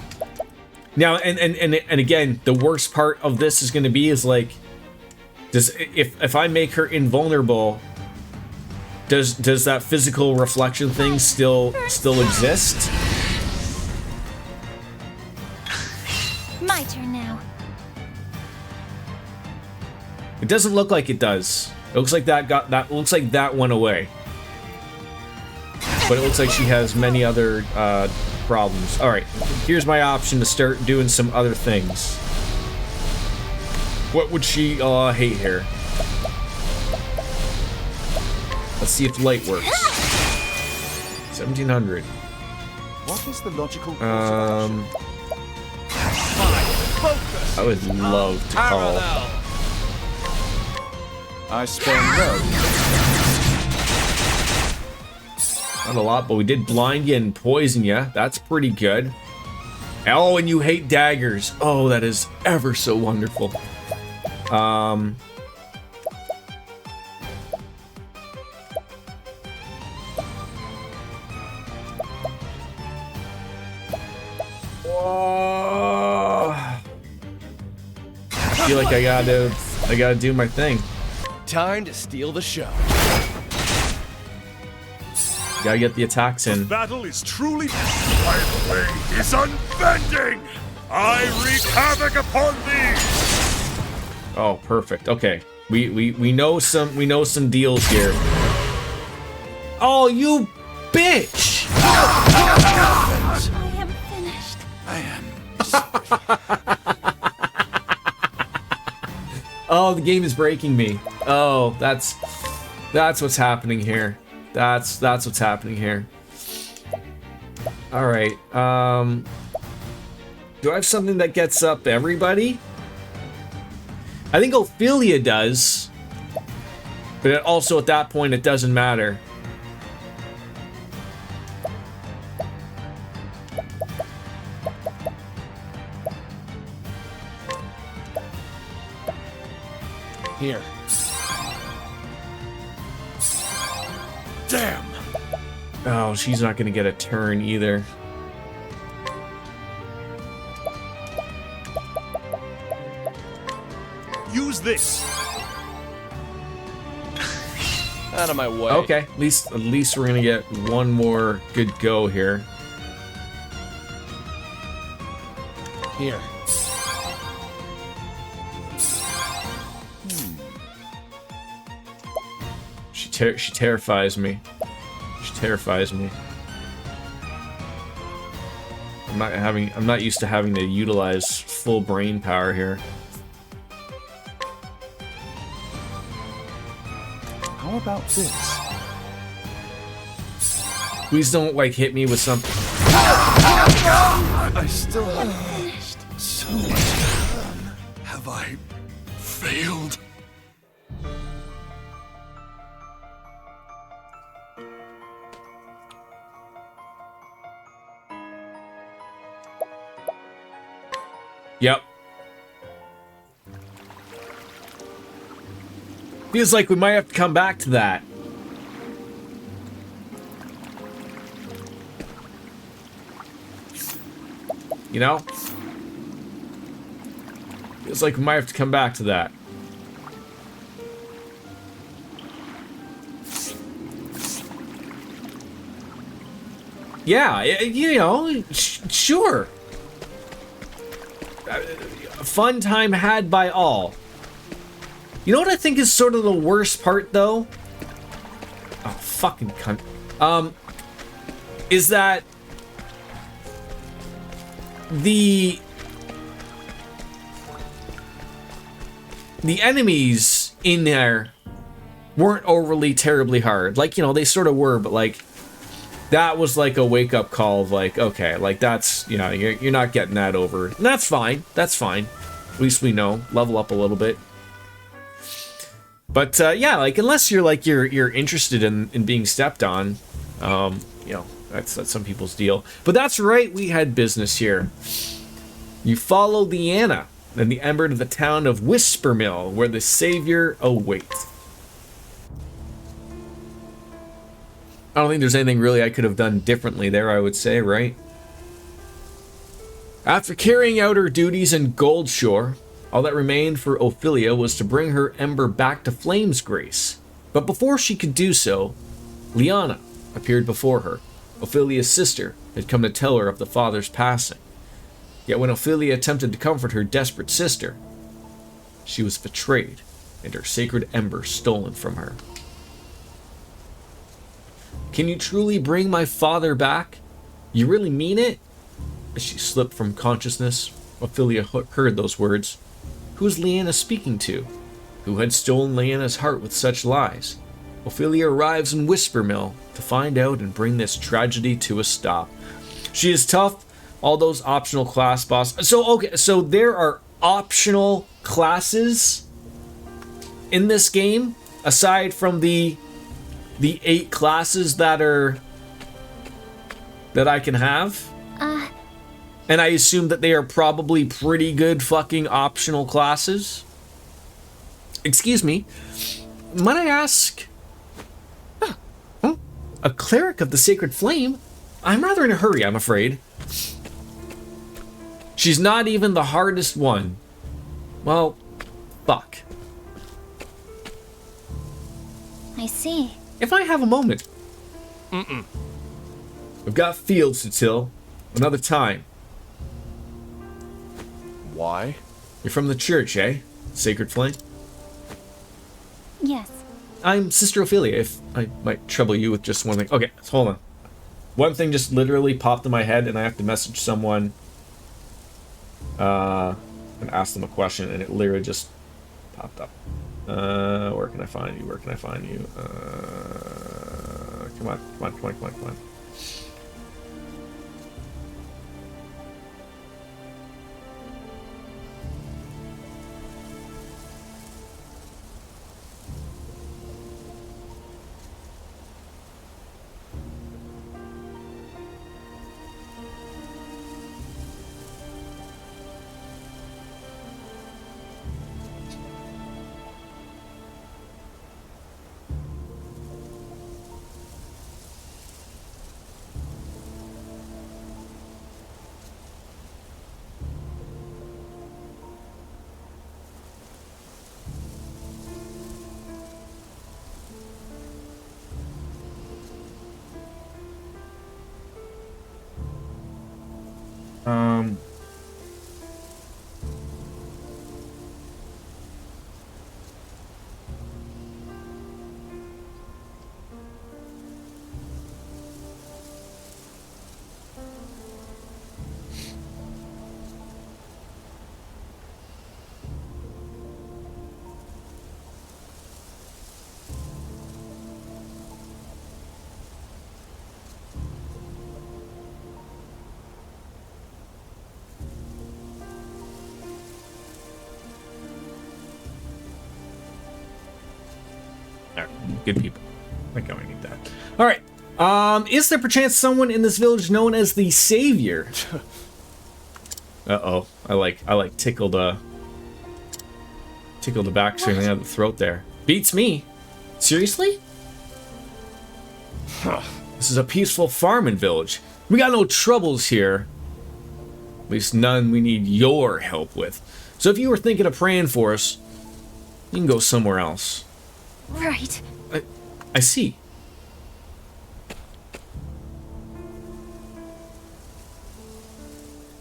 Now, and again, the worst part of this is going to be is like, if I make her invulnerable, does that physical reflection thing still exist? My turn now. It doesn't look like it does. It looks like that went away. But it looks like she has many other problems. All right, here's my option to start doing some other things. What would she hate here? Let's see if light works. 1700. What is the logical course of action? I would love to call. I spare no. Not a lot, but we did blind you and poison you. That's pretty good. Oh, and you hate daggers. Oh, that is ever so wonderful. I feel like I gotta do my thing. Time to steal the show. Gotta get the attacks in. Battle is truly. My blade is unbending. I wreak havoc upon thee. Oh, perfect. Okay, we know some deals here. Oh, you bitch! I am finished. Oh, the game is breaking me. Oh, that's what's happening here. That's what's happening here. All right. Do I have something that gets up everybody? I think Ophelia does. But also at that point, it doesn't matter. Here. Damn. Oh, she's not gonna get a turn either. Use this. Out of my way. Okay, at least we're gonna get one more good go here. Here. She terrifies me. She terrifies me. I'm not used to having to utilize full brain power here. How about this? Please don't like hit me with something. I still have so much to learn. Have I failed? Yep. Feels like we might have to come back to that. You know? Feels like we might have to come back to that. Yeah, you know, sure. Fun time had by all. You know what I think is sort of the worst part, though? Oh, fucking cunt. Is that the enemies in there weren't overly terribly hard. Like, you know, they sort of were, but like that was like a wake-up call of like, okay, like that's, you know, you're not getting that over. And that's fine. That's fine. At least we know. Level up a little bit. But yeah, like unless you're like you're interested in being stepped on, you know, That's some people's deal. But that's right, we had business here. You follow Leanna and the Ember to the town of Whispermill, where the Savior awaits. I don't think there's anything really I could have done differently there, I would say, right? After carrying out her duties in Goldshore, all that remained for Ophelia was to bring her Ember back to Flame's Grace. But before she could do so, Liana appeared before her. Ophelia's sister had come to tell her of the father's passing. Yet when Ophelia attempted to comfort her desperate sister, she was betrayed and her sacred Ember stolen from her. Can you truly bring my father back? You really mean it? As she slipped from consciousness, Ophelia heard those words. Who was Leanna speaking to? Who had stolen Leanna's heart with such lies? Ophelia arrives in Whispermill to find out and bring this tragedy to a stop. She is tough. All those optional class bosses. So there are optional classes in this game, aside from the 8 classes that I can have. And I assume that they are probably pretty good fucking optional classes. Excuse me. Might I ask? A cleric of the Sacred Flame? I'm rather in a hurry, I'm afraid. She's not even the hardest one. Well, fuck. I see. If I have a moment. We've got fields to till. Another time. Why? You're from the church, eh? Sacred Flame? Yes. I'm Sister Ophelia, if I might trouble you with just one thing. Okay, hold on. One thing just literally popped in my head, and I have to message someone and ask them a question, and it literally just popped up. Where can I find you? Where can I find you? Come on. Good people. Like how I need that. All right. Is there perchance someone in this village known as the Savior? Uh-oh. I like tickled the back string out of the throat there. Beats me. Seriously? This is a peaceful farming village. We got no troubles here. At least none we need your help with. So if you were thinking of praying for us, you can go somewhere else. Right. I see.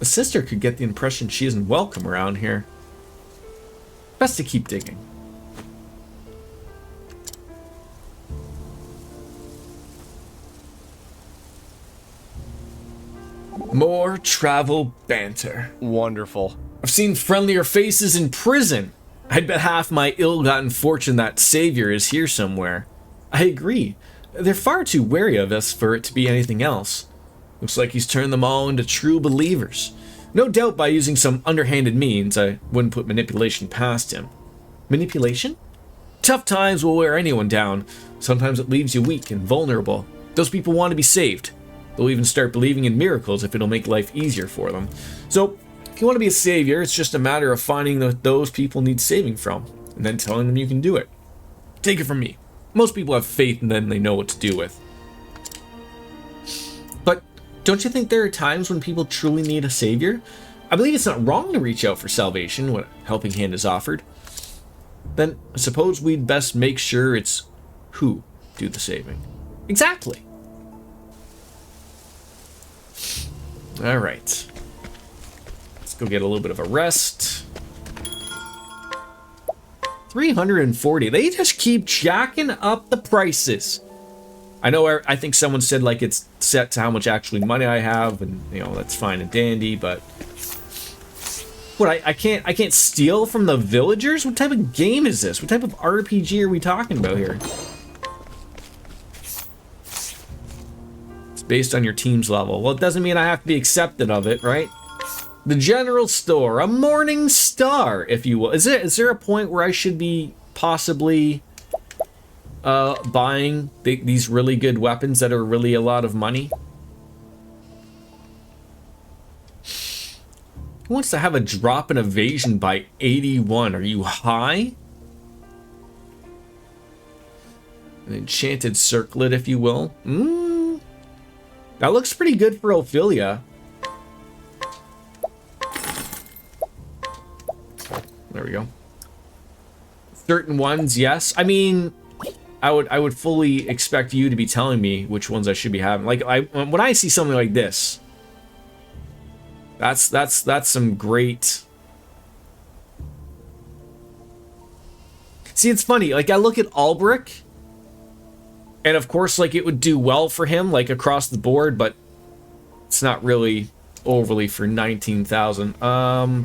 A sister could get the impression she isn't welcome around here. Best to keep digging. More travel banter. Wonderful. I've seen friendlier faces in prison. I'd bet half my ill-gotten fortune that Savior is here somewhere. I agree. They're far too wary of us for it to be anything else. Looks like he's turned them all into true believers. No doubt by using some underhanded means. I wouldn't put manipulation past him. Manipulation? Tough times will wear anyone down. Sometimes it leaves you weak and vulnerable. Those people want to be saved. They'll even start believing in miracles if it'll make life easier for them. So, if you want to be a savior, it's just a matter of finding those people need saving from, and then telling them you can do it. Take it from me. Most people have faith and then they know what to do with. But don't you think there are times when people truly need a savior? I believe it's not wrong to reach out for salvation when a helping hand is offered. Then I suppose we'd best make sure it's who do the saving. Exactly. All right. Let's go get a little bit of a rest. 340. They just keep jacking up the prices. I know, I think someone said like it's set to how much actually money I have, and you know, that's fine and dandy, but what, I can't steal from the villagers? What type of game is this? What type of RPG are we talking about here? It's based on your team's level. Well, it doesn't mean I have to be accepted of it, right? The general store, a morning star, if you will. Is there a point where I should be possibly buying these really good weapons that are really a lot of money? Who wants to have a drop in evasion by 81? Are you high? An enchanted circlet, if you will. That looks pretty good for Ophelia. There we go. Certain ones, yes. I mean, I would fully expect you to be telling me which ones I should be having. Like, when I see something like this, that's some great. See, it's funny. Like, I look at Albrecht, and of course, like, it would do well for him, like, across the board, but it's not really overly for 19,000.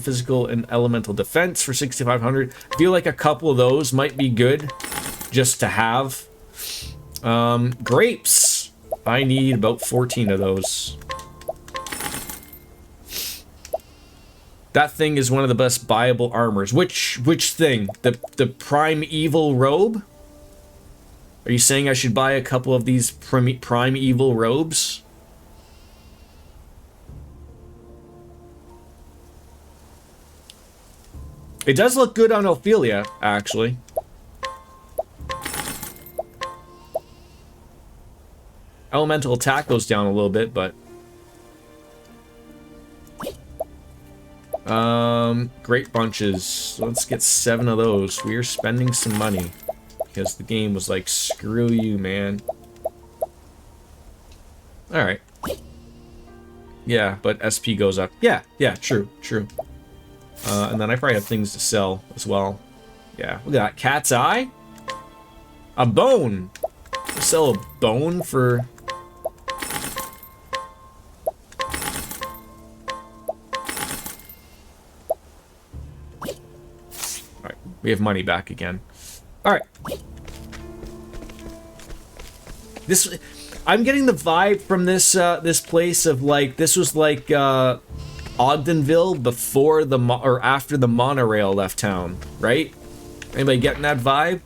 Physical and elemental defense for 6,500. I feel like a couple of those might be good just to have. Grapes. I need about 14 of those. That thing is one of the best buyable armors. Which thing? The primeval robe? Are you saying I should buy a couple of these primeval robes? It does look good on Ophelia, actually. Elemental attack goes down a little bit, but great bunches. Let's get 7 of those. We are spending some money because the game was like, screw you, man. All right. Yeah, but SP goes up. Yeah, true. And then I probably have things to sell as well. Yeah, look at that. Cat's eye? A bone! I'll sell a bone for... Alright, we have money back again. Alright. This... I'm getting the vibe from this, this place of, like, this was like, Ogdenville before the or after the monorail left town, right? Anybody getting that vibe?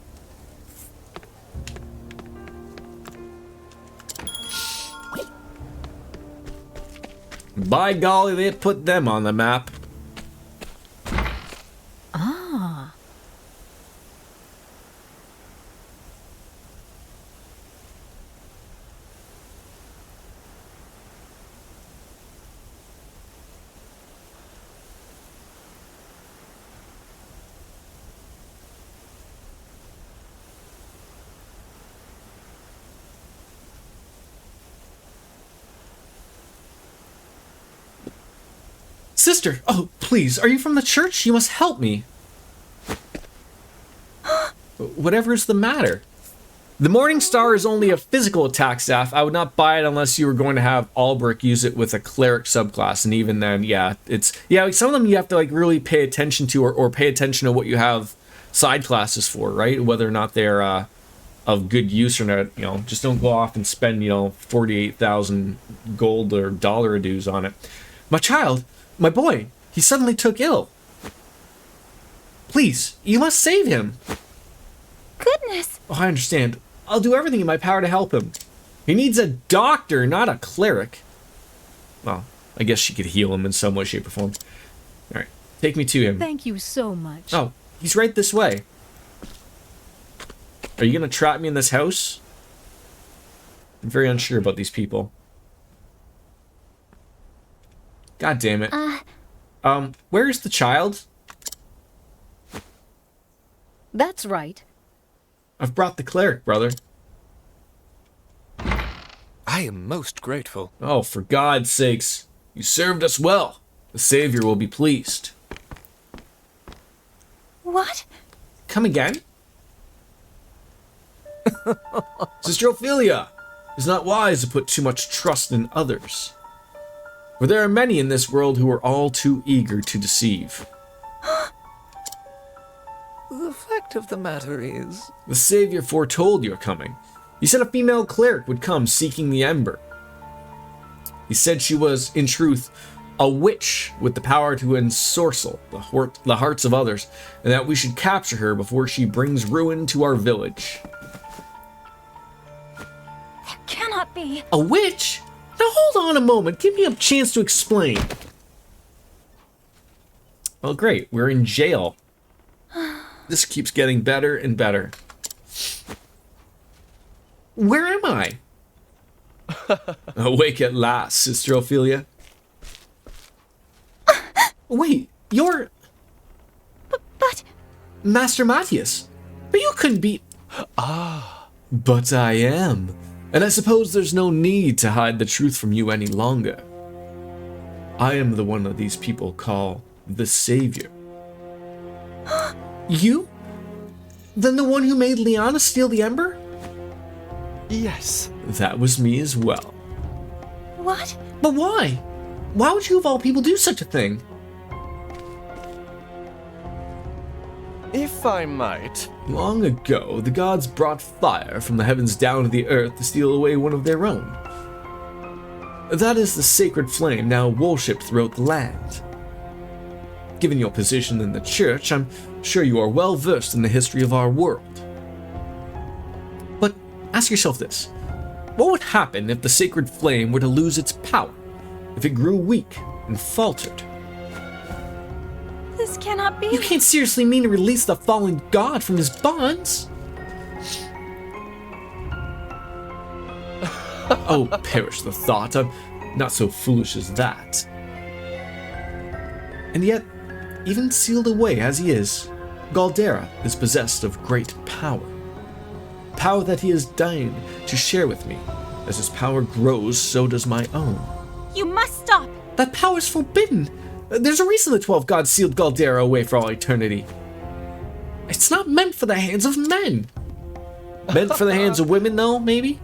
By golly, they put them on the map. Ah. Sister! Oh, please, are you from the church? You must help me. Whatever is the matter? The Morning Star is only a physical attack staff. I would not buy it unless you were going to have Albrecht use it with a cleric subclass, and even then, yeah, it's... Yeah, like some of them you have to, like, really pay attention to, or pay attention to what you have side classes for, right? Whether or not they're, of good use or not, you know, just don't go off and spend, you know, 48,000 gold or dollar dues on it. My child... My boy, he suddenly took ill. Please, you must save him. Goodness. Oh, I understand. I'll do everything in my power to help him. He needs a doctor, not a cleric. Well, I guess she could heal him in some way, shape, or form. Alright, take me to him. Thank you so much. Oh, he's right this way. Are you gonna trap me in this house? I'm very unsure about these people. God damn it. Where's the child? That's right. I've brought the cleric, brother. I am most grateful. Oh, for God's sakes. You served us well. The Savior will be pleased. What? Come again? Sister Ophelia, it's not wise to put too much trust in others. For there are many in this world who are all too eager to deceive. The fact of the matter is... The Savior foretold your coming. He said a female cleric would come seeking the ember. He said she was, in truth, a witch with the power to ensorcel the hearts of others, and that we should capture her before she brings ruin to our village. That cannot be. A witch? Now hold on a moment. Give me a chance to explain. Well, great. We're in jail. This keeps getting better and better. Where am I? Awake at last, Sister Ophelia. Wait, you're... But... Master Matthias. But you couldn't be... But I am. And I suppose there's no need to hide the truth from you any longer. I am the one that these people call the Savior. You? Then the one who made Liana steal the ember? Yes. That was me as well. What? But why? Why would you of all people do such a thing? If I might... Long ago, the gods brought fire from the heavens down to the earth to steal away one of their own. That is the sacred flame now worshipped throughout the land. Given your position in the church, I'm sure you are well versed in the history of our world. But ask yourself this. What would happen if the sacred flame were to lose its power? If it grew weak and faltered? This cannot be. You can't seriously mean to release the fallen god from his bonds? Oh, perish the thought. I'm not so foolish as that. And yet, even sealed away as he is, Galdera is possessed of great power. Power that he is dying to share with me. As his power grows, so does my own. You must stop. That power is forbidden. There's a reason the 12 gods sealed Galdera away for all eternity. It's not meant for the hands of men. Meant for the hands of women, though, maybe?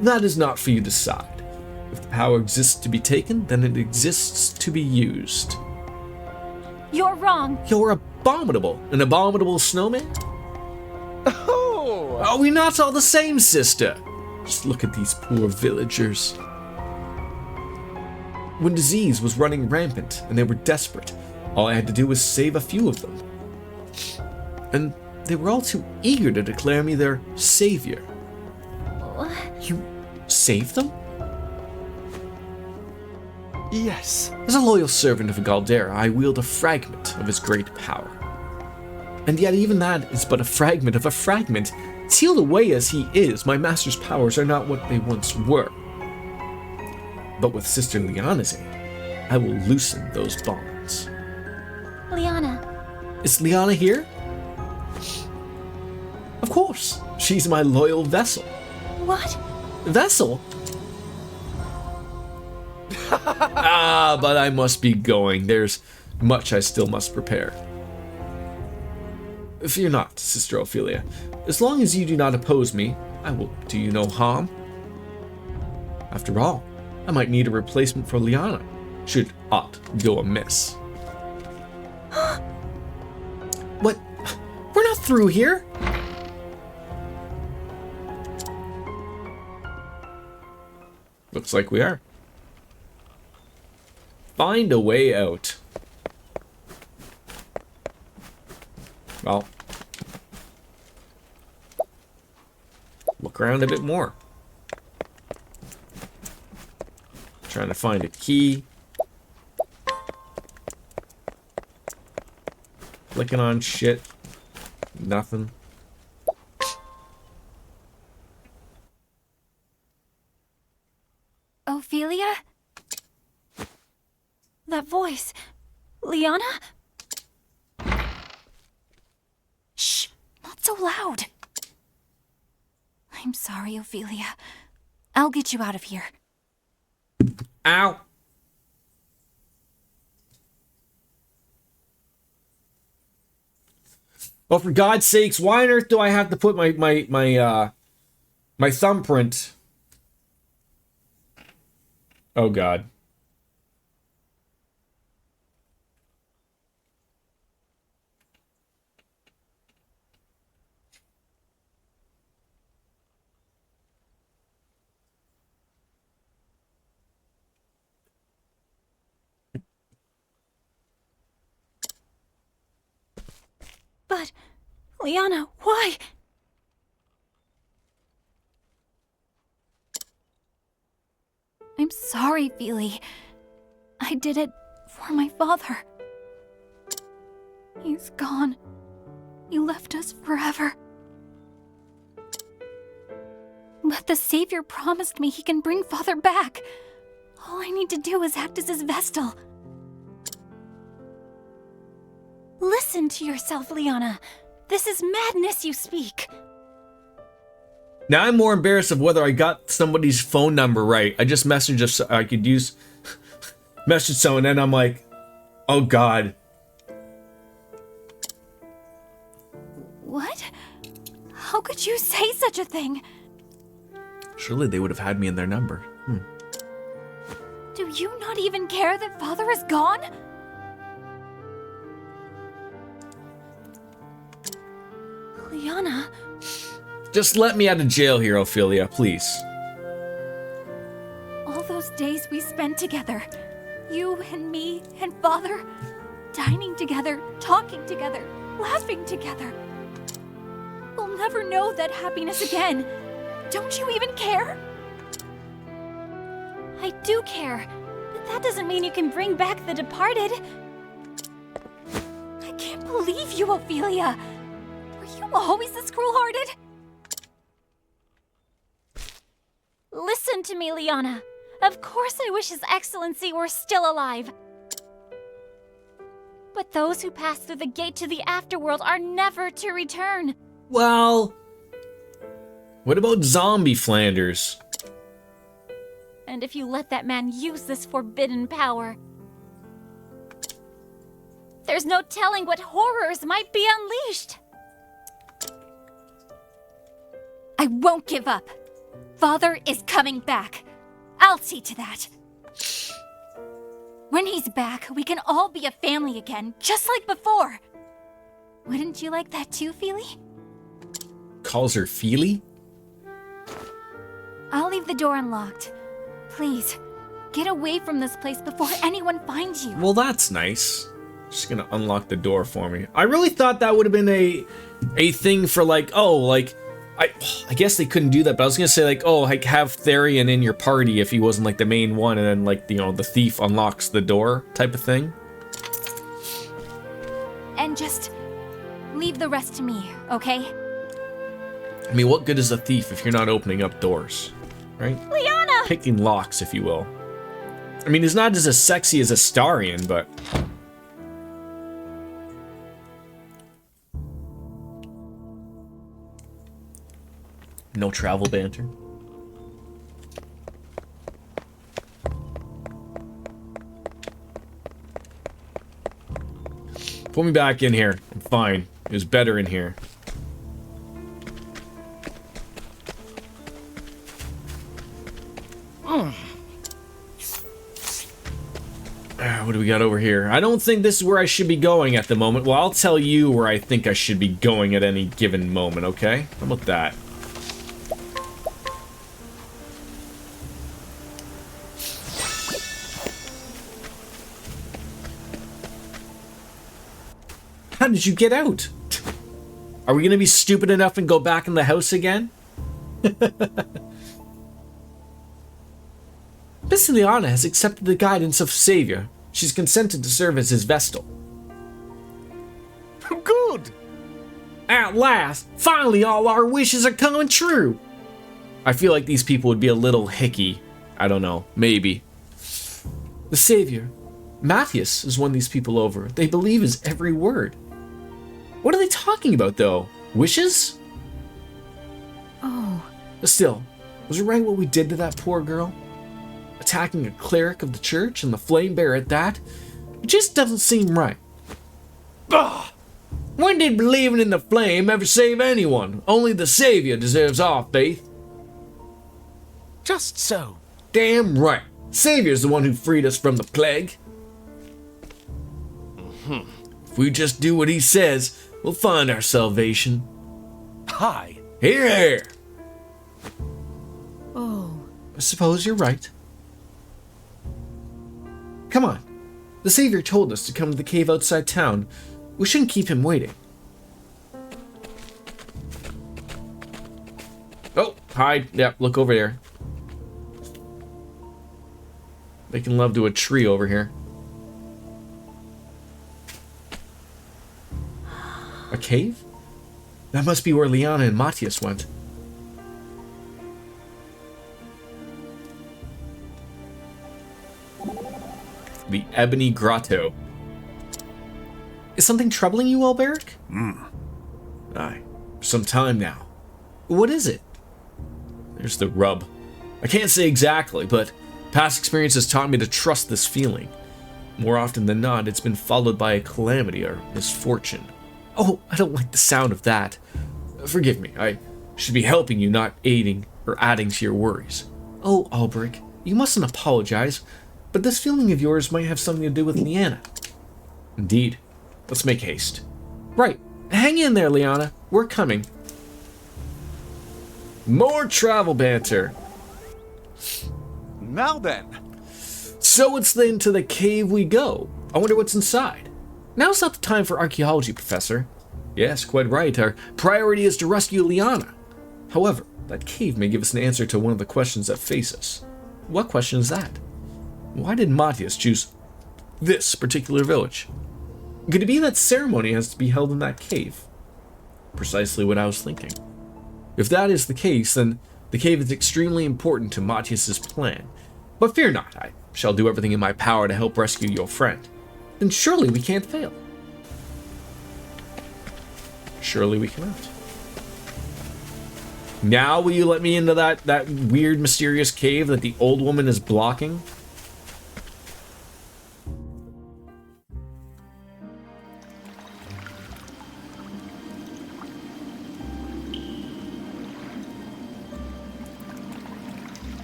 That is not for you to decide. If the power exists to be taken, then it exists to be used. You're wrong. You're abominable. An abominable snowman? Oh! Are we not all the same, sister? Just look at these poor villagers. When disease was running rampant and they were desperate, all I had to do was save a few of them. And they were all too eager to declare me their savior. You saved them? Yes. As a loyal servant of Galdera, I wield a fragment of his great power. And yet even that is but a fragment of a fragment. Sealed away as he is, my master's powers are not what they once were. But with Sister Liana's aid, I will loosen those bonds. Liana. Is Liana here? Of course. She's my loyal vessel. What? Vessel? But I must be going. There's much I still must prepare. Fear not, Sister Ophelia. As long as you do not oppose me, I will do you no harm. After all, I might need a replacement for Liana, should aught go amiss. What? We're not through here! Looks like we are. Find a way out. Well, look around a bit more. Trying to find a key. Clicking on shit. Nothing. Ophelia? That voice. Liana? Shh! Not so loud. I'm sorry, Ophelia. I'll get you out of here. Ow! Well, for God's sakes, why on earth do I have to put my thumbprint? Oh God. But, Liana, why? I'm sorry, Feely. I did it for my father. He's gone. He left us forever. But the Savior promised me he can bring Father back. All I need to do is act as his Vestal. Listen to yourself, Liana. This is madness you speak. Now I'm more embarrassed of whether I got somebody's phone number right. I just messaged if I could use message someone, and I'm like, oh God. What? How could you say such a thing? Surely they would have had me in their number. Do you not even care that Father is gone? Liana. Just let me out of jail here, Ophelia, please. All those days we spent together, you and me and Father, dining together, talking together, laughing together. We'll never know that happiness again. Don't you even care? I do care, but that doesn't mean you can bring back the departed. I can't believe you, Ophelia. Were you always this cruel-hearted? Listen to me, Liana. Of course I wish His Excellency were still alive. But those who pass through the gate to the afterworld are never to return. Well, what about zombie Flanders? And if you let that man use this forbidden power, there's no telling what horrors might be unleashed. I won't give up. Father is coming back. I'll see to that. When he's back, we can all be a family again, just like before. Wouldn't you like that too, Feely? Calls her Feely? I'll leave the door unlocked. Please, get away from this place before anyone finds you. Well, that's nice. Just gonna unlock the door for me. I really thought that would have been a thing for like, oh, like, I guess they couldn't do that, but I was gonna say like, oh, like have Therian in your party if he wasn't like the main one, and then like, you know, the thief unlocks the door type of thing. And just leave the rest to me, okay? I mean, what good is a thief if you're not opening up doors, right? Liana! Picking locks, if you will. I mean, he's not as sexy as Astarion, but... No travel banter. Put me back in here. I'm fine. It was better in here. What do we got over here? I don't think this is where I should be going at the moment. Well, I'll tell you where I think I should be going at any given moment, okay? How about that? How did you get out? Are we gonna be stupid enough and go back in the house again? Miss Liana has accepted the guidance of Savior. She's consented to serve as his Vestal. Good! At last, finally all our wishes are coming true. I feel like these people would be a little hicky. I don't know, maybe. The Savior, Matthias, has won these people over. They believe his every word. What are they talking about, though? Wishes? Oh. Still, was it right what we did to that poor girl? Attacking a cleric of the church and the flame bearer at that? It just doesn't seem right. Bah! When did believing in the flame ever save anyone? Only the Savior deserves our faith. Just so. Damn right. Savior's the one who freed us from the plague. If we just do what he says, we'll find our salvation. Hi. Hear, hear. Oh. I suppose you're right. Come on. The Savior told us to come to the cave outside town. We shouldn't keep him waiting. Oh, hide. Yep, look over there. Making love to a tree over here. A cave? That must be where Liana and Matthias went. The Ebony Grotto. Is something troubling you, Alberic? Aye, for some time now. What is it? There's the rub. I can't say exactly, but past experience has taught me to trust this feeling. More often than not, it's been followed by a calamity or misfortune. Oh, I don't like the sound of that. Forgive me, I should be helping you, not aiding or adding to your worries. Oh, Alberic, you mustn't apologize, but this feeling of yours might have something to do with Liana. Indeed. Let's make haste. Right. Hang in there, Liana. We're coming. More travel banter. Now then. So it's then to the cave we go. I wonder what's inside. Now's not the time for archaeology, Professor. Yes, quite right. Our priority is to rescue Liana. However, that cave may give us an answer to one of the questions that face us. What question is that? Why did Matthias choose this particular village? Could it be that ceremony has to be held in that cave? Precisely what I was thinking. If that is the case, then the cave is extremely important to Matthias's plan. But fear not, I shall do everything in my power to help rescue your friend. Then surely we can't fail. Surely we cannot. Now will you let me into that weird, mysterious cave that the old woman is blocking?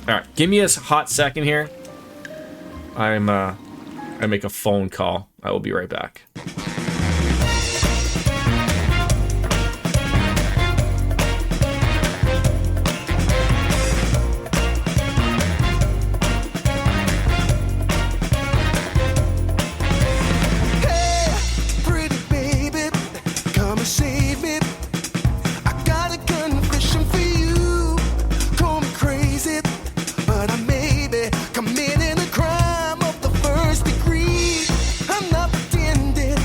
Alright, give me a hot second here. I make a phone call. I will be right back. Committing a crime of the first degree. I'm not pretending.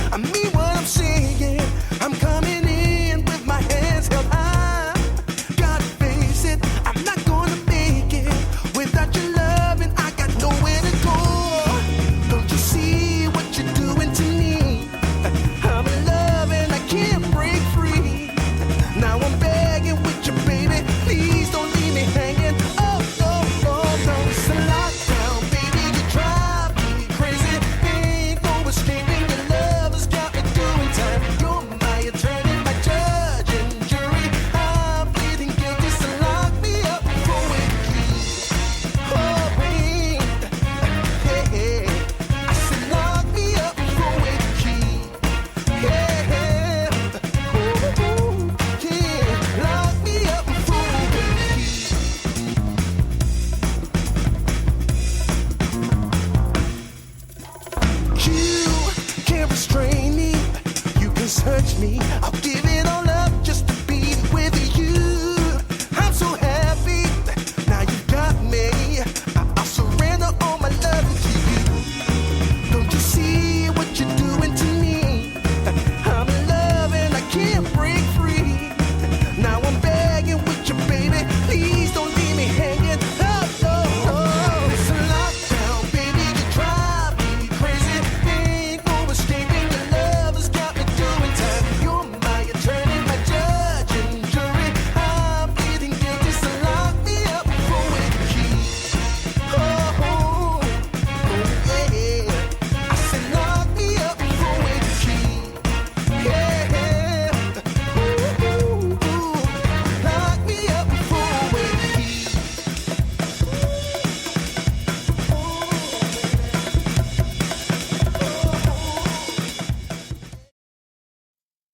surrender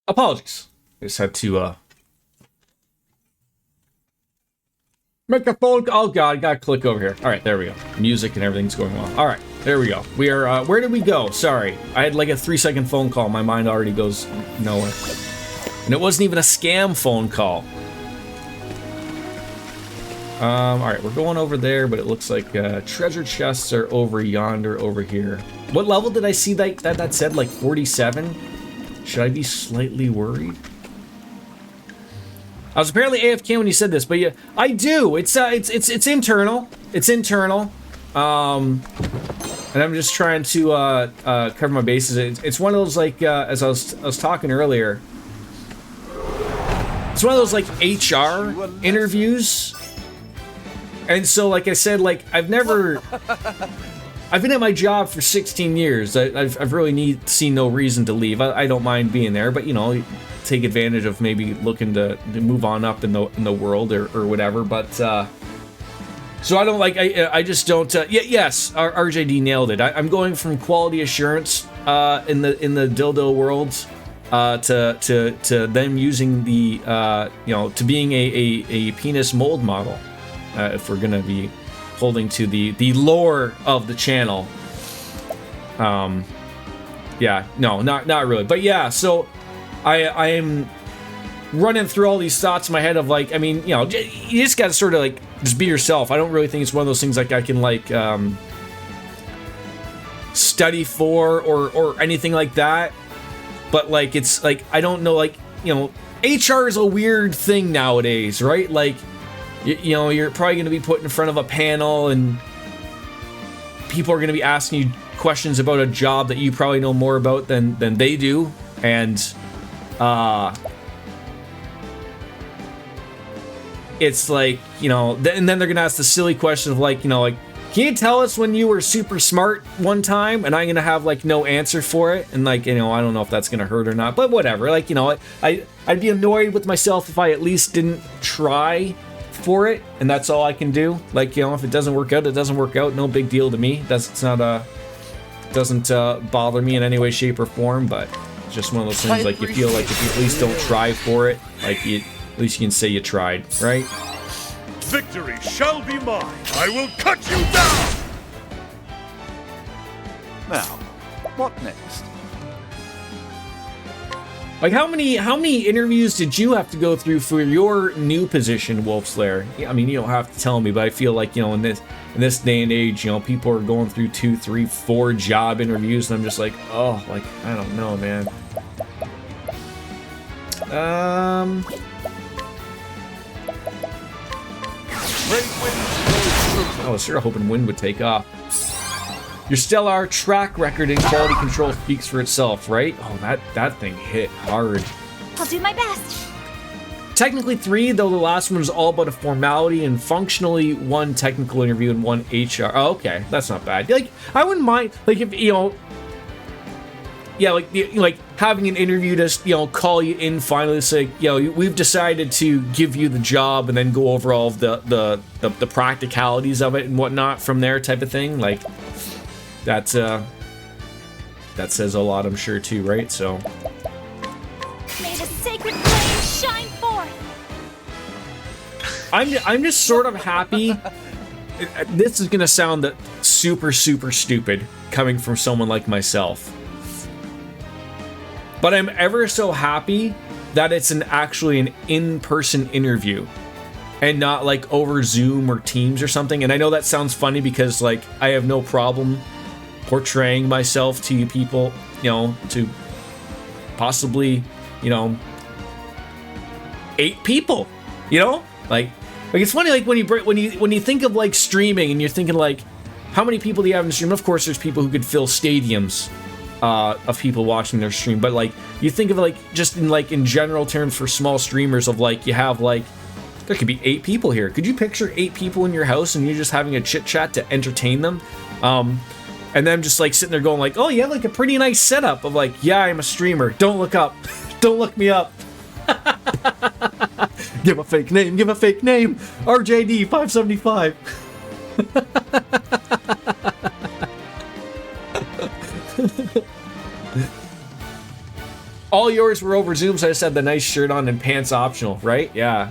Apologies. I just had to make a phone call. Oh god, I gotta click over here. Alright, there we go. Music and everything's going well. Alright, there we go. We are, where did we go? Sorry. I had like a 3-second phone call. My mind already goes nowhere. And it wasn't even a scam phone call. Alright, we're going over there, but it looks like treasure chests are over yonder, over here. What level did I see that said? Like 47? Should I be slightly worried? I was apparently AFK when you said this, but yeah, I do. It's internal. It's internal. And I'm just trying to cover my bases. It's one of those like as I was talking earlier. It's one of those like HR interviews. And so, like I said, like I've been at my job for 16 years. I've really seen no reason to leave. I don't mind being there, but you know, take advantage of maybe looking to move on up in the world or whatever. But so I don't like. I just don't. Yes, RJD nailed it. I'm going from quality assurance in the dildo world to them using the to being a penis mold model. If we're gonna be holding to the lore of the channel. Yeah, no, not really. But yeah, so I am running through all these thoughts in my head of like, I mean, you know, you just gotta sort of like just be yourself. I don't really think it's one of those things like I can like study for or anything like that. But like it's like I don't know, like, you know, HR is a weird thing nowadays, right? Like you know, you're probably going to be put in front of a panel and people are going to be asking you questions about a job that you probably know more about than they do. And it's like, you know, and then they're going to ask the silly question of like, you know, like, can you tell us when you were super smart one time? And I'm going to have like no answer for it. And like, you know, I don't know if that's going to hurt or not, but whatever. Like, you know, I'd be annoyed with myself if I at least didn't try for it, and that's all I can do. Like, you know, if it doesn't work out, it doesn't work out. No big deal to me. Doesn't bother me in any way, shape, or form. But it's just one of those things. Like, you feel like if you at least don't try for it, like at least you can say you tried, right? Victory shall be mine. I will cut you down. Now, what next? Like, how many interviews did you have to go through for your new position, Wolfslayer? I mean, you don't have to tell me, but I feel like, you know, in this day and age, you know, people are going through 2, 3, 4 job interviews, and I'm just like, oh, like, I don't know, man. I was sure hoping wind would take off. Your stellar track record in quality control speaks for itself, right? Oh, that thing hit hard. I'll do my best. Technically 3, though the last one was all about a formality, and functionally 1 technical interview and 1 HR. Oh, okay, that's not bad. Like, I wouldn't mind, like, if, you know, yeah, like having an interview to, you know, call you in finally, say, you know, we've decided to give you the job, and then go over all of the practicalities of it and whatnot from there, type of thing. Like, that says a lot, I'm sure, too, right? So May the sacred flame shine forth. I'm just sort of happy. This is gonna sound super stupid coming from someone like myself, but I'm ever so happy that it's actually an in-person interview and not like over Zoom or Teams or something. And I know that sounds funny because like I have no problem portraying myself to you people, you know, to possibly, you know, 8 people, you know, like it's funny, like when you think of like streaming and you're thinking like, how many people do you have in the stream? Of course, there's people who could fill stadiums of people watching their stream, but like you think of like just in general terms for small streamers of like you have like there could be 8 people here. Could you picture 8 people in your house and you're just having a chit chat to entertain them? And then just like sitting there going like, oh, you have like a pretty nice setup of like, yeah, I'm a streamer. Don't look up. Don't look me up. Give a fake name. Give a fake name. RJD 575. All yours were over Zoom, so I just had the nice shirt on and pants optional, right? Yeah.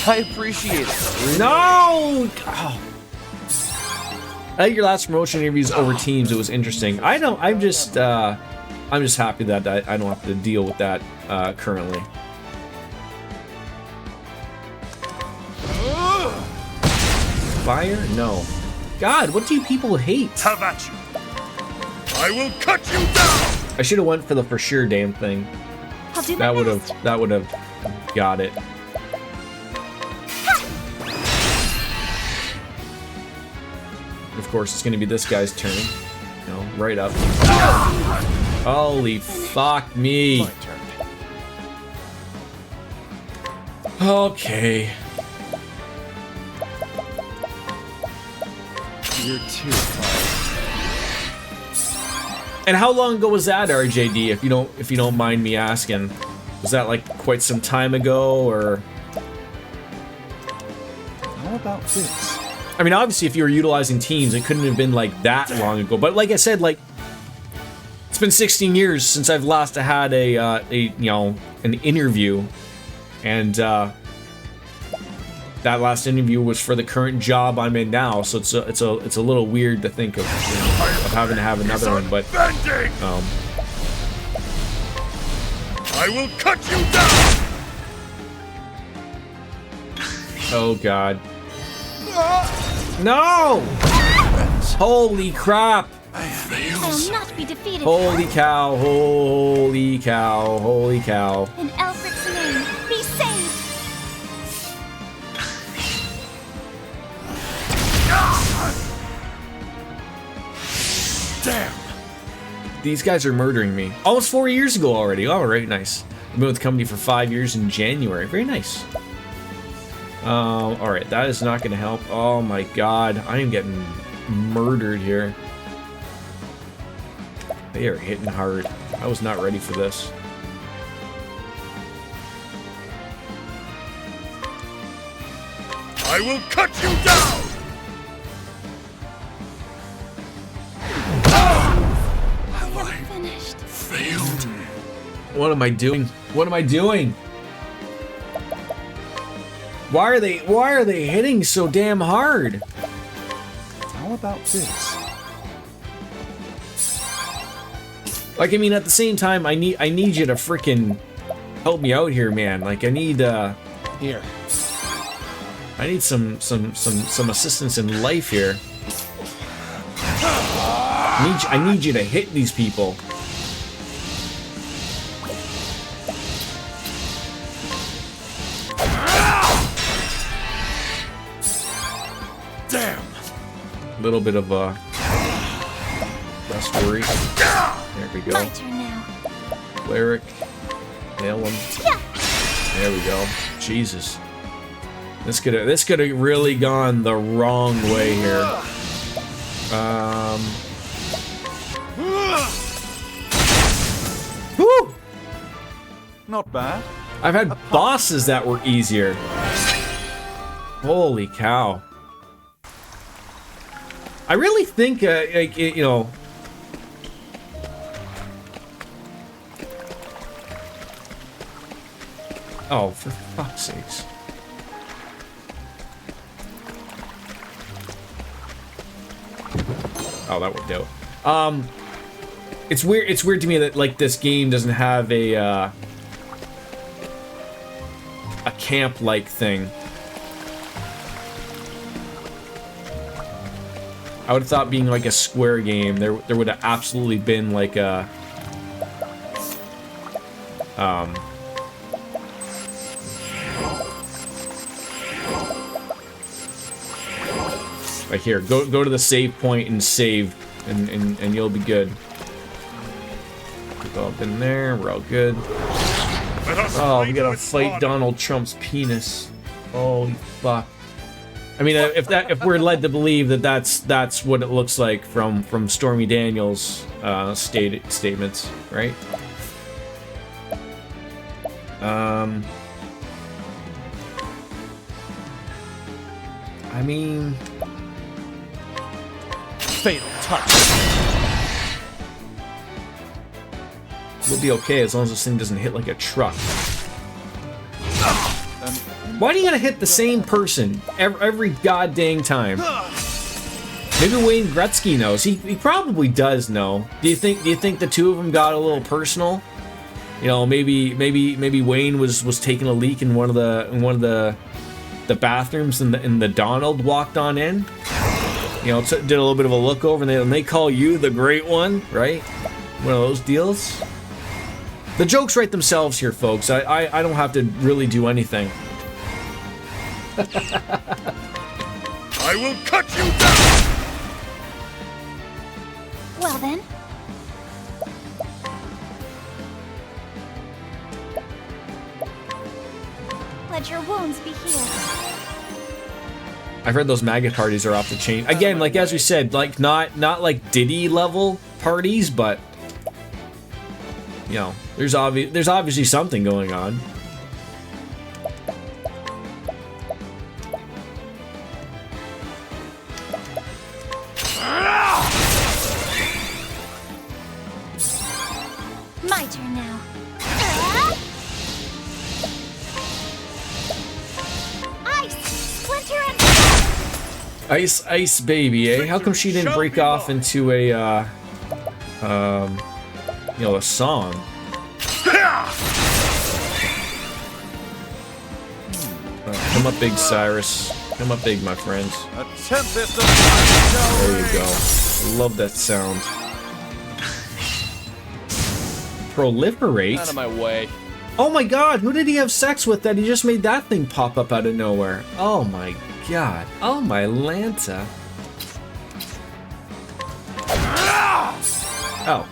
I appreciate it. No! Oh. I think your last promotion interviews over Teams, it was interesting. I'm just happy that I don't have to deal with that currently. Fire? No. God, what do you people hate? Have at you. I will cut you down. I should have went for the for sure damn thing. I'll do my best. That would have got it. Of course, it's gonna be this guy's turn. No, right up. Holy fuck me. My turn. Okay. You're too far. And how long ago was that, RJD? If you don't mind me asking, was that like quite some time ago, or? How about this? I mean, obviously, if you were utilizing Teams, it couldn't have been like that long ago. But like I said, like it's been 16 years since I've last had a an interview, and that last interview was for the current job I'm in now. So it's a little weird to think of, of having to have another one. But I will cut you down. Oh God. No! Holy crap! I'll not be defeated. Holy cow, holy cow, holy cow. In Elfric's name, be saved. Damn. These guys are murdering me. Almost 4 years ago already. Alright, nice. I've been with the company for 5 years in January. Very nice. Alright, that is not gonna help. Oh my god, I am getting murdered here. They are hitting hard. I was not ready for this. I will cut you down! I am finished. Failed? What am I doing? What am I doing? Why are they hitting so damn hard? How about this? Like, I mean, at the same time, I need you to freaking help me out here, man. Like, I need Here. I need some assistance in life here. I need you to hit these people. Damn. Little bit of less worry. There we go. My turn now. Cleric. Nail him. Yeah. There we go. Jesus. This could have really gone the wrong way here. Whew! Not bad. I've had bosses that were easier. Holy cow. I really think, like, you know... Oh, for fuck's sakes. Oh, that worked out. It's weird to me that, like, this game doesn't have a camp-like thing. I would have thought being like a Square game, there would have absolutely been like a like here, go to the save point and save, and you'll be good. We've all been there, we're all good. Oh, we gotta fight Donald Trump's penis. Holy fuck. I mean, if we're led to believe that that's what it looks like from Stormy Daniels' statements, right? I mean, Fatal touch. we'll be okay as long as this thing doesn't hit like a truck. Why do you gotta hit the same person every goddamn time? Maybe Wayne Gretzky knows. He probably does know. Do you think the two of them got a little personal? You know, maybe Wayne was taking a leak in one of the bathrooms and the Donald walked on in. You know, did a little bit of a look over and they call you the great one, right? One of those deals. The jokes write themselves here, folks. I don't have to really do anything. I will cut you down! Well then. Let your wounds be healed. I've heard those maggot parties are off the chain. Again, like as we said, like not like Diddy level parties, but you know, there's obviously something going on. My turn now. Ice! Splinter and Ice baby, eh? How come she didn't break off into a you know, a song? Come up big, Cyrus. Come up big, my friends. A tempest of fire shall There you rage. go. Love that sound. Proliferate? Out of my way. Oh my god, who did he have sex with that he just made that thing pop up out of nowhere? Oh my god. Oh my Lanta. Oh.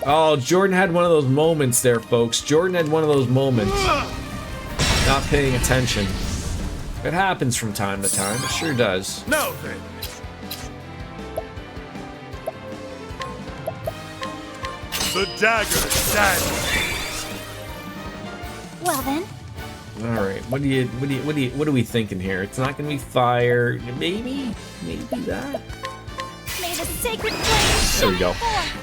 Oh, Jordan had one of those moments there, folks. Jordan had one of those moments. Not paying attention. It happens from time to time. It sure does. Now then. The dagger stands. well then. All right. What are we thinking here? It's not gonna be fire. Maybe that. May the sacred flame There we go. shine forth.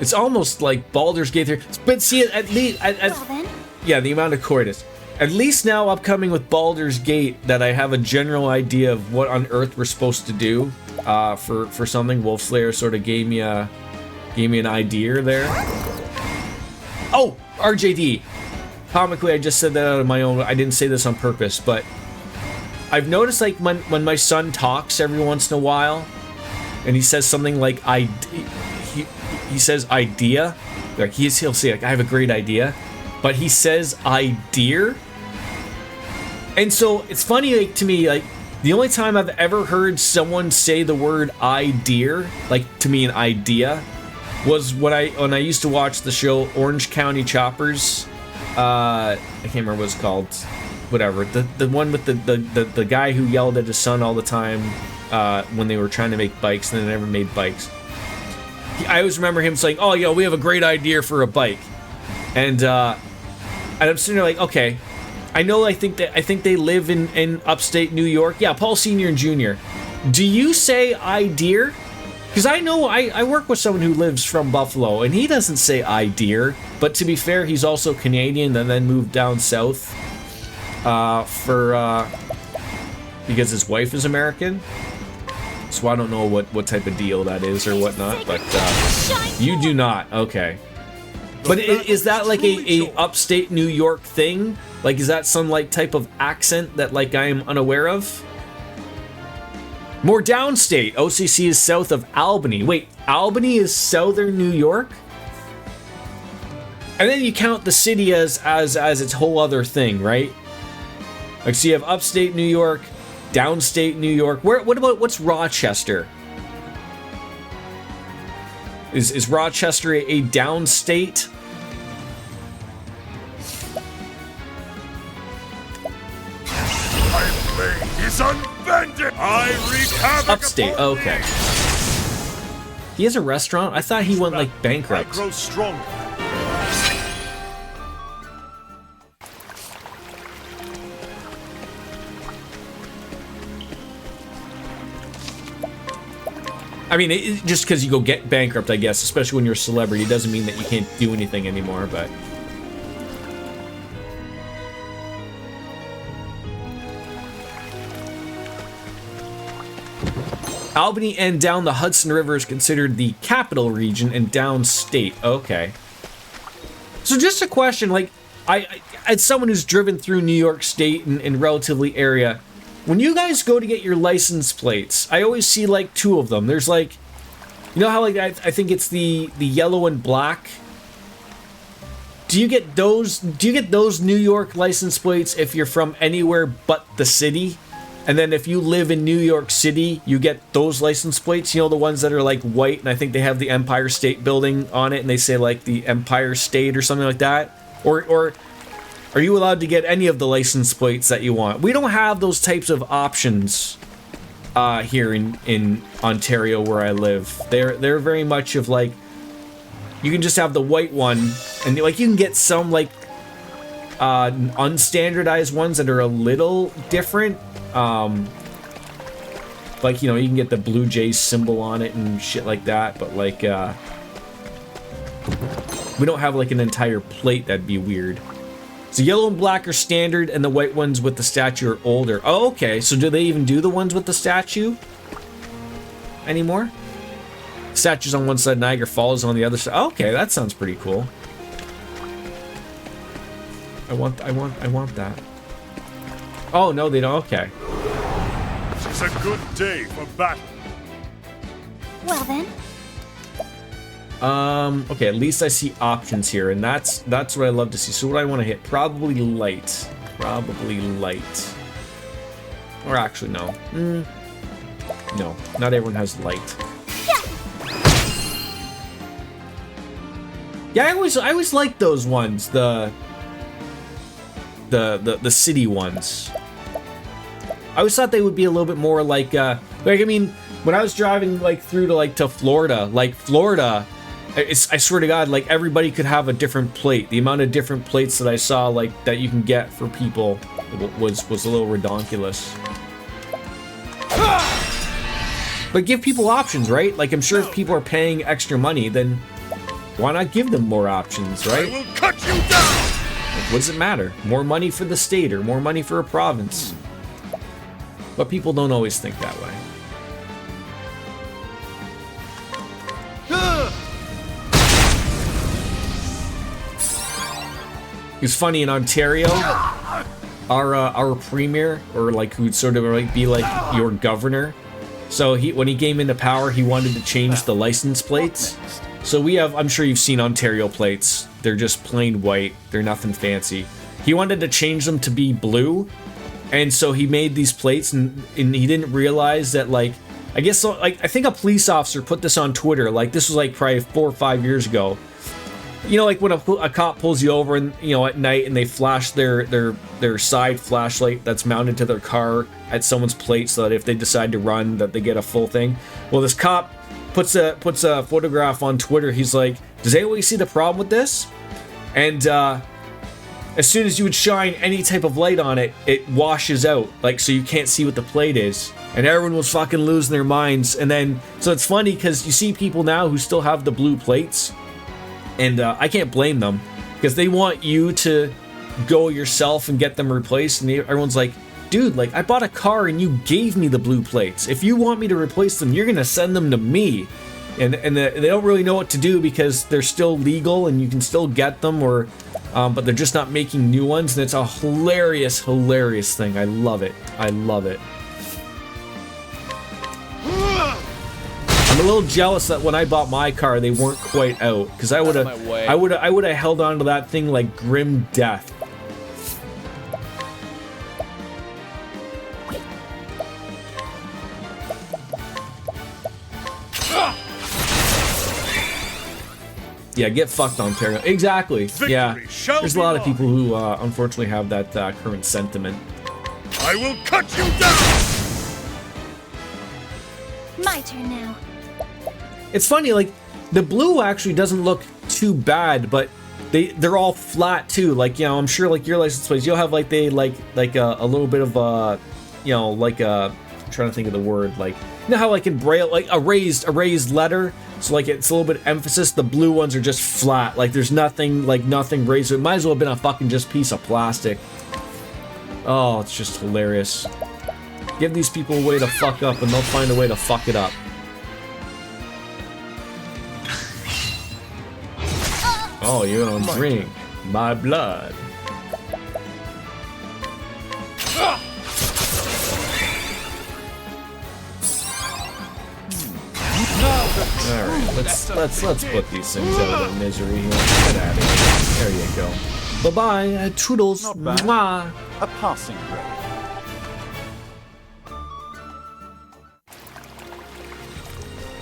It's almost like Baldur's Gate 3. But see, at least, Well then. yeah, the amount of coitus. At least now upcoming with Baldur's Gate that I have a general idea of what on earth we're supposed to do for something. Wolfslayer sort of gave me an idea there. Oh, RJD. Comically, I just said that out of my own. I didn't say this on purpose, but I've noticed like when my son talks every once in a while, and he says something like he says idea, like he'll say like I have a great idea, but he says idea. And so it's funny like, to me, like the only time I've ever heard someone say the word idea, like to me an idea, was when I used to watch the show Orange County Choppers. I can't remember what it's called. Whatever. The one with the guy who yelled at his son all the time when they were trying to make bikes and they never made bikes. I always remember him saying, "Oh, yo, we have a great idea for a bike," and I'm sitting there like, okay, I know. I think they live in upstate New York. Yeah, Paul Senior and Junior. Do you say idea? Because I know I work with someone who lives from Buffalo, and he doesn't say idea. But to be fair, he's also Canadian and then moved down south because his wife is American. So I don't know what type of deal that is or whatnot, but you do not. Okay. But is that like a upstate New York thing? Like, is that some like type of accent that like I am unaware of? More downstate. OCC is south of Albany. Wait, Albany is southern New York? And then you count the city as its whole other thing, right? Like, so you have upstate New York, downstate New York. What's Rochester? Is Rochester a downstate? My blade is unbending. I wreak havoc. Upstate, upon okay. thee. He has a restaurant? I thought he went like I bankrupt. grow stronger. I mean, just because you go get bankrupt, I guess, especially when you're a celebrity, doesn't mean that you can't do anything anymore, but... Albany and down the Hudson River is considered the capital region and downstate. Okay. So just a question, like, as someone who's driven through New York State and relatively area, when you guys go to get your license plates, I always see, like, two of them. There's, like, you know how, like, I think it's the yellow and black? Do you get those New York license plates if you're from anywhere but the city? And then if you live in New York City, you get those license plates, you know, the ones that are like white, and I think they have the Empire State Building on it, and they say like the Empire State or something like that? Or are you allowed to get any of the license plates that you want? We don't have those types of options here in Ontario where I live. They're very much of like, you can just have the white one, and like you can get some like unstandardized ones that are a little different. Like, you know, you can get the Blue Jays symbol on it and shit like that, but like, we don't have like an entire plate. That'd be weird. So yellow and black are standard, and the white ones with the statue are older. Oh, okay. So do they even do the ones with the statue anymore? Statues on one side, Niagara Falls on the other side. Okay, that sounds pretty cool. I want that. Oh, no, they don't. Okay. It's a good day for battle. Well then. Okay, at least I see options here, and that's what I love to see. So what do I want to hit? Probably light. Probably light. Or actually, no. No, not everyone has light. Yeah, I always liked those ones, the city ones. I always thought they would be a little bit more like I mean, when I was driving like through to Florida, I swear to God, like everybody could have a different plate. The amount of different plates that I saw like that you can get for people was a little redonkulous. But give people options, right? Like I'm sure if people are paying extra money, then why not give them more options, right? I will cut you down. Like, what does it matter? More money for the state or more money for a province? But people don't always think that way. It's funny, in Ontario, our premier, or like who'd sort of like be like your governor, so when he came into power, he wanted to change the license plates. So we have, I'm sure you've seen Ontario plates. They're just plain white. They're nothing fancy. He wanted to change them to be blue. And so he made these plates, and he didn't realize that, like, I guess, like, I think a police officer put this on Twitter. Like, this was like probably 4 or 5 years ago. You know, like when a cop pulls you over, and you know, at night, and they flash their side flashlight that's mounted to their car at someone's plate, so that if they decide to run, that they get a full thing. Well, this cop puts a photograph on Twitter. He's like, "Does anybody see the problem with this?" And as soon as you would shine any type of light on it, it washes out, like, so you can't see what the plate is. And everyone was fucking losing their minds. And then, so it's funny because you see people now who still have the blue plates, and I can't blame them, because they want you to go yourself and get them replaced. And everyone's like, dude, like, I bought a car and you gave me the blue plates. If you want me to replace them, you're gonna send them to me. And they don't really know what to do because they're still legal and you can still get them, or but they're just not making new ones, and it's a hilarious thing. I love it. I'm a little jealous that when I bought my car, they weren't quite out, because I would have held on to that thing like grim death. Yeah, get fucked, Ontario. Exactly. Yeah, there's a lot of people who unfortunately have that current sentiment. I will cut you down. My turn now. It's funny, like, the blue actually doesn't look too bad, but they're all flat too. Like, you know, I'm sure like your license plates, you'll have like a little bit of a, you know, like a trying to think of the word, like, you know how like in Braille, like a raised letter, so like it's a little bit of emphasis. The blue ones are just flat, like there's nothing raised. It might as well have been a fucking just piece of plastic. Oh, it's just hilarious. Give these people a way to fuck up and they'll find a way to fuck it up. Oh, you don't drink my blood. Alright, let's put these things out of their misery here. Get out of here. There you go. Bye-bye, toodles. Not bad. Mwah. A passing grade.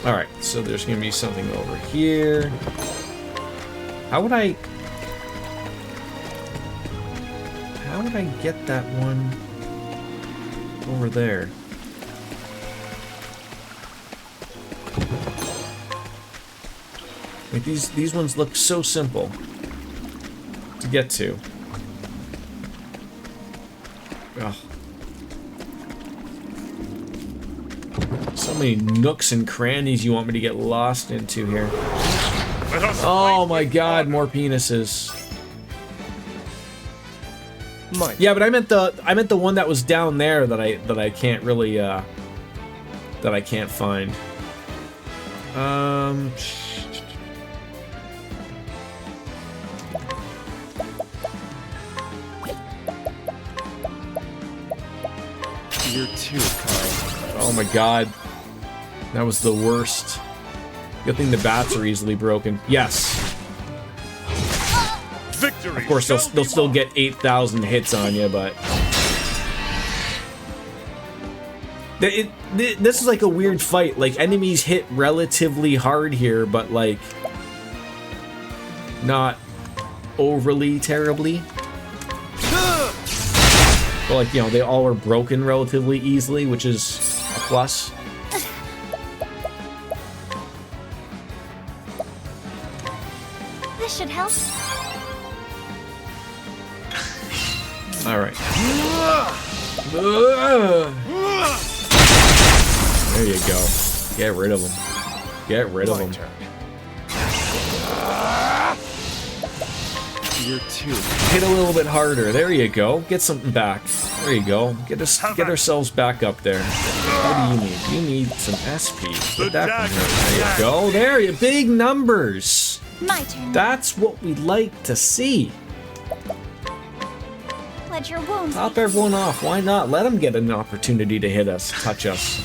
Alright, so there's gonna be something over here. How would I get that one over there? Like these ones look so simple to get to. Ugh. So many nooks and crannies you want me to get lost into here. Oh my god, more penises. Yeah, but I meant the one that was down there that I can't really that I can't find. You're too kind. Oh my god. That was the worst. Good thing the bats are easily broken. Yes. Victory. Of course, they'll still get 8,000 hits on you, but this is like a weird fight. Like enemies hit relatively hard here, but like not overly terribly. But like, you know, they all are broken relatively easily, which is a plus. This should help. Alright. There you go. Get rid of them. Get rid of them. You're too. Hit a little bit harder. There you go. Get something back. There you go. Get ourselves back up there. What do you need? You need some SP. Get that from here. There you go. There you big numbers. My turn. That's what we like to see. Let your wounds. Top everyone off. Why not? Let them get an opportunity to hit us, touch us,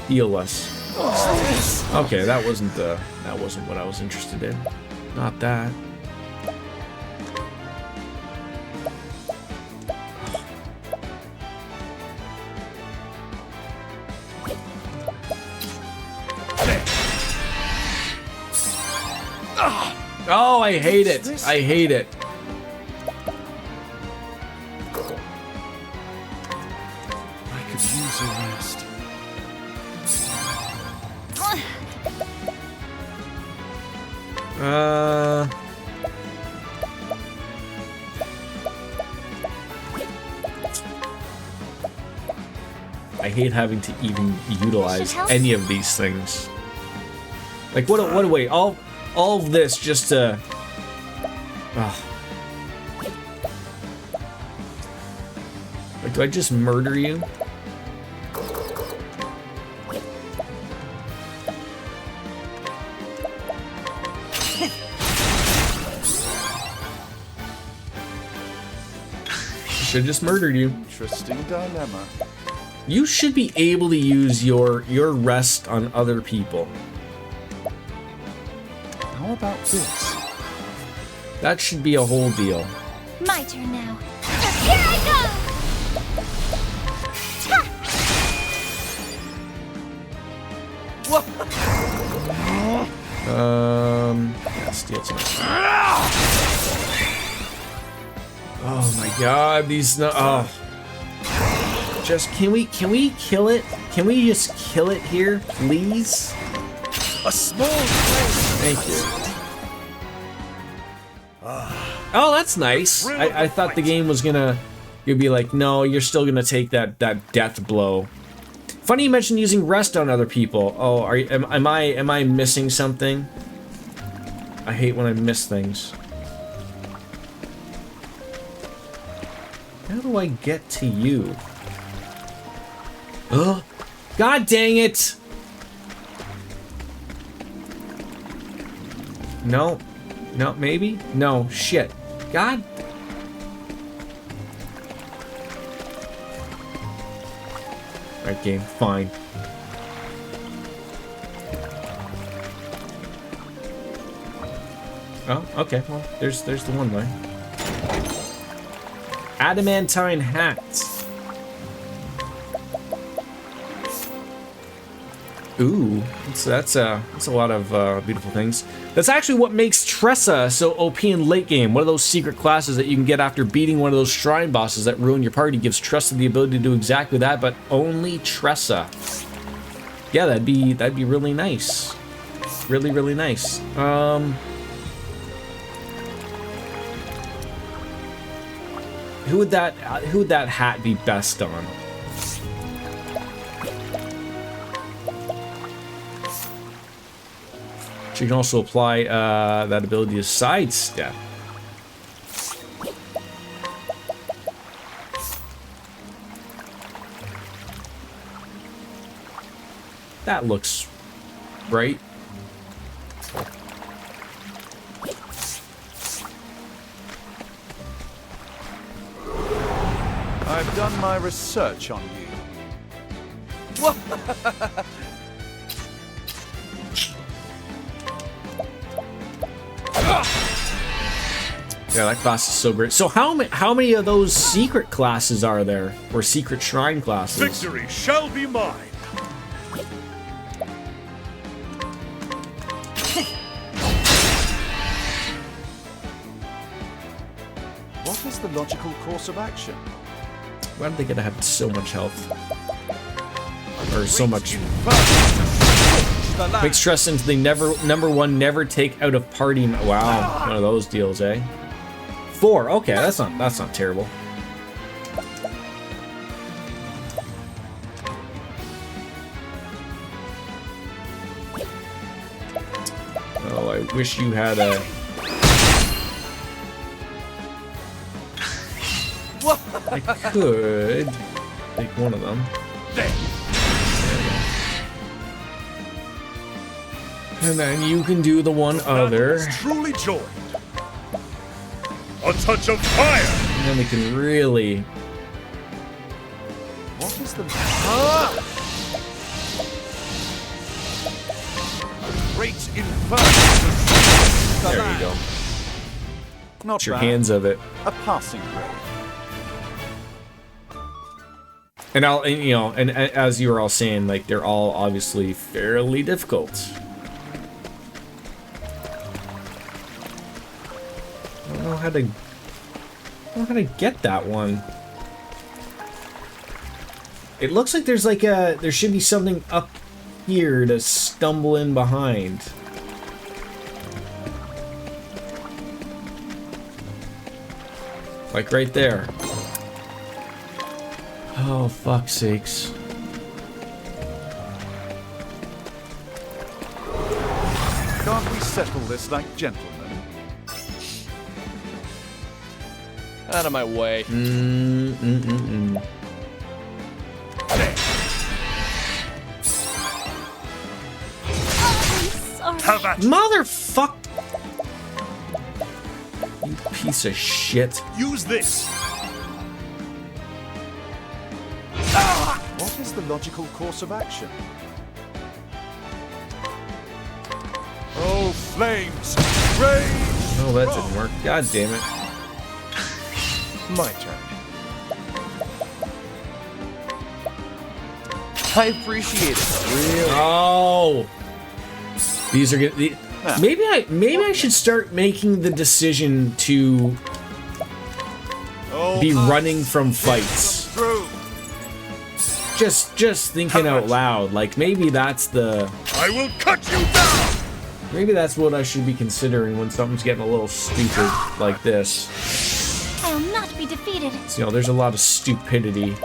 heal us. Okay, that wasn't what I was interested in. Not that. Oh, I hate it. I hate it. I could use a rest. I hate having to even utilize any of these things. Like, what a way. All of this just to... Like, do I just murder you? Should have just murdered you. Interesting dilemma. You should be able to use your rest on other people. How about this? That should be a whole deal. My turn now. Here I go! Yeah, steal some. Oh my god, these just can we kill it? Can we just kill it here, please? A small place. Thank you. Oh, that's nice. I thought the game was gonna... You'd be like, no, you're still gonna take that death blow. Funny you mentioned using rest on other people. Oh, am I missing something? I hate when I miss things. How do I get to you? Oh, God dang it! No. No, maybe? No, shit. God. Alright, game, fine. Oh, okay, well, there's the one way. Adamantine hats. Ooh, that's a lot of beautiful things. That's actually what makes Tressa so OP in late game. One of those secret classes that you can get after beating one of those shrine bosses that ruin your party gives Tressa the ability to do exactly that, but only Tressa. Yeah, that'd be really nice. Really, really nice. Who would that hat be best on? So you can also apply that ability to sidestep. That looks right. I've done my research on you. Yeah, that class is so great. So how many of those secret classes are there? Or secret shrine classes? Victory shall be mine. What is the logical course of action? Why are they gonna have so much health? Or so much... Makes stress into the number one never take out of party... Wow, one of those deals, eh? 4, okay, that's not terrible. Oh, I wish you had a... I could take one of them. And then you can do the one other. Truly joined. A touch of fire. And then we can really... What is the... Great inferno. There you go. Not Get your bad. hands of it. A passing grade. And and as you were all saying, like, they're all obviously fairly difficult. I don't know how to get that one. It looks like there's like there should be something up here to stumble in behind. Like right there. Oh, fuck's sakes. Can't we settle this like gentlemen? Out of my way. Sorry. Motherfuck! You piece of shit. Use this. What is the logical course of action? Oh, flames! Rage! Oh, that didn't work. God damn it. My turn. I appreciate it. Really. Oh! These are good. Maybe I should start making the decision to be running from fights. True. Just thinking out loud. Like maybe that's the. I will cut you down. Maybe that's what I should be considering when something's getting a little stupid like this. I'll not be defeated. So, there's a lot of stupidity.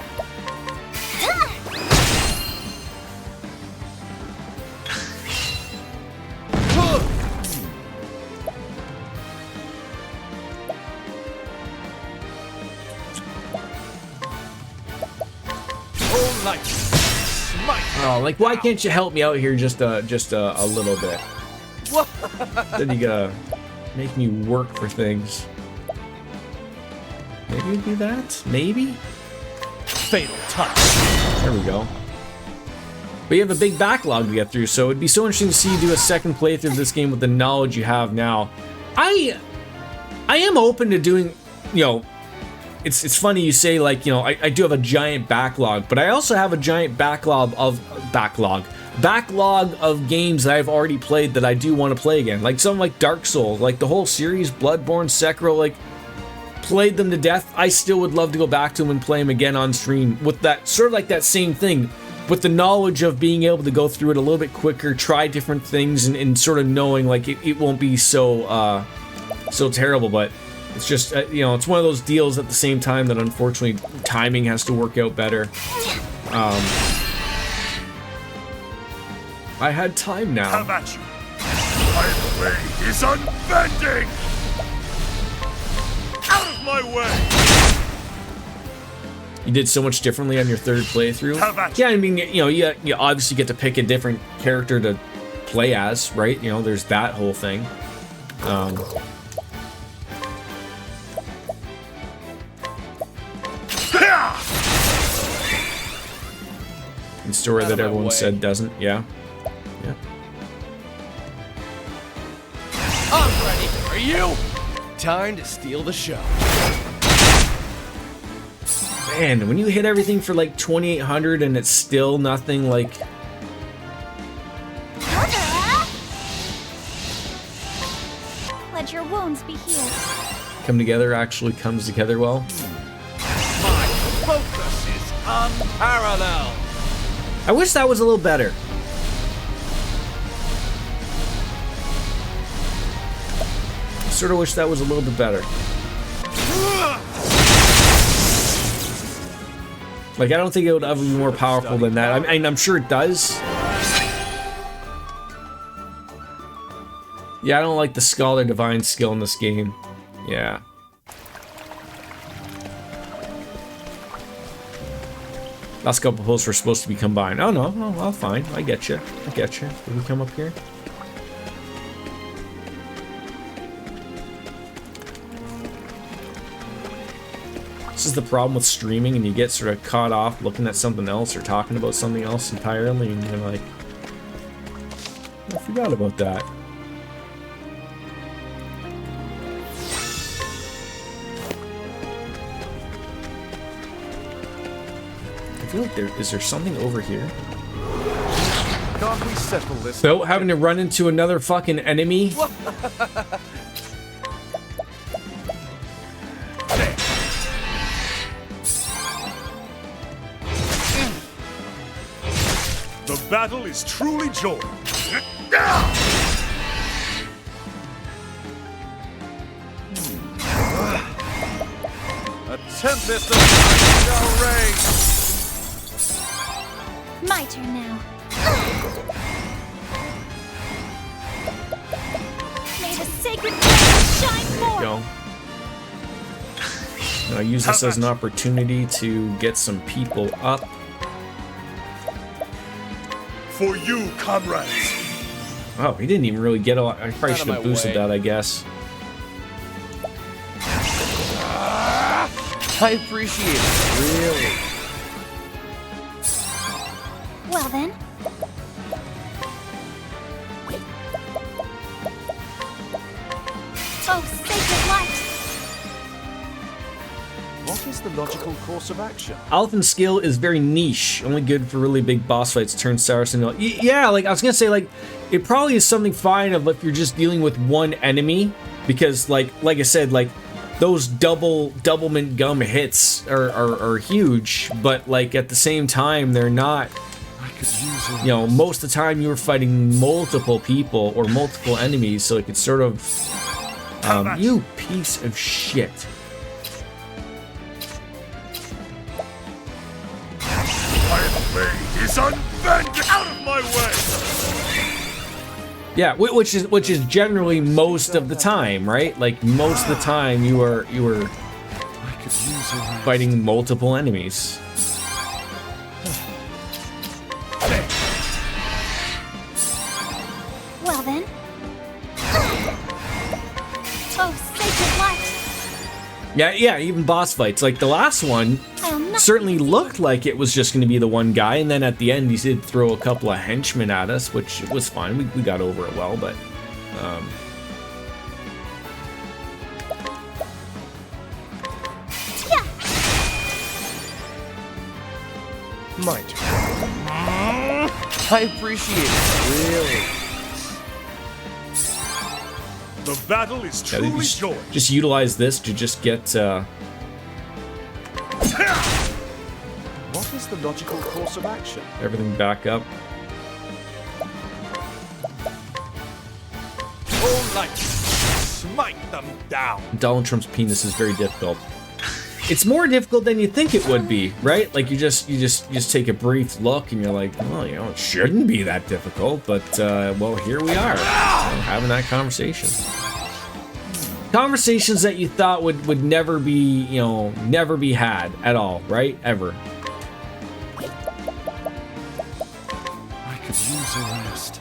like smite. Oh, like why can't you help me out here just a little bit? Then you gotta make me work for things. Maybe it'd be that? Maybe? Fatal touch. There we go. But you have a big backlog to get through, so it'd be so interesting to see you do a second playthrough of this game with the knowledge you have now. I am open to doing, you know, it's funny you say, like, you know, I do have a giant backlog, but I also have a giant backlog of games that I've already played that I do want to play again. Like something like Dark Souls, like the whole series, Bloodborne, Sekiro, like played them to death. I still would love to go back to them and play them again on stream with that sort of like that same thing, with the knowledge of being able to go through it a little bit quicker, try different things, and sort of knowing like it won't be so so terrible. But it's just you know, it's one of those deals at the same time that unfortunately timing has to work out better. I had time now. How about you? My blade is unbending! Out of my way! You did so much differently on your third playthrough. How about yeah, I mean, you know, you obviously get to pick a different character to play as, right? You know, there's that whole thing. The story that everyone said doesn't, yeah. Yeah. I'm ready. Are you? Time to steal the show. Man, when you hit everything for like 2,800 and it's still nothing, like... Let your wounds be healed. Come together actually comes together well. My focus is unparalleled. I wish that was a little better. Sort of wish that was a little bit better. Like, I don't think it would ever be more powerful than that. I mean, I'm sure it does. Yeah, I don't like the Scholar Divine skill in this game. Yeah. Last couple posts were supposed to be combined. Oh, no. Oh, well, fine. I get you. I get you. Did we come up here? This is the problem with streaming, and you get sort of caught off looking at something else or talking about something else entirely, and you're like, I forgot about that. I feel like is there something over here? Can't we settle this? So, having to run into another fucking enemy? The battle is truly joined. A tempest of light shall reign. My turn now. May the sacred flame shine forth. Go. And I use this as an opportunity to get some people up. For you, comrades. Oh, he didn't even really get a lot. I probably should have boosted that, I guess. I appreciate it, really. Well then. Oh, sacred light! What is the logical course of action? Alphan skill is very niche, only good for really big boss fights. Turn Cyrus into yeah, like I was gonna say, like it probably is something fine of if you're just dealing with one enemy, because like I said, like those doublemint gum hits are huge, but like at the same time they're not. You know, most of the time you were fighting multiple people or multiple enemies, so it could sort of you piece of shit. My blade is unbending. Out of my way. Yeah, which is generally most of the time, right? Like most of the time you were fighting multiple enemies. Yeah, even boss fights. Like the last one certainly looked like it was just going to be the one guy, and then at the end he did throw a couple of henchmen at us, which was fine. We got over it well, but My turn. I appreciate it, really. The battle is yeah, truly joy. just utilize this to just get What is the logical course of action? everything back up. All right, smite them down. Donald Trump's penis is very difficult. It's more difficult than you think it would be, right? Like you just take a brief look and you're like, well, you know, it shouldn't be that difficult, but well, here we are, having that conversation. Conversations that you thought would never be, you know, never be had at all, right? Ever. I could use a rest.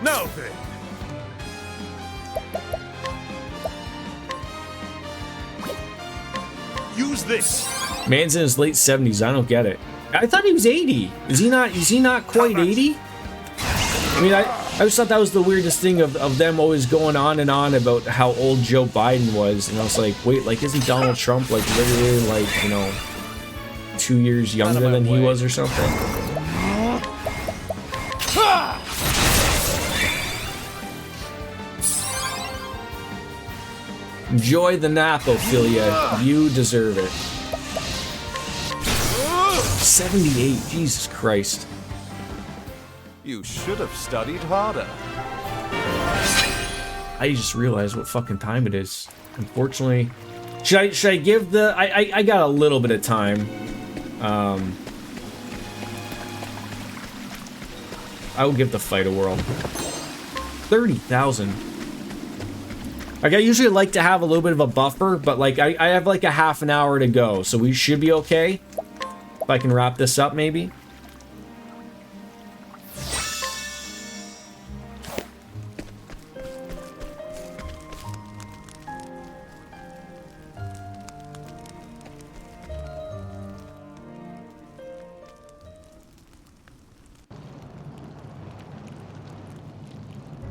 Now then, use this. Man's in his late 70s. I don't get it. I thought he was 80. Is he not? Is he not quite 80? I mean, I just thought that was the weirdest thing of them always going on and on about how old Joe Biden was, and I was like, wait, like isn't Donald Trump like literally like, you know, 2 years younger than he was or something? Enjoy the nap, Ophelia. You deserve it. 78. Jesus Christ. You should have studied harder. I just realized what fucking time it is. Unfortunately, should I give the? I got a little bit of time. I will give the fight a whirl. 30,000. Like I usually like to have a little bit of a buffer, but like I have like a half an hour to go, so we should be okay. If I can wrap this up, maybe.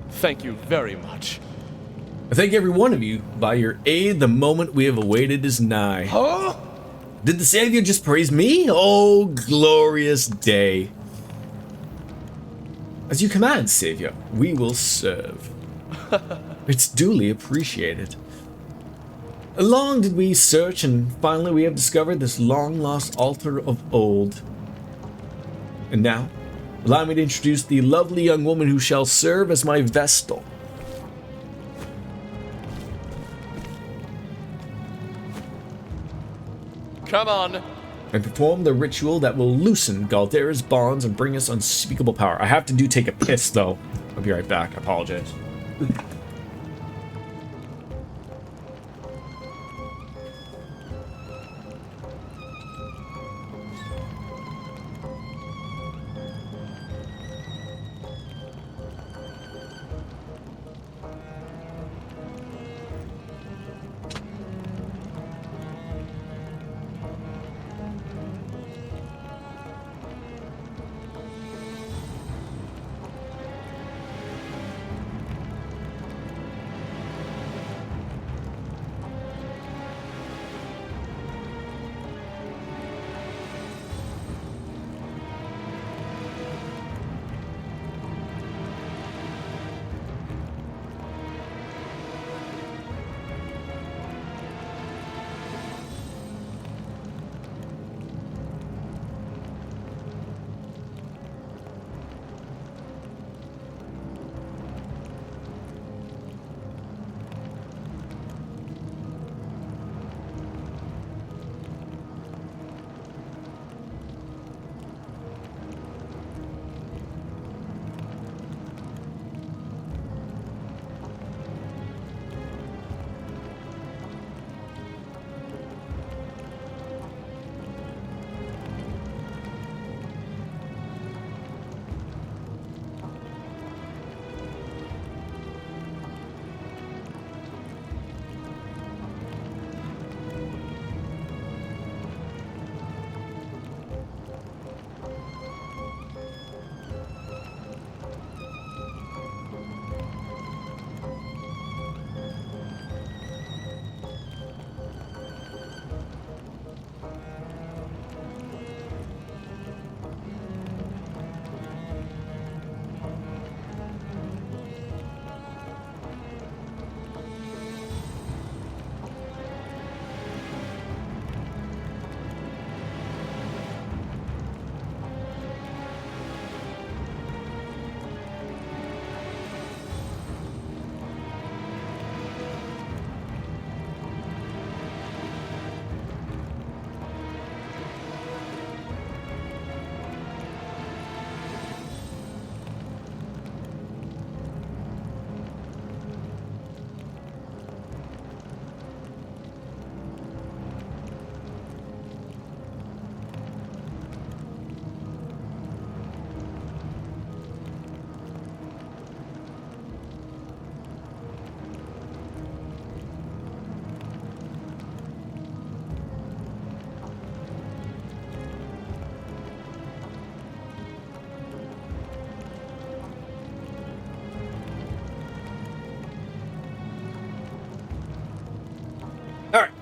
Thank you very much. I thank every one of you. By your aid, the moment we have awaited is nigh. Huh? Did the Savior just praise me? Oh, glorious day. As you command, Savior, we will serve. It's duly appreciated. Long did we search, and finally we have discovered this long-lost altar of old. And now, allow me to introduce the lovely young woman who shall serve as my Vestal. Come on. And perform the ritual that will loosen Galdera's bonds and bring us unspeakable power. I have to take a piss, though. I'll be right back. I apologize.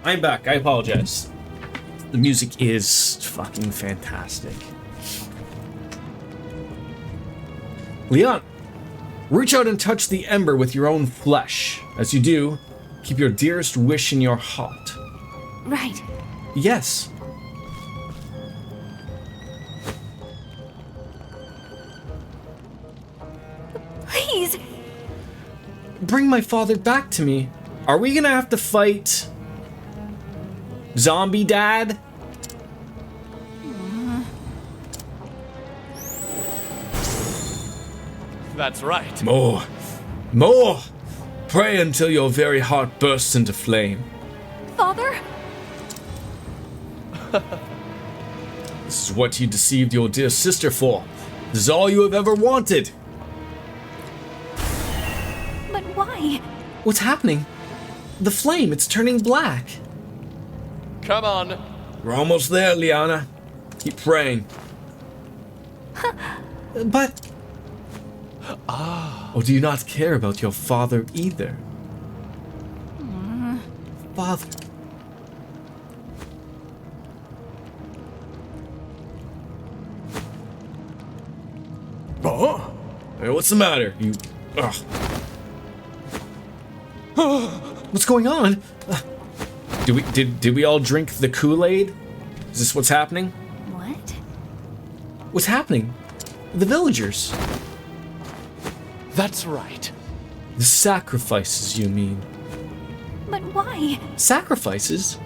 I'm back. I apologize. The music is fucking fantastic. Leon, reach out and touch the ember with your own flesh. As you do, keep your dearest wish in your heart. Right. Yes. Please. Bring my father back to me. Are we gonna have to fight Zombie Dad? That's right. More. More. Pray until your very heart bursts into flame. Father? This is what you deceived your dear sister for. This is all you have ever wanted. But why? What's happening? The flame, it's turning black. Come on. We're almost there, Liana. Keep praying. But... Or do you not care about your father either? Father... Oh? Hey, what's the matter? You... Ugh. What's going on? Did we all drink the Kool-Aid? Is this what's happening? What? What's happening? The villagers. That's right. The sacrifices, you mean? But why? Sacrifices?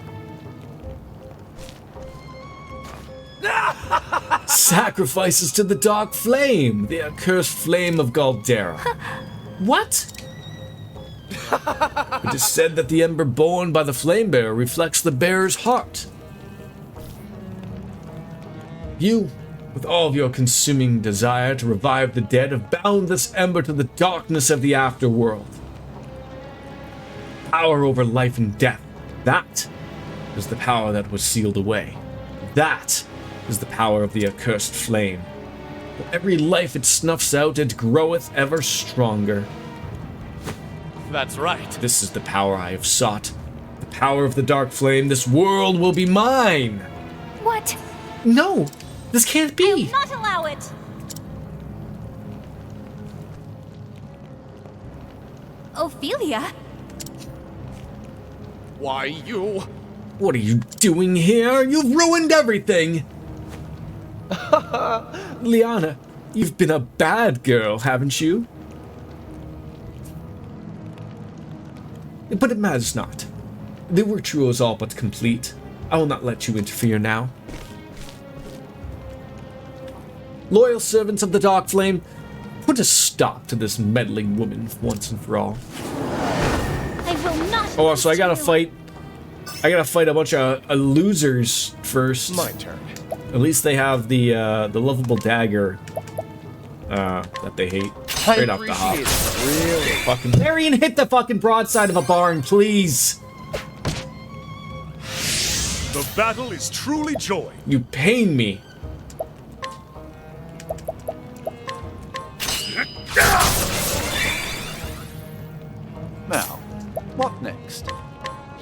Sacrifices to the dark flame, the accursed flame of Galdera. What? It is said that the ember borne by the flame bearer reflects the bearer's heart. You, with all of your consuming desire to revive the dead, have bound this ember to the darkness of the afterworld. Power over life and death, that is the power that was sealed away. That is the power of the accursed flame. For every life it snuffs out, it groweth ever stronger. That's right. This is the power I have sought. The power of the dark flame. This world will be mine. What? No, this can't be. Not allow it. Ophelia? Why you? What are you doing here? You've ruined everything. Liana, you've been a bad girl, haven't you? But it matters not. The ritual is all but complete. I will not let you interfere now. Loyal servants of the Dark Flame, put a stop to this meddling woman once and for all. I will not. Oh, so I gotta fight a bunch of losers first. My turn. At least they have the lovable dagger that they hate. Straight off the hop. Really? Fucking Marion, hit the fucking broadside of a barn, please. The battle is truly joy. You pain me. Now, what next?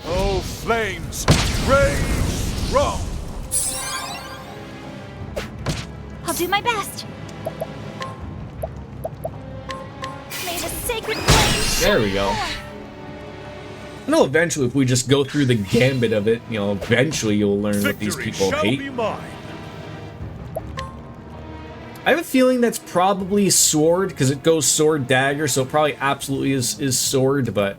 Oh, flames, rage strong. I'll do my best. May the sacred flame. There we go. I know eventually if we just go through the gambit of it, you know, eventually you'll learn what these Victory people shall hate. be mine. I have a feeling that's probably sword, because it goes sword dagger, so it probably absolutely is sword, but...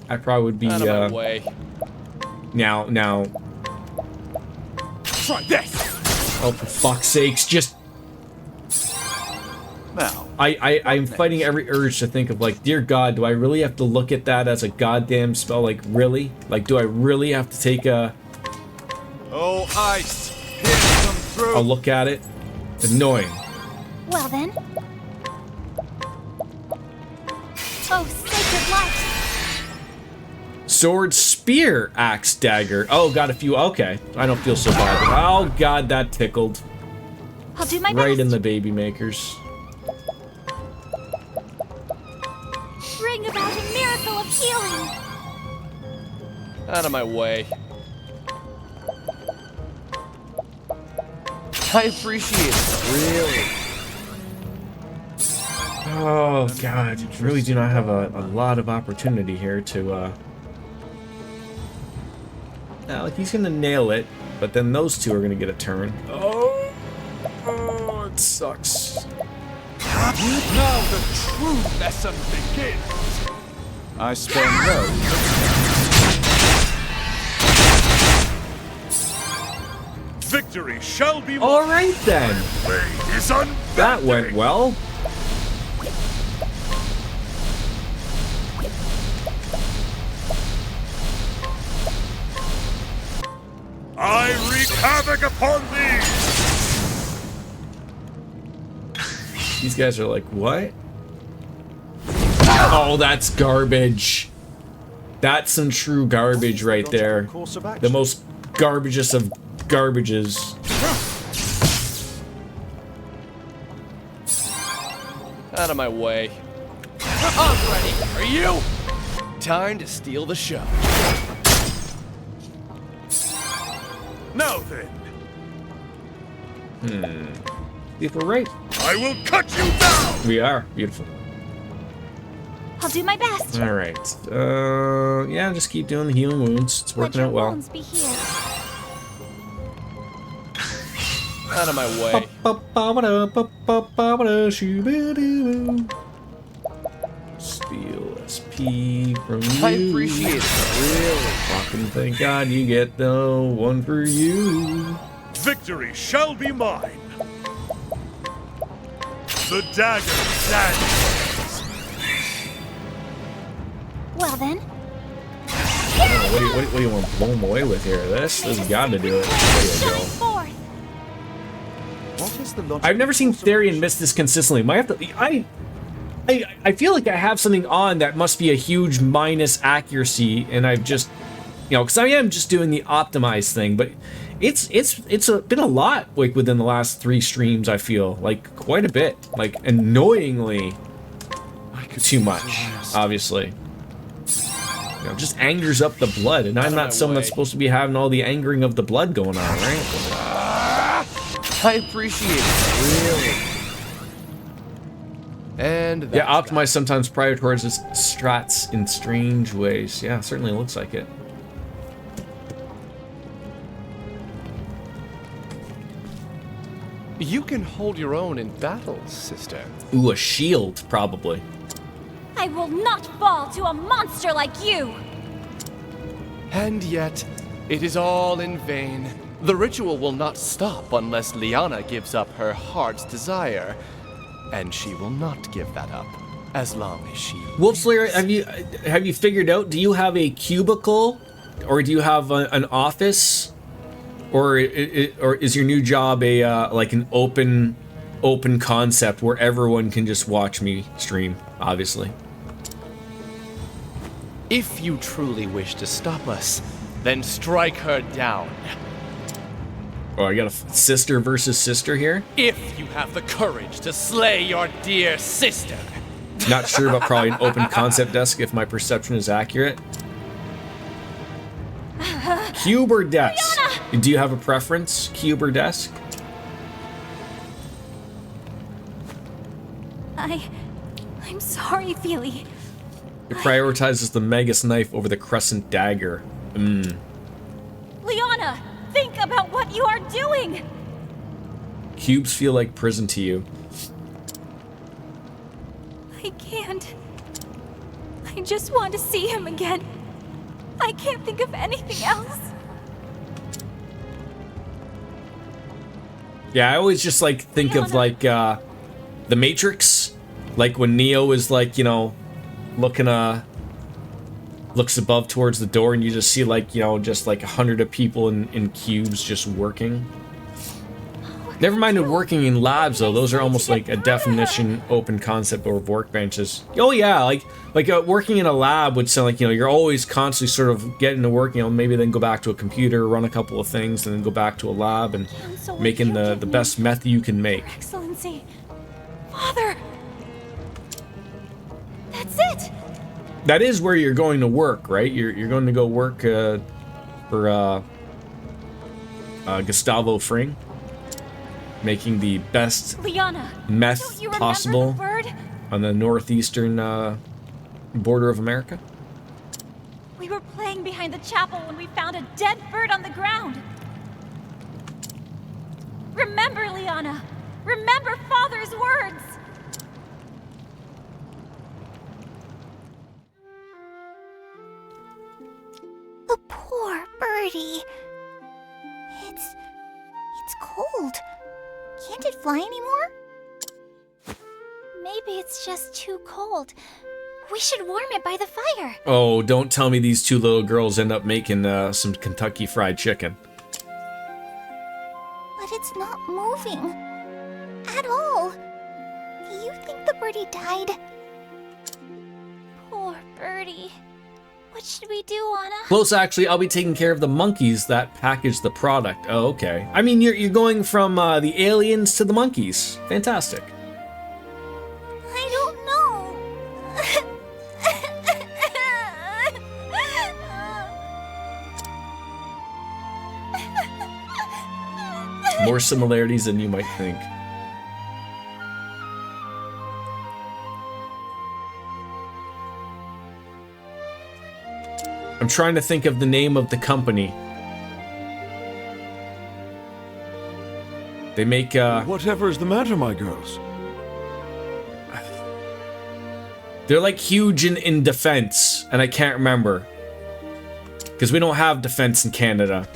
I probably would be, Out of my way. Now... Try this. Oh, for fuck's sakes, just... Now, I'm fighting every urge to think of, like, dear God, do I really have to look at that as a goddamn spell? Like, really? Like, do I really have to take a Oh, ice, hit them through. look at it? Annoying. Well then. Oh, sacred light. Sword, spear, axe, dagger. Oh, got a few. Okay, I don't feel so bad. Oh God, that tickled. I'll do my best. Right in the baby makers. wrought a miracle of healing. Out of my way. I appreciate it. Really. Oh god, you really do not have a lot of opportunity here to now, like, he's gonna nail it, but then those two are gonna get a turn. Oh, it sucks. Now the true lesson begins. I spare no. Victory shall be mine. All right then. Way is unbending. That went well. I wreak havoc upon thee. These guys are like, what? Oh, that's garbage. That's some true garbage right there. The most garbageous of garbages. Out of my way. I'm ready. Are you? Time to steal the show. Now then, If we're right. I will cut you down. We are. Beautiful. I'll do my best. All right. Yeah, just keep doing the healing wounds. It's working Let out your well. wounds be healed. Out of my way. Steal SP from you. I appreciate it. Really. Fucking thank God you get the one for you. Victory shall be mine. The dagger stands. Well then, What do you want to blow him away with here? This has got to do it. There you shine go. forth. What is the logical I've never seen course of Therian action? miss this consistently. Might have to. I feel like I have something on that must be a huge minus accuracy, and I've just, you know, because I am just doing the optimized thing, but it's been a lot like within the last 3 streams. I feel like quite a bit, like annoyingly too much. Obviously, you know, just angers up the blood, and I'm not someone that's supposed to be having all the angering of the blood going on, right? I appreciate it. Really. And Yeah, optimize sometimes prior towards its strats in strange ways. Yeah, certainly looks like it. You can hold your own in battle, sister. Ooh, a shield, probably. I will not fall to a monster like you. And yet, it is all in vain. The ritual will not stop unless Liana gives up her heart's desire. And she will not give that up, as long as she... Wolfslayer, have you figured out, do you have a cubicle? Or do you have an office? Or is your new job a like an open concept where everyone can just watch me stream, obviously? If you truly wish to stop us, then strike her down. Oh, I got a sister versus sister here? If you have the courage to slay your dear sister. Not sure about probably an open concept desk if my perception is accurate. Cube or desk? Do you have a preference? Cube or desk? I'm sorry, Feely. It prioritizes the Magus knife over the crescent dagger. Liana, think about what you are doing. Cubes feel like prison to you. I can't. I just want to see him again. I can't think of anything else. Yeah, I always just like think of like the Matrix, like when Neo is like, you know, looks above towards the door and you just see like, you know, just like 100 of people in cubes just working. Never mind the working in labs though; those are almost like a definition open concept over workbenches. Oh yeah, like working in a lab would sound like, you know, you're always constantly sort of getting to work, you know, maybe then go back to a computer, run a couple of things, and then go back to a lab and making the best meth you can make. Excellency. Father. That's it. That is where you're going to work, right? You're going to go work for Gustavo Fring, making the best Liana, meth don't you remember possible the bird? on the northeastern border of America. We were playing behind the chapel when we found a dead bird on the ground. Remember, Liana. Remember Father's words. The poor birdie. It's cold. Can't it fly anymore? Maybe it's just too cold. We should warm it by the fire. Oh, don't tell me these two little girls end up making some Kentucky Fried Chicken. But it's not moving. At all. Do you think the birdie died? Poor birdie. What should we do, Anna? Close, actually, I'll be taking care of the monkeys that package the product. Oh, okay. I mean, you're going from the aliens to the monkeys. Fantastic. I don't know. More similarities than you might think. I'm trying to think of the name of the company. They make Whatever is the matter, my girls? they're like huge in defense, and I can't remember. Because we don't have defense in Canada.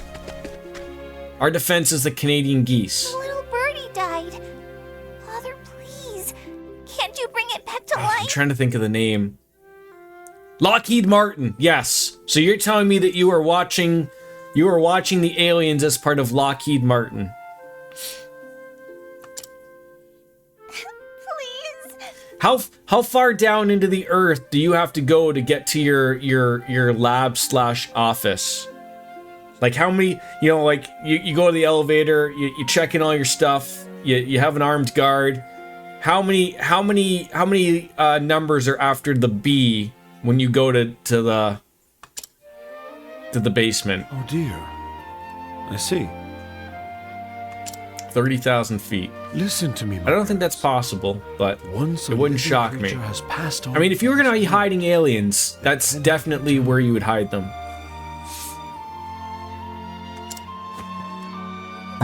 Our defense is the Canadian geese. The little birdie died. Father, please. Can't you bring it back to I'm life? trying to think of the name. Lockheed Martin, yes. So you're telling me that you were watching the aliens as part of Lockheed Martin. Please. How far down into the earth do you have to go to get to your lab / office? Like how many, like you go to the elevator, you check in all your stuff, you have an armed guard. How many numbers are after the B when you go to the basement? Oh dear. I see. 30,000 feet. Listen to me, my I don't think that's possible, but Once a it wouldn't living shock me. creature has passed on I mean, if you were gonna be from hiding aliens, that's definitely where you would hide them.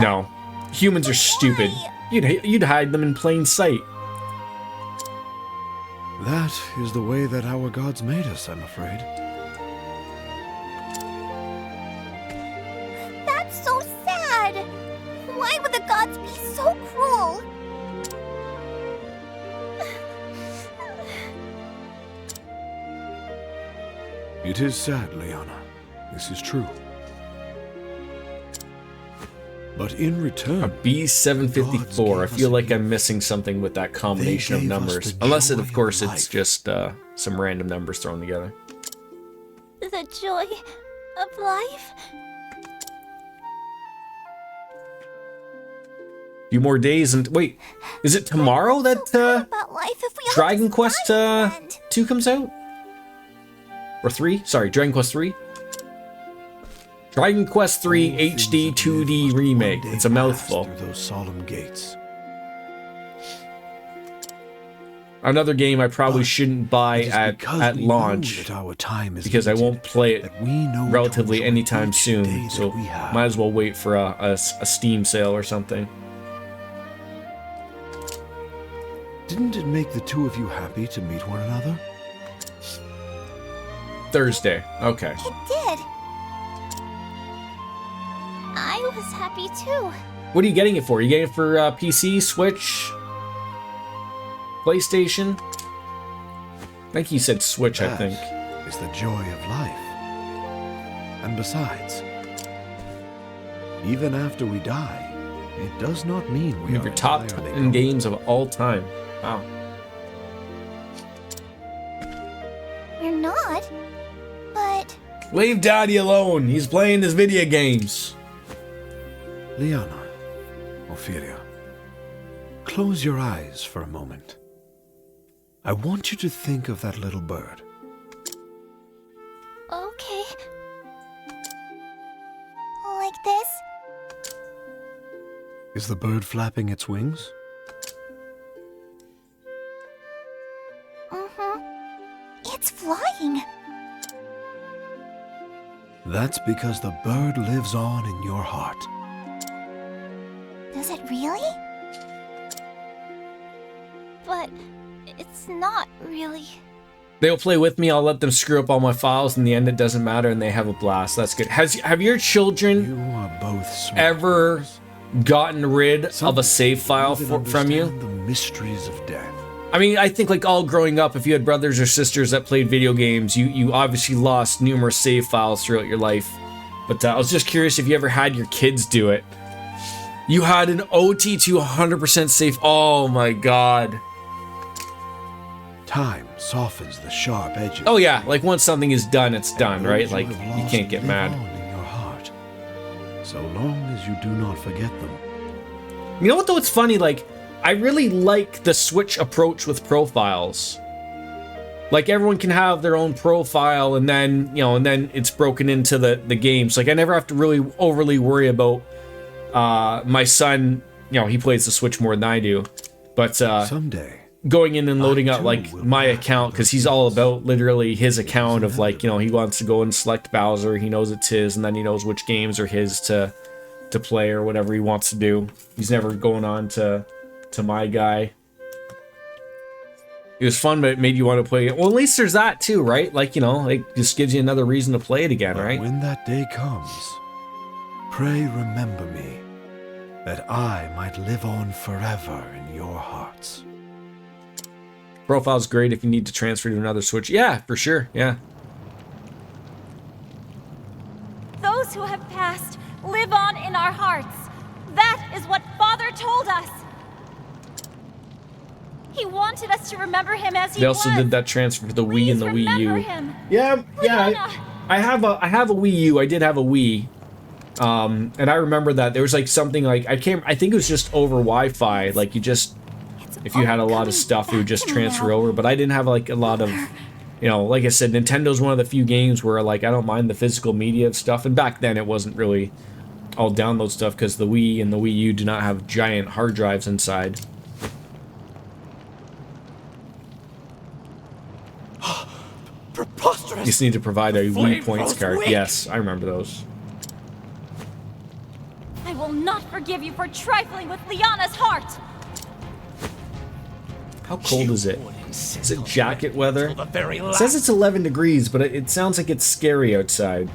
No, humans are stupid. You'd hide them in plain sight. That is the way that our gods made us, I'm afraid. That's so sad. Why would the gods be so cruel? It is sad, Liana. This is true. But in return, A B754. I feel like I'm missing something with that combination of gave us numbers. the Unless it, joy of course, of it's life. just some random numbers thrown together. The joy of life? Few more days and wait, is it tomorrow that About life if we all Dragon just Quest died in the end. 2 comes out? Or 3? Sorry, Dragon Quest 3? Dragon Quest 3 All things HD that 2D must one remake. day It's a pass mouthful. Through those solemn gates. Another game I probably But shouldn't buy It is at because we know launch that our time is because I limited, won't play it that we know to relatively enjoy anytime each soon. day that So we have. might as well wait for a Steam sale or something. Didn't it make the two of you happy to meet one another? Thursday. Okay. It did. I was happy too. What are you getting it for? You getting it for PC, Switch, PlayStation? I think he said Switch, I think. That is the joy of life. And besides, even after we die, it does not mean we are Your top entirely 10 gone. games of all time. Wow. We're not. But Leave Daddy alone. He's playing his video games. Liana, Ophelia, close your eyes for a moment. I want you to think of that little bird. Okay. Like this? Is the bird flapping its wings? It's flying. That's because the bird lives on in your heart. Does it really? But it's not really. They'll play with me, I'll let them screw up all my files, in the end it doesn't matter, and they have a blast. That's good. Have your children You are both smart ever boys. gotten rid of a Someday save file you will from you? understand the mysteries of death. I mean, I think like all growing up, if you had brothers or sisters that played video games, you obviously lost numerous save files throughout your life. But I was just curious if you ever had your kids do it. You had an OT to 100% save. Oh my god. Time softens the sharp edges. Oh yeah, like once something is done, it's done, right? Like Those have you lost can't get live mad. on in your heart, so long as you do not forget them. You know what though? It's funny. Like I really like the Switch approach with profiles. Like everyone can have their own profile, and then and then it's broken into the games. Like I never have to really overly worry about my son. He plays the Switch more than I do, but Someday. going in and loading up too like will my have account, because he's all about literally his account of like he wants to go and select Bowser. He knows it's his, and then he knows which games are his to play or whatever he wants to do. He's never going on to my guy. It was fun, but it made you want to play it. Well, at least there's that too, right? Like it just gives you another reason to play it again, But right? when that day comes, pray remember me, that I might live on forever in your hearts. Profile's great if you need to transfer to another Switch. Yeah, for sure. Yeah. Those who have passed live on in our hearts. That is what Father told us. He wanted us to remember him as he They also was. did that transfer for the Wii and the Wii remember U. him. Yeah. Liana. I have a Wii U. I did have a Wii. And I remember that there was like something like I think it was just over Wi-Fi. Like you just if you had a lot of stuff, it would just transfer over. But I didn't have like a lot of, like I said, Nintendo's one of the few games where like I don't mind the physical media of stuff. And back then it wasn't really all download stuff because the Wii and the Wii U do not have giant hard drives inside. Preposterous! You just need to provide a Wii Flame points throws card. weak. Yes, I remember those. I will not forgive you for trifling with Liana's heart. How cold is it? Is it jacket weather? Till the very It last. says it's 11 degrees, but it sounds like it's scary outside.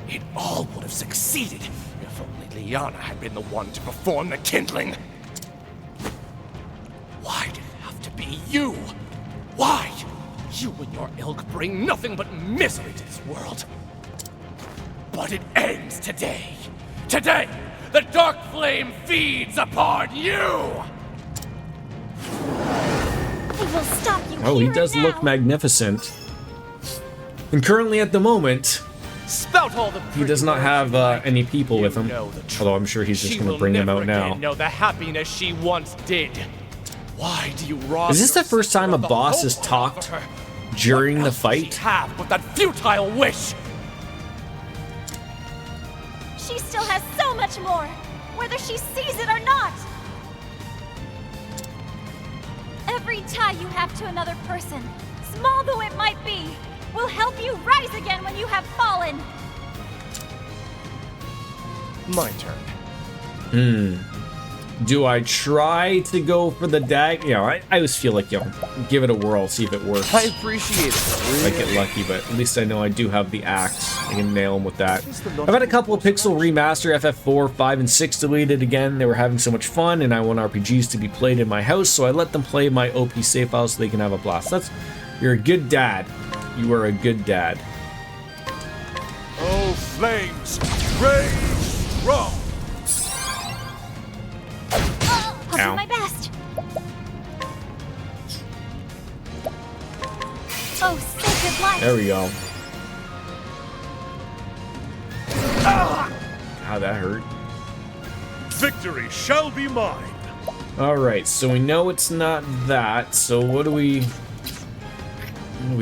It all would have succeeded if only Liana had been the one to perform the kindling. Why did it have to be you? Why? You and your ilk bring nothing but misery to this world. But it ends today. Today, the dark flame feeds upon you! I will stop you Oh, he here does and look now. magnificent. And currently at the moment, Spout all the he does not have any people with him. know the truth. Although I'm sure he's just She going to will bring them never out now. again know the happiness she once did. Why do you rob Is this the your first time sister a of the boss hope has I talked offer her? during What the else does she fight? have but that futile wish? She still has so much more, whether she sees it or not. Every tie you have to another person, small though it might be, will help you rise again when you have fallen. My turn. Do I try to go for the dag? I always feel like, give it a whirl, see if it works. I appreciate it. I get lucky, but at least I know I do have the axe. I can nail him with that. I've had a couple of Pixel Remaster, FF4, 5, and 6 deleted again. They were having so much fun, and I want RPGs to be played in my house, so I let them play my OP save files so they can have a blast. You're a good dad. You are a good dad. Oh, flames, rage strong. I'll Ow. do my best. Oh, sacred light. There we go. How that hurt. Victory shall be mine. Alright, so we know it's not that, so what do we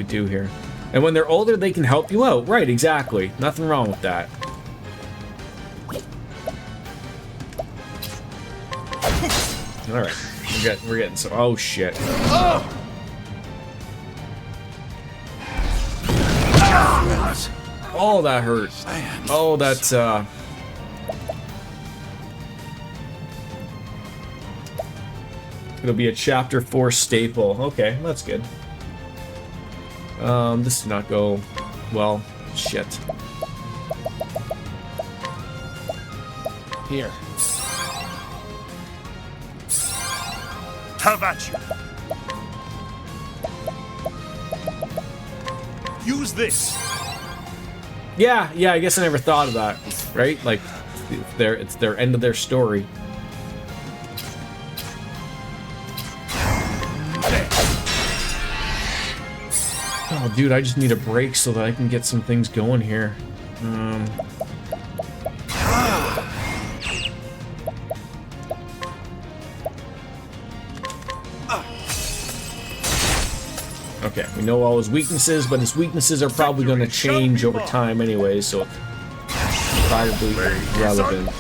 do here? And when they're older, they can help you out. Right, exactly. Nothing wrong with that. Alright, we're getting some. Oh shit. Oh, that hurt. Oh, that's it'll be a chapter 4 staple. Okay, that's good. This did not go well. Shit. Here. Have at you. Use this. Yeah, I guess I never thought of that. Right? Like, it's their end of their story. Oh, dude, I just need a break so that I can get some things going here. Okay, we know all his weaknesses, but his weaknesses are probably going to change over time anyway, so it's probably relevant.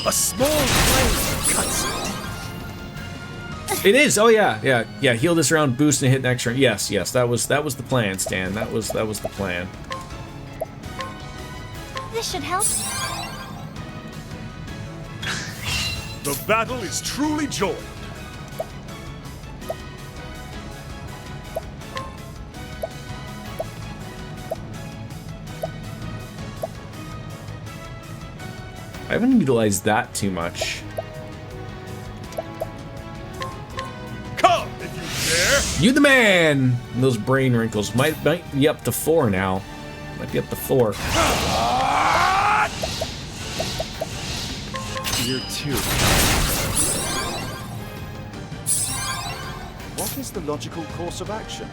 A small flame cuts it. It is. Oh yeah. Heal this round, boost, and hit next round. Yes. That was the plan, Stan. That was the plan. This should help. The battle is truly joined. I haven't utilized that too much. Come, if you dare. You the man! And those brain wrinkles might be up to 4 now. Might be up to 4. Year 2. What is the logical course of action?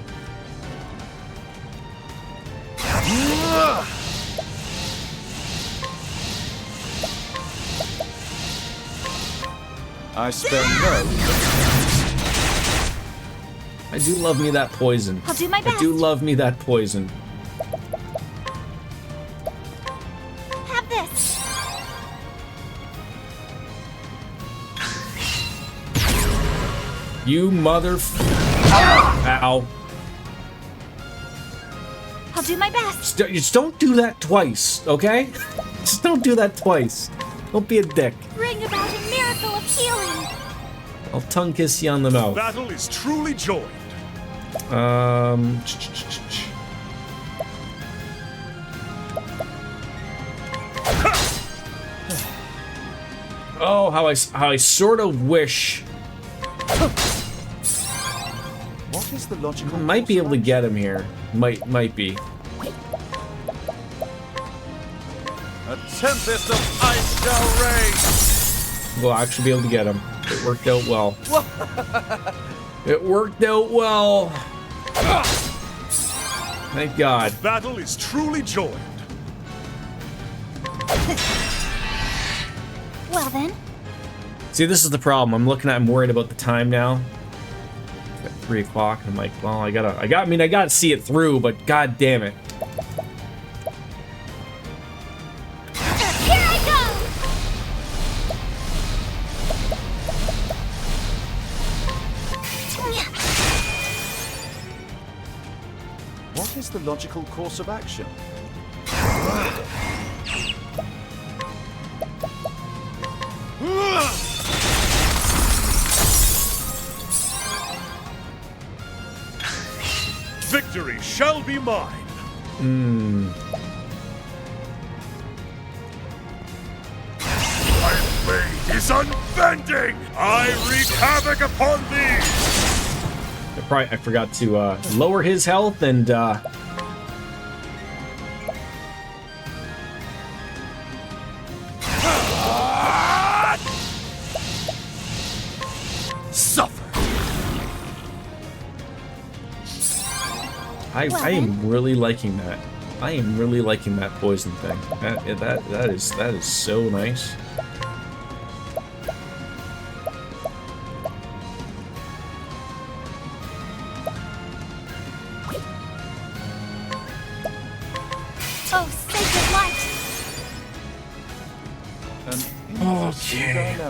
I spare no. I do love me that poison. I'll do my best. I do love me that poison. Have this. You mother... Ow. I'll do my best. Just don't do that twice, okay? Just don't do that twice. Don't be a dick. Bring about a miracle of healing. I'll tongue kiss you on the mouth. Battle is truly joined. Oh, how I sort of wish What is the logical? might be able to get him here. Might be. A tempest of ice shall rage. We'll actually be able to get him. It worked out well. It worked out well. Thank God. Battle is truly joined. Well then. See, this is the problem. I'm worried about the time now. It's at 3 o'clock. I'm like, well, I gotta see it through, but god damn it. Here I go. What is the logical course of action? Victory shall be mine. My blade is unbending. I wreak havoc upon thee. I forgot to lower his health and Suffer. I am really liking that. I am really liking that poison thing. That is so nice.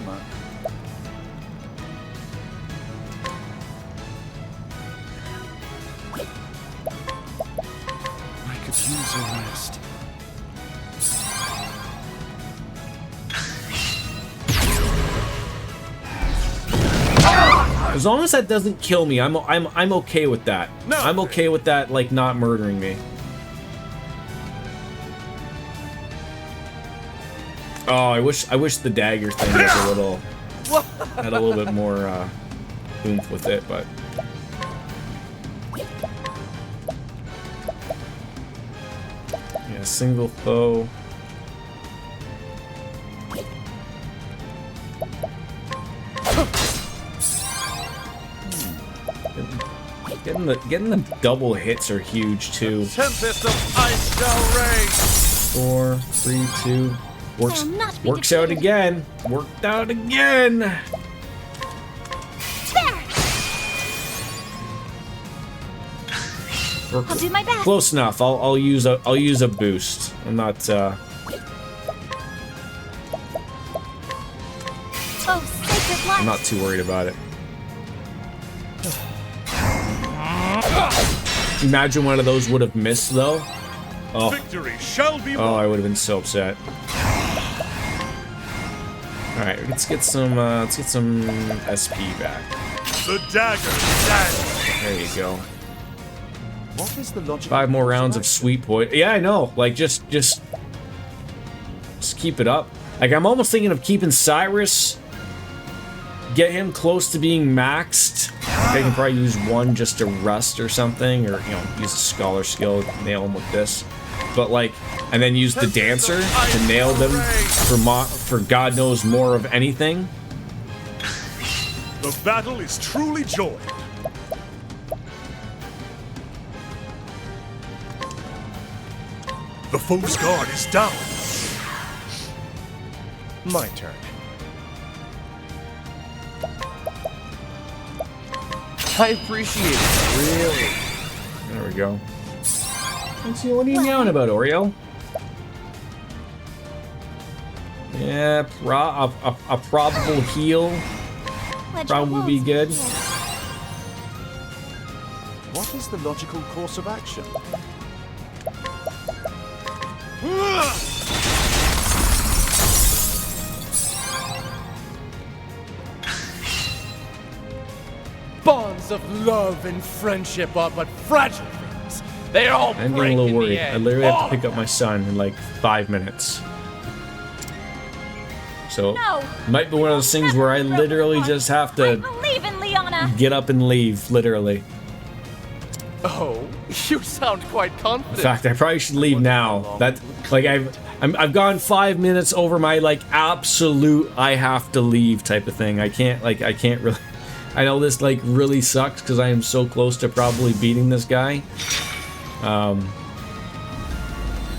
hammer. I could use a rest. As long as that doesn't kill me, I'm okay with that. I'm okay with that, like, not murdering me. Oh, I wish the dagger thing was a little had a little bit more oomph with it, but yeah, single foe. Getting the double hits are huge too. Tempest of ice shall rage. 4, 3, 2. Works out again. Worked out again. There! I'll do my best. Close enough. I'll use a boost. I'm not Oh, sacred light. I'm not too worried about it. Imagine one of those would have missed though. Oh. Victory shall be won. Oh, I would have been so upset. All right, let's get some SP back. The dagger stands. There you go. What is the logic? 5 more rounds of sweet poison. Yeah, I know. Like just keep it up. Like I'm almost thinking of keeping Cyrus. Get him close to being maxed. I can probably use one just to rust or something, or use a scholar skill, nail him with this. But like, and then use the dancer to nail them for God knows more of anything. The battle is truly joined. The foe's guard is down. My turn. I appreciate it, really. There we go. Let's see, what are you yelling about, Oreo? Yeah, a probable heal probably be good. What is the logical course of action? Bonds of love and friendship are but fragile things. They all I'm break getting a little in worried. the end. I literally have to pick up my son in like 5 minutes. So, might be one of those things where I literally just have to Believe in Liana. get up and leave, literally. Oh, you sound quite confident. In fact, I probably should leave now. That, like, I've gone 5 minutes over my, like, absolute I have to leave type of thing. I can't really... I know this, like, really sucks because I am so close to probably beating this guy.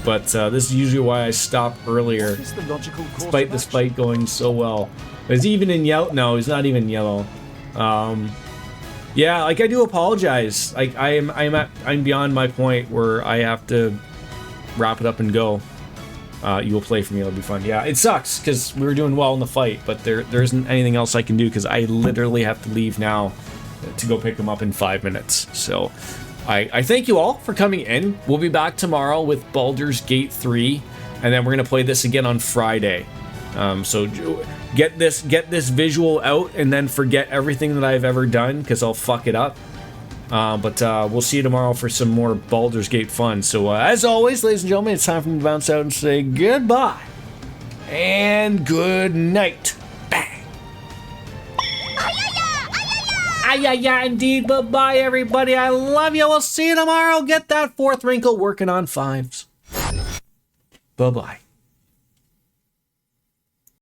But this is usually why I stop earlier, despite this fight going so well. Is he even in yellow? No, he's not even yellow. Yeah, like I do apologize. Like I'm beyond my point where I have to wrap it up and go. You will play for me. It'll be fun. Yeah, it sucks because we were doing well in the fight, but there isn't anything else I can do because I literally have to leave now to go pick him up in 5 minutes. So I thank you all for coming in. We'll be back tomorrow with Baldur's Gate 3, and then we're gonna play this again on Friday. So get this visual out, and then forget everything that I've ever done because I'll fuck it up. But we'll see you tomorrow for some more Baldur's Gate fun. So as always, ladies and gentlemen, it's time for me to bounce out and say goodbye and good night. Bang. Yeah, indeed. Bye-bye, everybody. I love you. We'll see you tomorrow. Get that 4th wrinkle working on 5s. Bye-bye.